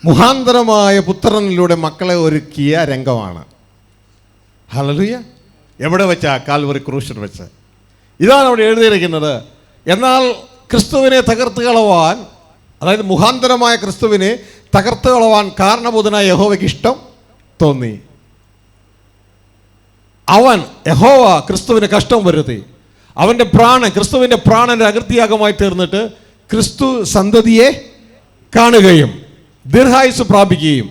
മുഖാന്തരമായ പുത്രനിലൂടെ മക്കളെ ഒരുക്കിയ രംഗമാണ്. Hallelujah. എവിടെ വെച്ചാ? Calvary ക്രൂശിൽ വെച്ച്. ഇതാണ് അവിടെ എഴുതിയിരിക്കുന്നത്. എന്നാൽ ക്രിസ്തുവിനെ തകർത്ത് കളവാൻ, അതായത് മുഖാന്തരമായ ക്രിസ്തുവിനെ തകർത്ത് കളവാൻ കാരണഭൂതനായ യഹോവയ്ക്ക് ഇഷ്ടം തോന്നി. യഹോവ ക്രിസ്തുവിന് കഷ്ടം വരുത്തി. അവൻ്റെ ക്രിസ്തുവിൻ്റെ പ്രാണന്റെ അകൃത്യയാഗമായി തീർന്നിട്ട് ക്രിസ്തു സന്തതിയെ കാണുകയും ദീർഘായുസ് പ്രാപിക്കുകയും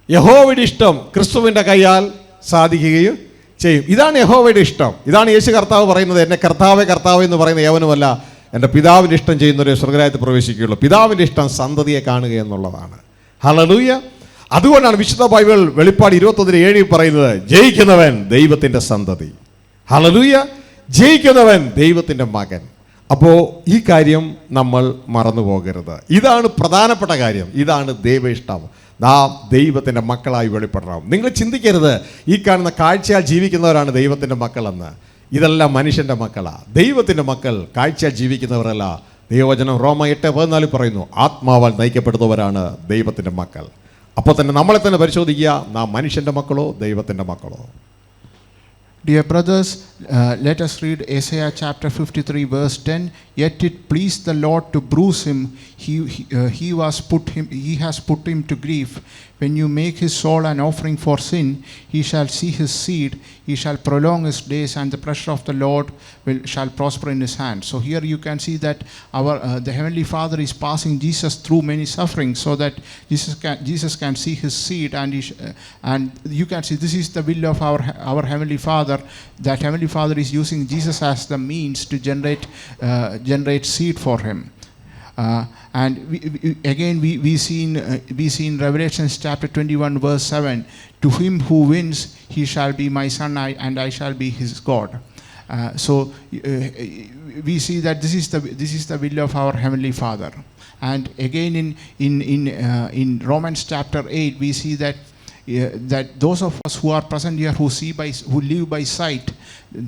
യഹോവയുടെ ഇഷ്ടം ക്രിസ്തുവിൻ്റെ കയ്യാൽ സാധിക്കുകയും ചെയ്യും. ഇതാണ് യഹോവയുടെ ഇഷ്ടം. ഇതാണ് യേശു കർത്താവ് പറയുന്നത്, എന്നെ കർത്താവേ കർത്താവേ എന്ന് പറയുന്ന ഏവനുമല്ല എൻ്റെ പിതാവിൻ്റെ ഇഷ്ടം ചെയ്യുന്നവരെ സ്വർഗ്ഗരാജ്യത്തിൽ പ്രവേശിക്കുകയുള്ളൂ. പിതാവിൻ്റെ ഇഷ്ടം സന്തതിയെ കാണുക എന്നുള്ളതാണ്. ഹല്ലേലൂയ. അതുകൊണ്ടാണ് വിശുദ്ധ ബൈബിൾ വെളിപ്പാട് 21:7 പറയുന്നത്, ജയിക്കുന്നവൻ ദൈവത്തിൻ്റെ സന്തതി. ഹല്ലേലൂയ. ജയിക്കുന്നവൻ ദൈവത്തിൻ്റെ മകൻ. അപ്പോൾ ഈ കാര്യം നമ്മൾ മറന്നു പോകരുത്. ഇതാണ് പ്രധാനപ്പെട്ട കാര്യം. ഇതാണ് ദൈവ ഇഷ്ടം. നാം ദൈവത്തിൻ്റെ മക്കളായി വെളിപ്പെടണം. നിങ്ങൾ ചിന്തിക്കരുത് ഈ കാണുന്ന കാഴ്ചയാൽ ജീവിക്കുന്നവരാണ് ദൈവത്തിൻ്റെ മക്കളെന്ന്. ഇതെല്ലാം മനുഷ്യൻ്റെ മക്കളാണ്. ദൈവത്തിൻ്റെ മക്കൾ കാഴ്ചയാൽ ജീവിക്കുന്നവരല്ല. ദൈവവചനം റോമ 8:14 പറയുന്നു, ആത്മാവാൽ നയിക്കപ്പെടുന്നവരാണ് ദൈവത്തിൻ്റെ മക്കൾ. അപ്പോൾ തന്നെ നമ്മളെ തന്നെ പരിശോധിക്കുക, നാം മനുഷ്യൻ്റെ മക്കളോ ദൈവത്തിൻ്റെ മക്കളോ? Dear brothers, let us read Isaiah chapter 53 verse 10. Yet it pleased the Lord to bruise him. He has put him to grief. When you make his soul an offering for sin, he shall see his seed. He shall prolong his days, and the pressure of the Lord shall prosper in his hand. So here you can see that the Heavenly Father is passing Jesus through many sufferings, so that Jesus can see his seed, and you can see this is the will of our Heavenly Father. That Heavenly Father is using Jesus as the means to generate seed for him. And we see in Revelation chapter 21 verse 7, to him who wins he shall be my son, and I shall be his God. So we see that this is the will of our Heavenly Father. And again in Romans chapter 8 we see that those of us who are present here, who live by sight,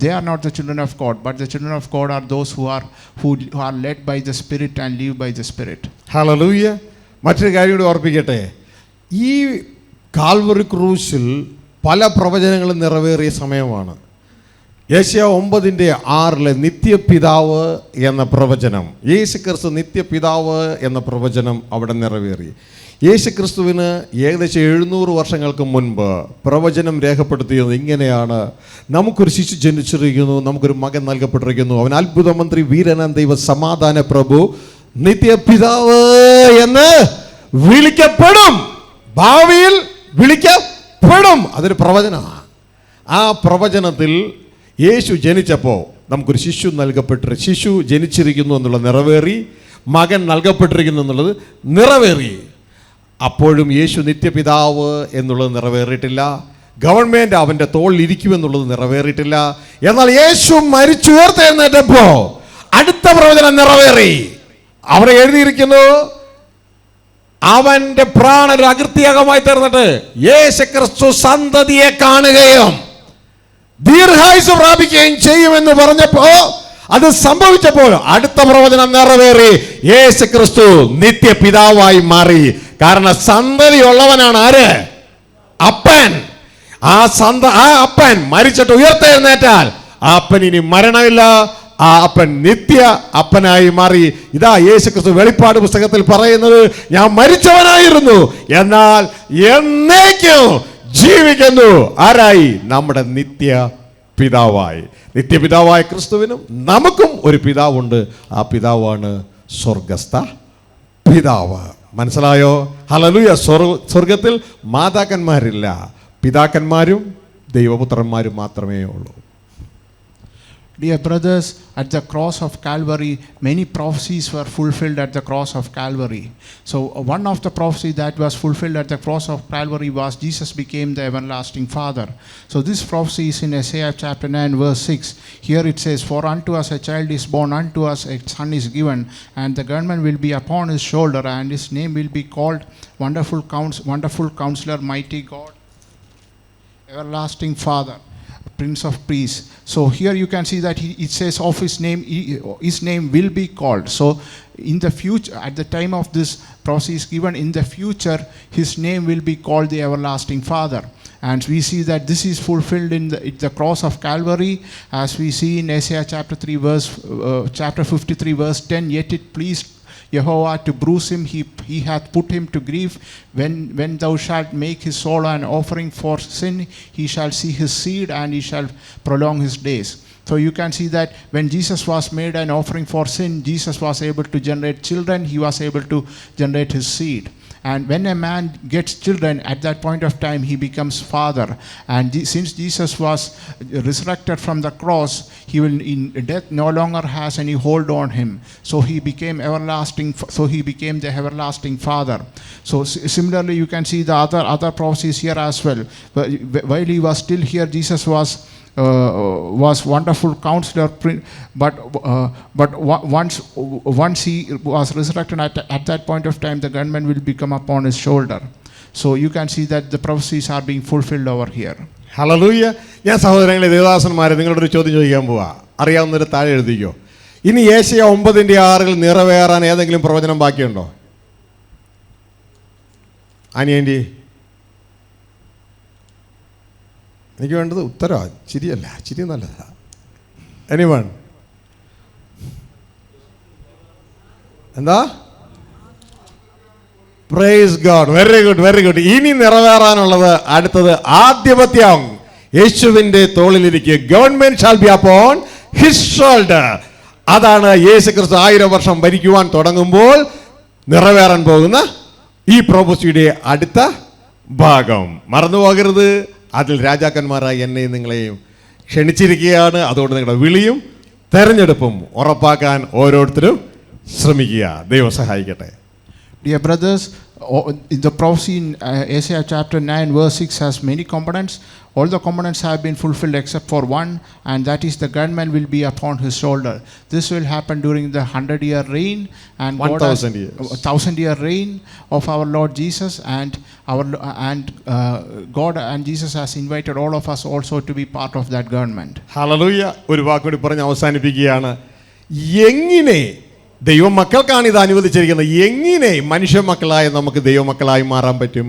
they are not the children of God, but the children of God are those who are led by the Spirit and live by the Spirit. Hallelujah. മറ്റൊരു കാര്യം കൂടി ഓർപ്പിക്കട്ടെ. ഈ Calvary ക്രൂശിൽ പല പ്രവചനങ്ങളും നിറവേറിയ സമയമാണ്. യേശയ്യാ 9:6 നിത്യപിതാവ് എന്ന പ്രവചനം, യേശുക്രിസ്തു നിത്യപിതാവ് എന്ന പ്രവചനം അവിടെ നിറവേറി. യേശുക്രിസ്തുവിന് ഏകദേശം 700 വർഷങ്ങൾക്ക് മുൻപ് പ്രവചനം രേഖപ്പെടുത്തിയത് ഇങ്ങനെയാണ്: നമുക്കൊരു ശിശു ജനിച്ചിരിക്കുന്നു, നമുക്കൊരു മകൻ നൽകപ്പെട്ടിരിക്കുന്നു, അവൻ അത്ഭുത മന്ത്രി, വീരനാം ദൈവ, സമാധാന പ്രഭു, നിത്യപിതാവ് എന്ന് വിളിക്കപ്പെടും. ഭാവിയിൽ വിളിക്കപ്പെടും. അതൊരു പ്രവചനമാണ്. ആ പ്രവചനത്തിൽ യേശു ജനിച്ചപ്പോൾ നമുക്കൊരു ശിശു ജനിച്ചിരിക്കുന്നു എന്നുള്ളത് നിറവേറി, മകൻ നൽകപ്പെട്ടിരിക്കുന്നു എന്നുള്ളത് നിറവേറി. അപ്പോഴും യേശു നിത്യപിതാവ് എന്നുള്ളത് നിറവേറിയിട്ടില്ല. ഗവൺമെൻറ് അവൻ്റെ തോളിൽ ഇരിക്കുമെന്നുള്ളത് നിറവേറിയിട്ടില്ല. എന്നാൽ യേശു മരിച്ചുയർത്തെഴുന്നേറ്റപ്പോൾ അടുത്ത പ്രവചനം നിറവേറി. അവിടെ എഴുതിയിരിക്കുന്നു, അവൻ്റെ പ്രാണൻ അകൃത്യയാഗമായി തീർന്നിട്ട് യേശുക്രിസ്തു സന്തതിയെ കാണുകയും ദീർഘായുസ് പ്രാപിക്കുകയും ചെയ്യുമെന്ന് പറഞ്ഞപ്പോ, അത് സംഭവിച്ചപ്പോൾ അടുത്ത പ്രവചനം നിറവേറി. യേശുക്രിസ്തു നിത്യപിതാവായി മാറി. കാരണം സന്തതി ഉള്ളവനാണ് ആര്? അപ്പൻ. ആ അപ്പൻ മരിച്ചിട്ട് ഉയർത്തെഴുന്നേറ്റാൽ ആ അപ്പൻ ഇനി മരണമില്ല. ആ അപ്പൻ നിത്യ അപ്പനായി മാറി. ഇതാ യേശുക്രിസ്തു വെളിപ്പാട് പുസ്തകത്തിൽ പറയുന്നത്, ഞാൻ മരിച്ചവനായിരുന്നു എന്നാൽ എന്നേക്കും ജീവിക്കുന്നു. ആരായി? നമ്മുടെ നിത്യ പിതാവായി. നിത്യപിതാവായ ക്രിസ്തുവിനും നമുക്കും ഒരു പിതാവുണ്ട്. ആ പിതാവാണ് സ്വർഗസ്ഥ പിതാവ്. മനസ്സിലായോ? ഹല്ലേലൂയ. സ്വർഗത്തിൽ മാതാക്കന്മാരില്ല, പിതാക്കന്മാരും ദൈവപുത്രന്മാരും മാത്രമേ ഉള്ളൂ. Dear brothers, at the cross of Calvary, many prophecies were fulfilled at the cross of Calvary. So one of the prophecies that was fulfilled at the cross of Calvary was Jesus became the everlasting Father. So this prophecy is in Isaiah chapter 9 verse 6. Here it says, "For unto us a child is born, unto us a son is given, and the government will be upon his shoulder, and his name will be called Wonderful Counselor, Mighty God, Everlasting Father, Prince of Peace." So here you can see that it says of his name will be called. So in the future, at the time of this prophecy is given, in the future his name will be called the Everlasting Father. And we see that this is fulfilled in the cross of Calvary, as we see in Isaiah chapter 53 verse 10. "Yet it pleased Jehovah to bruise him, he hath put him to grief. When thou shalt make his soul an offering for sin, he shall see his seed, and he shall prolong his days." So you can see that when Jesus was made an offering for sin, Jesus was able to generate children, he was able to generate his seed. And when a man gets children, at that point of time he becomes father. And since Jesus was resurrected from the cross, he will in death no longer has any hold on him. So he became everlasting. So he became the everlasting Father. So similarly, you can see the other prophecies here as well. While he was still here, Jesus was Wonderful Counselor, but once he was resurrected, at that point of time the government will become upon his shoulder. So you can see that the prophecies are being fulfilled over here. Hallelujah. ഞാൻ സഹോദരങ്ങളെ, ദേവദാസന്മാരെ, നിങ്ങളോടൊരു ചോദ്യം ചോദിക്കാൻ പോവാ. അറിയാവുന്നൊരു താഴെ എഴുതിക്കോ. ഇനി യേശയ്യ 9:6 നിറവേറാൻ ഏതെങ്കിലും പ്രവചനം ബാക്കിയുണ്ടോ? അനിയൻ്റെ എനിക്ക് വേണ്ടത് ഉത്തരവാ, ചിരിയല്ല. ചിരി നല്ലതാ. എനിവൺ? എന്താ? Praise God. Very good, very good. ഇനി നിറവേറാനുള്ളത് അടുത്തത് ആധിപത്യം യേശുവിൻ്റെ തോളിലിരിക്കുക. Government shall be upon his shoulder. അതാണ് യേശുക്രിസ്തു 1000 വർഷം ഭരിക്കുവാൻ തുടങ്ങുമ്പോൾ നിറവേറാൻ പോകുന്ന ഈ പ്രൊഫസിയുടെ അടുത്ത ഭാഗം. മറന്നു പോകരുത്. അതിൽ രാജാക്കന്മാരായി എന്നെയും നിങ്ങളെയും ക്ഷണിച്ചിരിക്കുകയാണ്. അതുകൊണ്ട് നിങ്ങളുടെ വിളിയും തെരഞ്ഞെടുപ്പും ഉറപ്പാക്കാൻ ഓരോരുത്തരും ശ്രമിക്കുക. ദൈവം സഹായിക്കട്ടെ. Dear brothers, the prophecy in Isaiah chapter 9 verse 6 has many components. All the components have been fulfilled except for one, and that is the government will be upon his shoulder. This will happen during the 100-year reign and 1,000-year reign of our Lord Jesus, and God and Jesus has invited all of us also to be part of that government. Hallelujah. ഒരു വാക്കുകൂടി പറഞ്ഞ് അവസാനിപ്പിക്കുകയാണ്. എങ്ങനെ ദൈവമക്കൾക്കാണ് ഇത് അനുവദിച്ചിരിക്കുന്നത്? എങ്ങനെ മനുഷ്യ മക്കളായ നമുക്ക് ദൈവമക്കളായി മാറാൻ പറ്റും?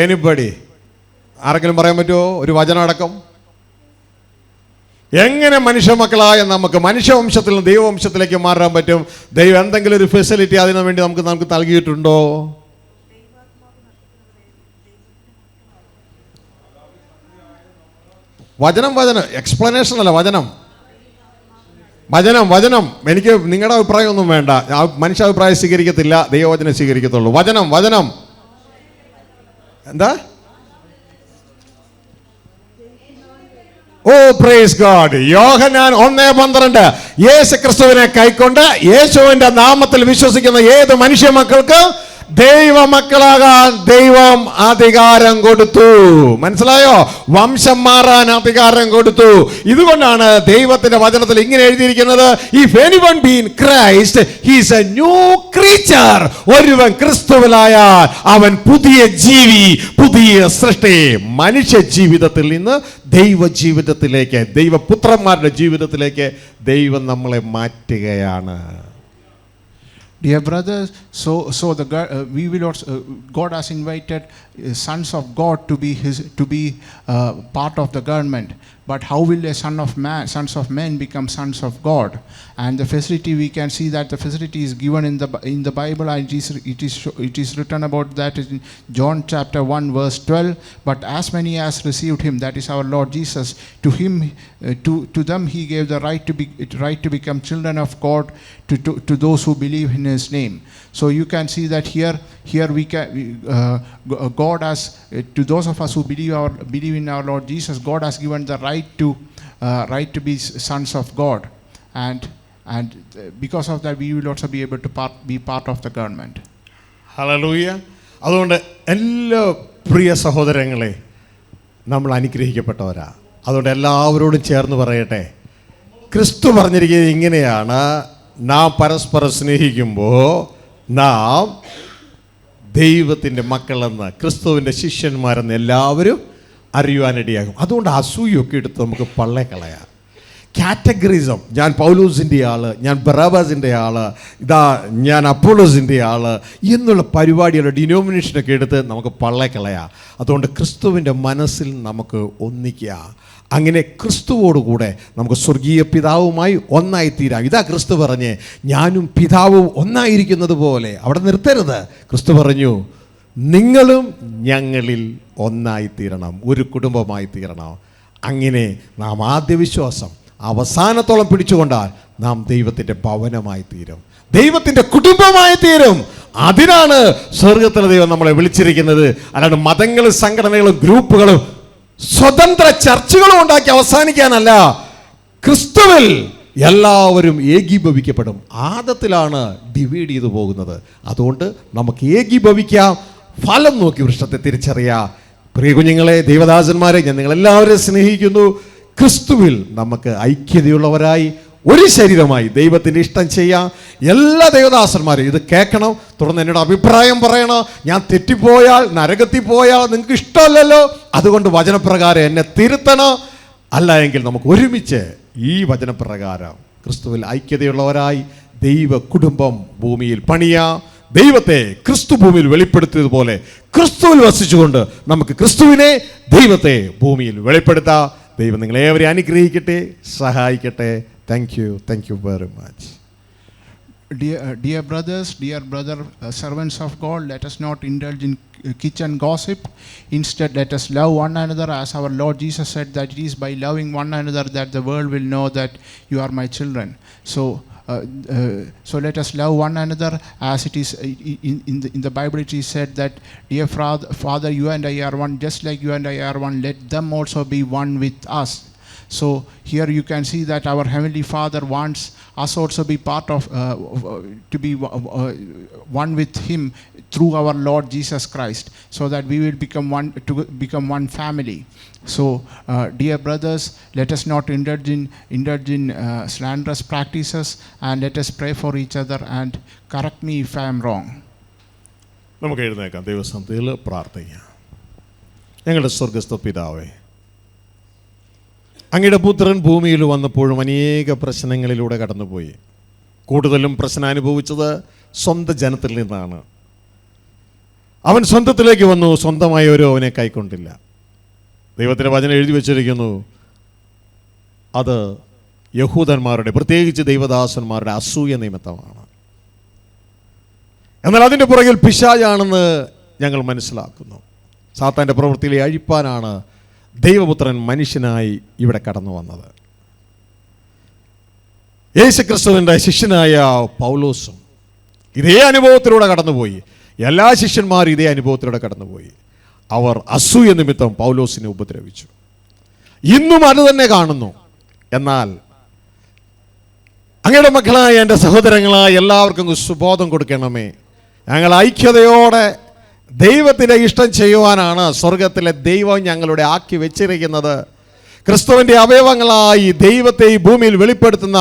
എനിബഡി? ആരെങ്കിലും പറയാൻ പറ്റുമോ? ഒരു വചനം അടക്കം. എങ്ങനെ മനുഷ്യ മക്കളായ നമുക്ക് മനുഷ്യവംശത്തിൽ നിന്ന് ദൈവവംശത്തിലേക്ക് മാറാൻ പറ്റും? ദൈവം എന്തെങ്കിലും ഒരു ഫെസിലിറ്റി അതിനു വേണ്ടി നമുക്ക് നൽകിയിട്ടുണ്ടോ? വചനം എക്സ്പ്ലനേഷൻ അല്ല, വചനം. എനിക്ക് നിങ്ങളുടെ അഭിപ്രായം ഒന്നും വേണ്ട. മനുഷ്യാഭിപ്രായം സ്വീകരിക്കത്തില്ല, ദൈവവചനം സ്വീകരിക്കത്തുള്ളൂ. വചനം എന്താ? ഓ പ്രൈസ് ഗോഡ്. യോഹന്നാൻ 1:12 യേശുക്രിസ്തുവിനെ കൈക്കൊണ്ട് യേശുവിന്റെ നാമത്തിൽ വിശ്വസിക്കുന്ന ഏത് മനുഷ്യ മക്കൾക്ക് ദൈവമക്കളാകാൻ ദൈവം അധികാരം കൊടുത്തു. മനസ്സിലായോ? വംശം മാറാൻ അധികാരം കൊടുത്തു. ഇതുകൊണ്ടാണ് ദൈവത്തിന്റെ വചനത്തിൽ ഇങ്ങനെ എഴുതിയിരിക്കുന്നത്, if anyone be in Christ he is A new creature. ഒരുവൻ ക്രിസ്തുവിലായാൽ അവൻ പുതിയ ജീവി, പുതിയ സൃഷ്ടി. മനുഷ്യ ജീവിതത്തിൽ നിന്ന് ദൈവ ജീവിതത്തിലേക്ക്, ദൈവപുത്രന്മാരുടെ ജീവിതത്തിലേക്ക് ദൈവം നമ്മളെ മാറ്റുകയാണ്. Dear brothers, we will also, God has invited sons of God to be part of the government. but how will a sons of men become sons of God? And the facility, we can see that the facility is given in the Bible, and it is written about that in John chapter 1 verse 12. But as many as received him, that is our Lord Jesus, to him to them he gave the right to become children of God, to those who believe in his name. So you can see that here we can God has, to those of us who believe in our Lord Jesus, God has given the right to be sons of God, and because of that we will also be able to be part of the government. Hallelujah. അതുകൊണ്ട് എല്ലാ പ്രിയ സഹോദരങ്ങളെ, നമ്മൾ അനുഗ്രഹിക്കപ്പെട്ടവരാ. അതുകൊണ്ട് എല്ലാവരോടും ചേർന്ന് പറയട്ടെ, ക്രിസ്തു പറഞ്ഞിരിക്കുന്നത് ഇങ്ങനെയാണ്: നാം പരസ്പരം സ്നേഹിക്കുമ്പോൾ നാം ദൈവത്തിൻ്റെ മക്കളെന്ന്, ക്രിസ്തുവിൻ്റെ ശിഷ്യന്മാരെന്ന് എല്ലാവരും അറിയുവാനിടയാകും. അതുകൊണ്ട് അസൂയൊക്കെ എടുത്ത് നമുക്ക് പള്ളേ കളയാം. കാറ്റഗറിസം, ഞാൻ പൗലോസിൻ്റെ ആള്, ഞാൻ ബറാബാസിൻ്റെ ആള്, ഇതാ ഞാൻ അപ്പോളോസിൻ്റെ ആള് എന്നുള്ള പരിപാടിയുടെ ഡിനോമിനേഷനൊക്കെ എടുത്ത് നമുക്ക് പള്ളേ കളയാം. അതുകൊണ്ട് ക്രിസ്തുവിൻ്റെ മനസ്സിൽ നമുക്ക് ഒന്നിക്കുക. അങ്ങനെ ക്രിസ്തുവോടുകൂടെ നമുക്ക് സ്വർഗീയ പിതാവുമായി ഒന്നായിത്തീരാം. ഇതാ ക്രിസ്തു പറഞ്ഞ്, ഞാനും പിതാവും ഒന്നായിരിക്കുന്നത് പോലെ. അവിടെ നിർത്തരുത്. ക്രിസ്തു പറഞ്ഞു, നിങ്ങളും ഞങ്ങളിൽ ഒന്നായിത്തീരണം, ഒരു കുടുംബമായി തീരണം. അങ്ങനെ നാം ആദ്യ വിശ്വാസം അവസാനത്തോളം പിടിച്ചുകൊണ്ടാൽ നാം ദൈവത്തിൻ്റെ ഭവനമായി തീരും, ദൈവത്തിൻ്റെ കുടുംബമായി തീരും. അതിനാണ് സ്വർഗത്തിലെ ദൈവം നമ്മളെ വിളിച്ചിരിക്കുന്നത്. അല്ലാണ്ട് മതങ്ങളും സംഘടനകളും ഗ്രൂപ്പുകളും സ്വതന്ത്ര ചർച്ചകളും ഉണ്ടാക്കി അവസാനിക്കാനല്ല. ക്രിസ്തുവിൽ എല്ലാവരും ഏകീഭവിക്കപ്പെടും. ആദത്തിലാണ് ഡിവൈഡ് ചെയ്തു പോകുന്നത്. അതുകൊണ്ട് നമുക്ക് ഏകീഭവിക്കാം, ഫലം നോക്കി വൃക്ഷത്തെ തിരിച്ചറിയാം. പ്രിയ കുഞ്ഞുങ്ങളെ, ദൈവദാസന്മാരെ, ഞാൻ നിങ്ങളെല്ലാവരെയും സ്നേഹിക്കുന്നു. ക്രിസ്തുവിൽ നമുക്ക് ഐക്യതയുള്ളവരായി ഒരു ശരീരമായി ദൈവത്തിൻ്റെ ഇഷ്ടം ചെയ്യാം. എല്ലാ ദൈവദാസന്മാരും ഇത് കേൾക്കണം. തുടർന്ന് എന്നോട് അഭിപ്രായം പറയണം. ഞാൻ തെറ്റിപ്പോയാൽ, നരകത്തിൽ പോയാൽ നിങ്ങൾക്ക് ഇഷ്ടമല്ലല്ലോ, അതുകൊണ്ട് വചനപ്രകാരം എന്നെ തിരുത്തണം. അല്ല എങ്കിൽ നമുക്ക് ഒരുമിച്ച് ഈ വചനപ്രകാരം ക്രിസ്തുവിൽ ഐക്യതയുള്ളവരായി ദൈവ കുടുംബം ഭൂമിയിൽ പണിയാം. ദൈവത്തെ ക്രിസ്തു ഭൂമിയിൽ വെളിപ്പെടുത്തിയതുപോലെ ക്രിസ്തുവിൽ വസിച്ചുകൊണ്ട് നമുക്ക് ക്രിസ്തുവിനെ, ദൈവത്തെ ഭൂമിയിൽ വെളിപ്പെടുത്താം. ദൈവം നിങ്ങളേവരെയും അനുഗ്രഹിക്കട്ടെ, സഹായിക്കട്ടെ. Thank you very much. Dear brothers, servants of God, let us not indulge in kitchen gossip. Instead, let us love one another, as our Lord Jesus said that it is by loving one another that the world will know that you are my children. So let us love one another, as it is in the Bible it is said that, dear Father, you and I are one, just like you and I are one, let them also be one with us. So here you can see that our Heavenly Father wants us also be part of, to be one with Him through our Lord Jesus Christ, so that we will become one family. So dear brothers, let us not indulge in slanderous practices, and let us pray for each other, and correct me if I am wrong. നമുക്ക് എഴുന്നേൽക്കാം, ദൈവസന്നിധിയിൽ പ്രാർത്ഥിക്കാം. ഞങ്ങളുടെ സ്വർഗ്ഗസ്ഥ പിതാവേ, അങ്ങയുടെ പുത്രൻ ഭൂമിയിൽ വന്നപ്പോഴും അനേക പ്രശ്നങ്ങളിലൂടെ കടന്നുപോയി. കൂടുതലും പ്രശ്നം അനുഭവിച്ചത് സ്വന്തം ജനത്തിൽ നിന്നാണ്. അവൻ സ്വന്തത്തിലേക്ക് വന്നു, സ്വന്തമായവരോ അവനെ കൈക്കൊണ്ടില്ല. ദൈവത്തിൻ്റെ വചനം എഴുതി വച്ചിരിക്കുന്നു, അത് യഹൂദന്മാരുടെ, പ്രത്യേകിച്ച് ദൈവദാസന്മാരുടെ അസൂയ നിമിത്തമാണ്. എന്നാൽ അതിൻ്റെ പുറകിൽ പിശാചാണെന്ന് ഞങ്ങൾ മനസ്സിലാക്കുന്നു. സാത്താൻ്റെ പ്രവൃത്തിയിലെ അഴിപ്പാനാണ് ദൈവപുത്രൻ മനുഷ്യനായി ഇവിടെ കടന്നു വന്നത്. യേശുക്രിസ്തുവിൻ്റെ ശിഷ്യനായ പൗലോസും ഇതേ അനുഭവത്തിലൂടെ കടന്നുപോയി. എല്ലാ ശിഷ്യന്മാരും ഇതേ അനുഭവത്തിലൂടെ കടന്നുപോയി. അവർ അസൂയ നിമിത്തം പൗലോസിനെ ഉപദ്രവിച്ചു. ഇന്നും അത് തന്നെ കാണുന്നു. എന്നാൽ അങ്ങയുടെ മക്കളായ എൻ്റെ സഹോദരങ്ങളായ എല്ലാവർക്കും സുബോധം കൊടുക്കണമേ. ഞങ്ങൾ ഐക്യതയോടെ ദൈവത്തിൻ്റെ ഇഷ്ടം ചെയ്യുവാനാണ് സ്വർഗത്തിലെ ദൈവം ഞങ്ങളുടെ ആക്കി വെച്ചിരിക്കുന്നത്. ക്രിസ്തുവിൻ്റെ അവയവങ്ങളായി ദൈവത്തെ ഈ ഭൂമിയിൽ വെളിപ്പെടുത്തുന്ന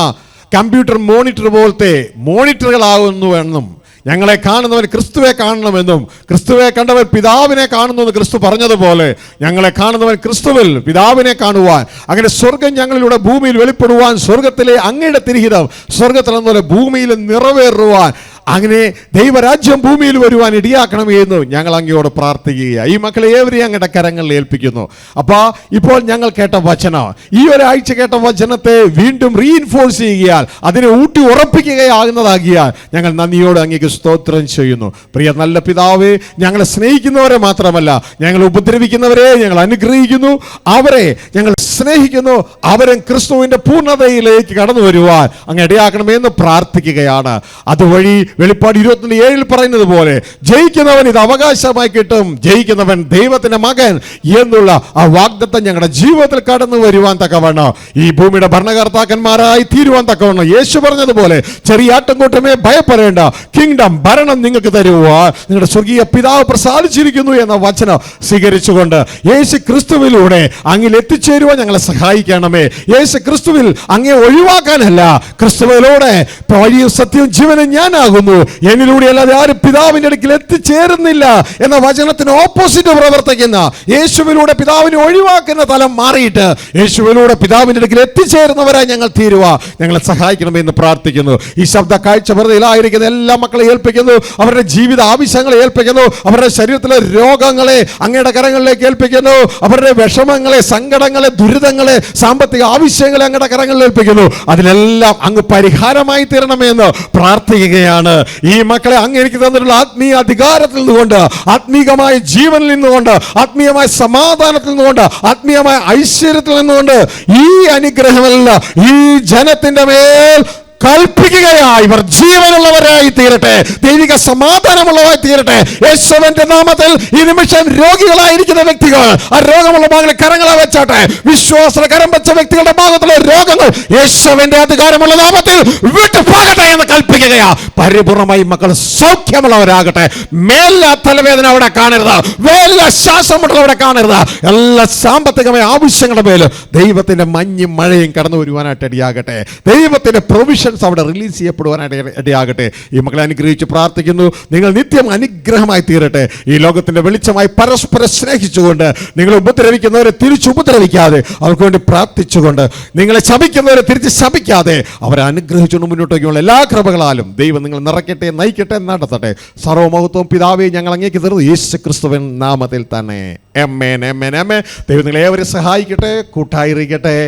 കമ്പ്യൂട്ടർ മോണിറ്റർ പോലത്തെ മോണിറ്ററുകളാകുന്നുവെന്നും, ഞങ്ങളെ കാണുന്നവൻ ക്രിസ്തുവെ കാണണമെന്നും, ക്രിസ്തുവെ കണ്ടവൻ പിതാവിനെ കാണുന്നുവെന്ന് ക്രിസ്തു പറഞ്ഞതുപോലെ ഞങ്ങളെ കാണുന്നവൻ ക്രിസ്തുവിൽ പിതാവിനെ കാണുവാൻ, അങ്ങനെ സ്വർഗം ഞങ്ങളിലൂടെ ഭൂമിയിൽ വെളിപ്പെടുവാൻ, സ്വർഗത്തിലെ അങ്ങയുടെ തിരിഹിതം സ്വർഗത്തിലെന്നപോലെ ഭൂമിയിൽ നിറവേറുവാൻ അങ്ങനെ ദൈവരാജ്യം ഭൂമിയിൽ വരുവാൻ ഇടിയാക്കണമേ എന്ന് ഞങ്ങൾ അങ്ങയോട് പ്രാർത്ഥിക്കുക. ഈ മക്കളെ ഏവരെയും അങ്ങയുടെ കരങ്ങളിൽ ഏൽപ്പിക്കുന്നു. അപ്പോൾ ഇപ്പോൾ ഞങ്ങൾ കേട്ട വചനം, ഈ ഒരാഴ്ച കേട്ട വചനത്തെ വീണ്ടും റീഇൻഫോഴ്സ് ചെയ്യുകയാൽ, അതിനെ ഊട്ടി ഉറപ്പിക്കുകയാകുന്നതാകിയാൽ ഞങ്ങൾ നന്ദിയോട് അങ്ങേക്ക് സ്തോത്രം ചെയ്യുന്നു. പ്രിയ നല്ല പിതാവേ, ഞങ്ങളെ സ്നേഹിക്കുന്നവരെ മാത്രമല്ല, ഞങ്ങൾ ഉപദ്രവിക്കുന്നവരെ ഞങ്ങൾ അനുഗ്രഹിക്കുന്നു, അവരെ ഞങ്ങൾ സ്നേഹിക്കുന്നു, അവരും ക്രിസ്തുവിന്റെ പൂർണ്ണതയിലേക്ക് കടന്നു വരുവാൻ അങ്ങ് ഇടയാക്കണമെന്ന് പ്രാർത്ഥിക്കുകയാണ്. അതുവഴി വെളിപ്പാട് 27 പറയുന്നത് പോലെ ജയിക്കുന്നവൻ ഇത് അവകാശമായി കിട്ടും, ജയിക്കുന്നവൻ ദൈവത്തിന്റെ മകൻ എന്നുള്ള ആ വാഗ്ദത്തം ഞങ്ങളുടെ ജീവിതത്തിൽ കടന്നു വരുവാൻ തക്കവണ്ണം, ഈ ഭൂമിയുടെ ഭരണകർത്താക്കന്മാരായി തീരുവാൻ തക്കവണ്ണം യേശു പറഞ്ഞതുപോലെ ചെറിയ ആട്ടുംകൂട്ടമേ ഭയപ്പെടേണ്ട, കിങ്ഡം ഭരണം നിങ്ങൾക്ക് തരുവാൻ നിങ്ങളുടെ സ്വർഗീയ പിതാവ് പ്രസാദിച്ചിരിക്കുന്നു എന്ന വചനം സ്വീകരിച്ചുകൊണ്ട് യേശു ക്രിസ്തുവിലൂടെ അങ്ങിൽ എത്തിച്ചേരുവാൻ ഞങ്ങളെ സഹായിക്കണമേ. യേശു ക്രിസ്തുവിൽ അങ്ങേ ഒഴിവാക്കാനല്ല, ക്രിസ്തുവിലൂടെ വഴിയും സത്യവും ജീവനും ഞാനാകുന്നു, എന്നിലൂടെ അല്ലാതെ ആരും പിതാവിന്റെ അടുക്കൽ എത്തിച്ചേരുന്നില്ല എന്ന വചനത്തിന് ഓപ്പോസിറ്റ് പ്രവർത്തിക്കുന്ന, യേശുവിലൂടെ പിതാവിനെ ഒഴിവാക്കുന്ന തലം മാറിയിട്ട് യേശുവിലൂടെ പിതാവിന്റെ അടുക്കൽ എത്തിച്ചേരുന്നവരായി ഞങ്ങൾ തീരുക, ഞങ്ങളെ സഹായിക്കണമെന്ന് പ്രാർത്ഥിക്കുന്നു. ഈ ശബ്ദ കാഴ്ച വെറുതെയിലായിരിക്കുന്ന എല്ലാ മക്കളെ ഏൽപ്പിക്കുന്നു, അവരുടെ ജീവിത ആവശ്യങ്ങളെ ഏൽപ്പിക്കുന്നു, അവരുടെ ശരീരത്തിലെ രോഗങ്ങളെ അങ്ങയുടെ കരങ്ങളിലേക്ക് ഏൽപ്പിക്കുന്നു, അവരുടെ വിഷമങ്ങളെ, സങ്കടങ്ങളെ, ദുരിതങ്ങളെ, സാമ്പത്തിക ആവശ്യങ്ങളെ അങ്ങയുടെ കരങ്ങളിൽ ഏൽപ്പിക്കുന്നു. അതിനെല്ലാം അങ്ങ് പരിഹാരമായി തീരണമെന്ന് പ്രാർത്ഥിക്കുകയാണ്. ഈ മക്കളെ അങ്ങ് എനിക്ക് തന്നിട്ടുള്ള ആത്മീയ അധികാരത്തിൽ നിന്നുകൊണ്ട്, ആത്മീകമായ ജീവനിൽ നിന്നുകൊണ്ട്, ആത്മീയമായ സമാധാനത്തിൽ നിന്നുകൊണ്ട്, ആത്മീയമായ ഐശ്വര്യത്തിൽ നിന്നുകൊണ്ട് ഈ അനുഗ്രഹമെല്ലാം ഈ ജനത്തിന്റെ മേൽ കൽപ്പിക്കുകയായി ഇവർ ജീവനുള്ളവരായി തീരട്ടെ, ദൈവിക സമാധാനമുള്ളവരായി തീരട്ടെ. യേശുവിന്റെ നാമത്തിൽ ഈ നിമിഷം രോഗികളായിരിക്കുന്ന വ്യക്തികൾ ആ രോഗമുള്ള ഭാഗങ്ങളെ കരങ്ങളെ വെച്ചാട്ടെ. വിശ്വാസ കരം വെച്ച വ്യക്തികളുടെ ഭാഗത്തുള്ള രോഗങ്ങൾ യേശുവിന്റെ അധികാരമുള്ള നാമത്തിൽ വിട്ടുപോകട്ടെ എന്ന് കൽപ്പിക്കുകയാ. പരിപൂർണമായി മക്കൾ സൗഖ്യമുള്ളവരാകട്ടെ. മേലിലെ തലവേദന അവിടെ കാണരുത്, മേലിലെ ശ്വാസം മുട്ടൽ അവിടെ കാണരുത്. എല്ലാ സാമ്പത്തികമായ ആവശ്യങ്ങളുടെ മേലും ദൈവത്തിന്റെ മഞ്ഞും മഴയും കടന്നു വരുവാനായിട്ട് ഇടയാകട്ടെ. ദൈവത്തിന്റെ പ്രൊവിഷൻ അവിടെ റിലീസ് ചെയ്യപ്പെടുവാനായിട്ട് ഇടയാകട്ടെ. ഈ മക്കളെ അനുഗ്രഹിച്ച് പ്രാർത്ഥിക്കുന്നു. നിങ്ങൾ നിത്യം അനുഗ്രഹമായി തീരട്ടെ. ഈ ലോകത്തിന്റെ വെളിച്ചമായി പരസ്പരം സ്നേഹിച്ചുകൊണ്ട്, നിങ്ങൾ ഉപദ്രവിക്കുന്നവരെ തിരിച്ചു ഉപദ്രവിക്കാതെ അവർക്ക് വേണ്ടി പ്രാർത്ഥിച്ചുകൊണ്ട്, നിങ്ങളെ ശപിക്കുന്നവരെ തിരിച്ച് ശപിക്കാതെ അവരെ അനുഗ്രഹിച്ചുകൊണ്ട് മുന്നോട്ടേക്കുള്ള എല്ലാ കൃപകളാലും ദൈവം നിങ്ങൾ നിറയ്ക്കട്ടെ, നയിക്കട്ടെ, നടത്തട്ടെ. സർവ്വമഹത്വം പിതാവേ ഞങ്ങൾ അങ്ങേക്ക് തരുന്നു യേശു ക്രിസ്തുവിൻ നാമത്തിൽ തന്നെ. ആമേൻ, ആമേൻ, ആമേൻ. ദൈവം നിങ്ങളെ ഏവരെയും സഹായിക്കട്ടെ, കൂട്ടായിരിക്കട്ടെ.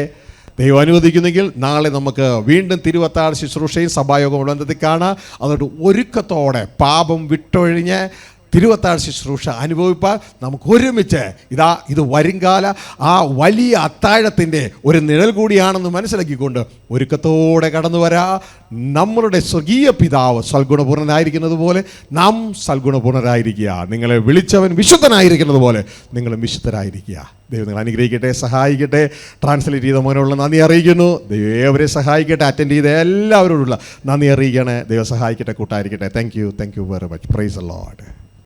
ദൈവം അനുവദിക്കുന്നെങ്കിൽ നാളെ നമുക്ക് വീണ്ടും തിരുവത്താഴ് ശുശ്രൂഷയും സഭായോഗം ബന്ധത്തിൽ കാണാം. അതുകൊണ്ട് ഒരുക്കത്തോടെ പാപം വിട്ടൊഴിഞ്ഞ് തിരുവത്താഴ് ശുശ്രൂഷ അനുഭവിപ്പാൽ നമുക്ക് ഒരുമിച്ച് ഇത് വരുംകാല ആ വലിയ അത്താഴത്തിൻ്റെ ഒരു നിഴൽ കൂടിയാണെന്ന് മനസ്സിലാക്കിക്കൊണ്ട് ഒരുക്കത്തോടെ കടന്നു വരാ. നമ്മളുടെ സ്വർഗീയ പിതാവ് സൽഗുണപൂർണ്ണനായിരിക്കുന്നത് പോലെ നാം സൽഗുണപൂർണ്ണരായിരിക്കുക. നിങ്ങളെ വിളിച്ചവൻ വിശുദ്ധനായിരിക്കുന്നത് പോലെ നിങ്ങളും വിശുദ്ധരായിരിക്കുക. ദൈവം നിങ്ങൾ അനുഗ്രഹിക്കട്ടെ, സഹായിക്കട്ടെ. ട്രാൻസ്ലേറ്റ് ചെയ്ത മോനുള്ള നന്ദി അറിയിക്കുന്നു. ദൈവം ഏവരെ സഹായിക്കട്ടെ. അറ്റൻഡ് ചെയ്ത എല്ലാവരോടുള്ള നന്ദി അറിയിക്കണേ. ദൈവം സഹായിക്കട്ടെ, കൂട്ടായിരിക്കട്ടെ. Thank you very much. Praise the Lord.